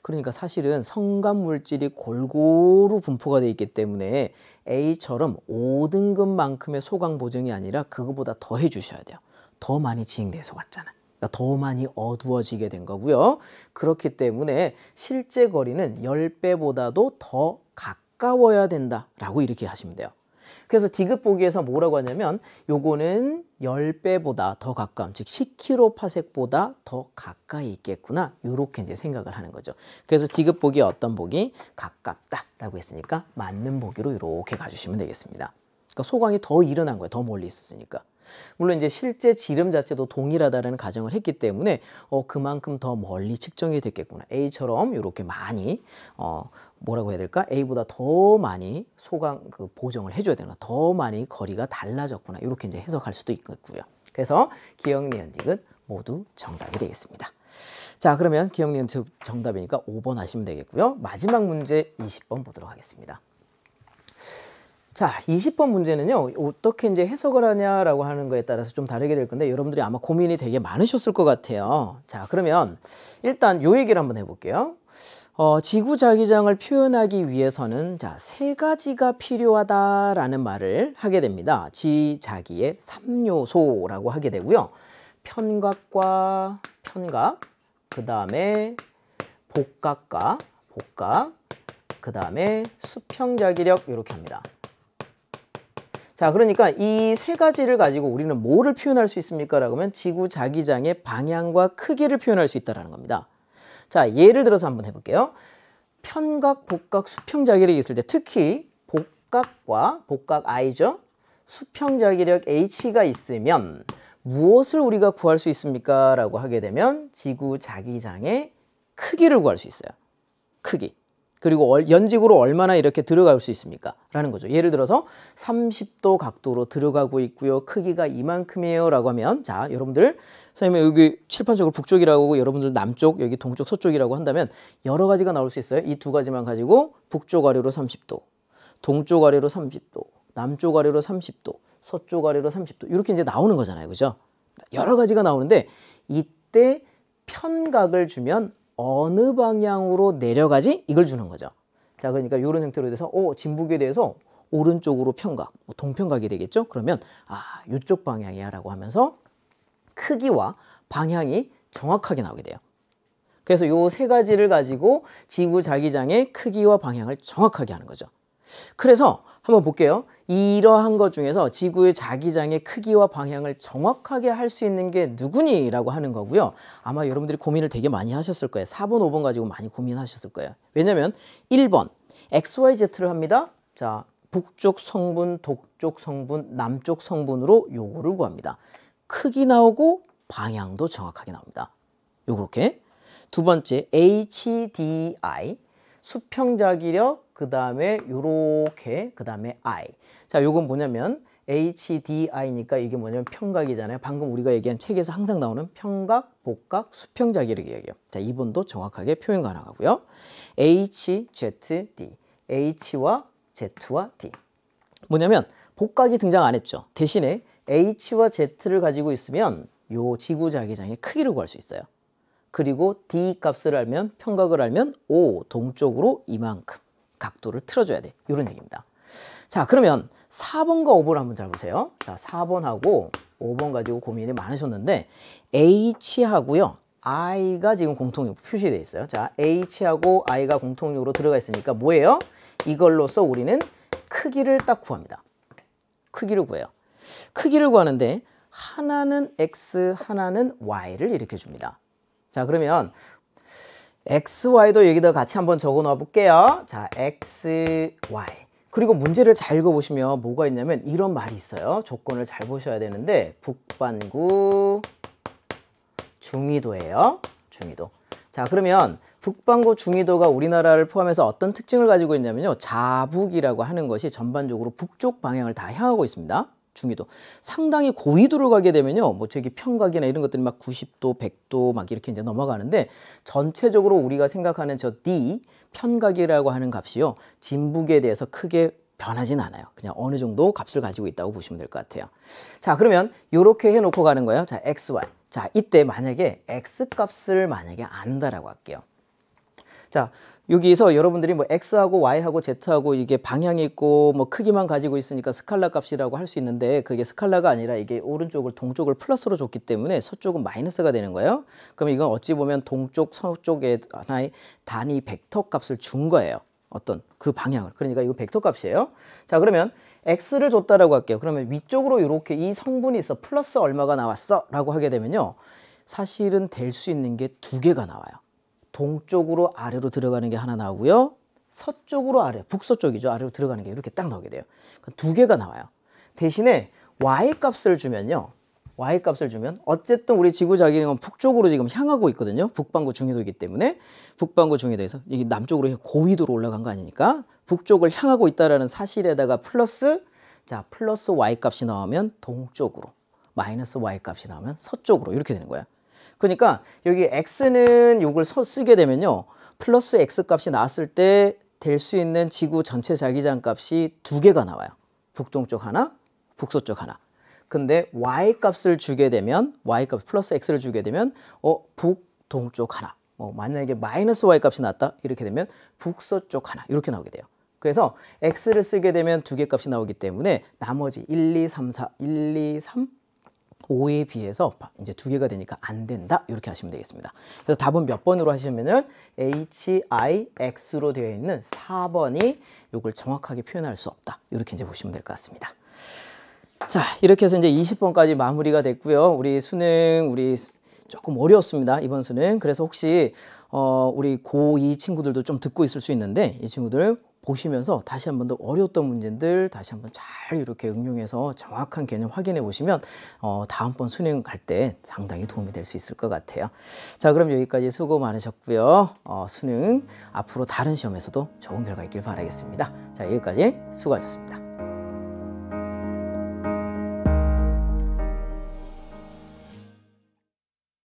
그러니까 사실은 성감 물질이 골고루 분포가 되어 있기 때문에 A처럼 5등급만큼의 소강 보정이 아니라 그거보다 더 해주셔야 돼요. 더 많이 지ing돼서 왔잖아요. 그러니까 더 많이 어두워지게 된 거고요. 그렇기 때문에 실제 거리는 10배보다도 더 가까워야 된다라고 이렇게 하시면 돼요. 그래서 디귿 보기에서 뭐라고 하냐면 요거는 10배보다 더 가까운, 즉 10kp보다 더 가까이 있겠구나, 이렇게 이제 생각을 하는 거죠. 그래서 디귿 보기에 어떤 보기? 가깝다라고 했으니까 맞는 보기로 이렇게 가주시면 되겠습니다. 그러니까 소강이 더 일어난 거예요. 더 멀리 있었으니까. 물론 이제 실제 지름 자체도 동일하다는 가정을 했기 때문에 그만큼 더 멀리 측정이 됐겠구나. A처럼 이렇게 많이 뭐라고 해야 될까? A보다 더 많이 소강 보정을 해줘야 되나? 더 많이 거리가 달라졌구나. 이렇게 이제 해석할 수도 있고요. 그래서 기억, 니은, 디귿 모두 정답이 되겠습니다. 자, 그러면 기억, 니은, 디귿 정답이니까 5번 하시면 되겠고요. 마지막 문제 20번 보도록 하겠습니다. 자, 20번 문제는요, 어떻게 이제 해석을 하냐라고 하는 거에 따라서 좀 다르게 될 건데, 여러분들이 아마 고민이 되게 많으셨을 것 같아요. 자, 그러면 일단 요 얘기를 한번 해볼게요. 지구 자기장을 표현하기 위해서는 자, 세 가지가 필요하다라는 말을 하게 됩니다. 지자기의 3요소라고 하게 되고요. 편각과 편각, 그 다음에 복각과 복각, 그 다음에 수평자기력, 이렇게 합니다. 자, 그러니까 이 세 가지를 가지고 우리는 뭐를 표현할 수 있습니까? 라고 하면 지구 자기장의 방향과 크기를 표현할 수 있다는 겁니다. 자, 예를 들어서 한번 해볼게요. 편각, 복각, 수평자기력이 있을 때 특히 복각과 복각 I죠. 수평자기력 H가 있으면 무엇을 우리가 구할 수 있습니까? 라고 하게 되면 지구 자기장의 크기를 구할 수 있어요. 크기. 그리고 연직으로 얼마나 이렇게 들어갈 수 있습니까? 라는 거죠. 예를 들어서 30도 각도로 들어가고 있고요. 크기가 이만큼이에요. 라고 하면, 자, 여러분들, 선생님 여기 칠판적으로 북쪽이라고 하고 여러분들 남쪽, 여기 동쪽, 서쪽이라고 한다면 여러 가지가 나올 수 있어요. 이 두 가지만 가지고 북쪽 아래로 30도, 동쪽 아래로 30도, 남쪽 아래로 30도, 서쪽 아래로 30도. 이렇게 이제 나오는 거잖아요. 그죠? 여러 가지가 나오는데 이때 편각을 주면 어느 방향으로 내려가지? 이걸 주는 거죠. 자, 그러니까 이런 형태로 돼서 진북에 대해서 오른쪽으로 편각, 동편각이 되겠죠? 그러면 이쪽 방향이야 라고 하면서 크기와 방향이 정확하게 나오게 돼요. 그래서 이 세 가지를 가지고 지구 자기장의 크기와 방향을 정확하게 하는 거죠. 그래서 한번 볼게요. 이러한 것 중에서 지구의 자기장의 크기와 방향을 정확하게 할 수 있는 게 누구니? 라고 하는 거고요. 아마 여러분들이 고민을 되게 많이 하셨을 거예요. 4번, 5번 가지고 많이 고민하셨을 거예요. 왜냐면 1번, XYZ를 합니다. 자, 북쪽 성분, 동쪽 성분, 남쪽 성분으로 요거를 구합니다. 크기 나오고 방향도 정확하게 나옵니다. 요렇게. 두 번째, HDI, 수평자기력, 그 다음에 요렇게, 그 다음에 I. 자, 요건 뭐냐면 HDI니까 이게 뭐냐면 편각이잖아요. 방금 우리가 얘기한 책에서 항상 나오는 편각, 복각, 수평자기력 이야기예요. 자, 2번도 정확하게 표현 가능하고요. HZD, H와 Z와 D. 뭐냐면 복각이 등장 안 했죠. 대신에 H와 Z를 가지고 있으면 요 지구 자기장의 크기를 구할 수 있어요. 그리고 D 값을 알면, 편각을 알면 동쪽으로 이만큼 각도를 틀어줘야 돼. 이런 얘기입니다. 자, 그러면 4번과 5번 한번 잘 보세요. 자, 4번하고 5번 가지고 고민이 많으셨는데 H하고요, I가 지금 공통으로 표시되어 있어요. 자, H하고 I가 공통으로 들어가 있으니까 뭐예요? 이걸로써 우리는 크기를 딱 구합니다. 크기를 구해요. 크기를 구하는데 하나는 X, 하나는 Y를 이렇게 줍니다. 자, 그러면 X, Y도 여기다 같이 한번 적어 놓아 볼게요. 자, X, Y. 그리고 문제를 잘 읽어보시면 뭐가 있냐면 이런 말이 있어요. 조건을 잘 보셔야 되는데 북반구 중위도예요. 중위도. 자, 그러면 북반구 중위도가 우리나라를 포함해서 어떤 특징을 가지고 있냐면요. 자북이라고 하는 것이 전반적으로 북쪽 방향을 다 향하고 있습니다. 중위도. 상당히 고위도를 가게 되면요. 뭐 저기 편각이나 이런 것들이 막 90도, 100도 막 이렇게 이제 넘어가는데 전체적으로 우리가 생각하는 저 D 편각이라고 하는 값이요. 진북에 대해서 크게 변하진 않아요. 그냥 어느 정도 값을 가지고 있다고 보시면 될 것 같아요. 자, 그러면 이렇게 해놓고 가는 거예요. 자, x, y. 자, 이때 만약에 x 값을 만약에 안다라고 할게요. 자, 여기서 여러분들이 뭐 x하고 y하고 z하고 이게 방향이 있고 뭐 크기만 가지고 있으니까 스칼라 값이라고 할 수 있는데 그게 스칼라가 아니라 이게 오른쪽을 동쪽을 플러스로 줬기 때문에 서쪽은 마이너스가 되는 거예요. 그러면 이건 어찌 보면 동쪽 서쪽에 하나의 단위 벡터 값을 준 거예요. 어떤 그 방향을. 그러니까 이거 벡터 값이에요. 자, 그러면 x를 줬다라고 할게요. 그러면 위쪽으로 이렇게 이 성분이 있어. 플러스 얼마가 나왔어 라고 하게 되면요. 사실은 될 수 있는 게 두 개가 나와요. 동쪽으로 아래로 들어가는 게 하나 나오고요. 서쪽으로 아래, 북서쪽이죠. 아래로 들어가는 게 이렇게 딱 나오게 돼요. 두 개가 나와요. 대신에 y값을 주면요. y값을 주면 어쨌든 우리 지구자기는 북쪽으로 지금 향하고 있거든요. 북반구 중위도이기 때문에 북반구 중위도에서 이게 남쪽으로 고위도로 올라간 거 아니니까 북쪽을 향하고 있다라는 사실에다가 플러스 자 플러스 y값이 나오면 동쪽으로 마이너스 y값이 나오면 서쪽으로 이렇게 되는 거야. 그러니까 여기 x는 이걸 쓰게 되면요. 플러스 x 값이 나왔을 때 될 수 있는 지구 전체 자기장 값이 두 개가 나와요. 북동쪽 하나, 북서쪽 하나. 근데 y값을 주게 되면 y값 플러스 x를 주게 되면 북동쪽 하나. 만약에 마이너스 y값이 나왔다 이렇게 되면 북서쪽 하나 이렇게 나오게 돼요. 그래서 x를 쓰게 되면 두 개 값이 나오기 때문에 나머지 1, 2, 3, 4, 1, 2, 3, 5에 비해서 이제 두 개가 되니까 안 된다 이렇게 하시면 되겠습니다. 그래서 답은 몇 번으로 하시면은 HIX로 되어 있는 4번이 이걸 정확하게 표현할 수 없다 이렇게 이제 보시면 될 것 같습니다. 자, 이렇게 해서 이제 20번까지 마무리가 됐고요. 우리 수능 우리 조금 어려웠습니다. 이번 수능. 그래서 혹시 우리 고2 친구들도 좀 듣고 있을 수 있는데 이 친구들 보시면서 다시 한 번 더 어려웠던 문제들 다시 한번 잘 이렇게 응용해서 정확한 개념 확인해 보시면 다음번 수능 갈 때 상당히 도움이 될 수 있을 것 같아요. 자, 그럼 여기까지 수고 많으셨고요. 수능 앞으로 다른 시험에서도 좋은 결과 있길 바라겠습니다. 자, 여기까지 수고하셨습니다.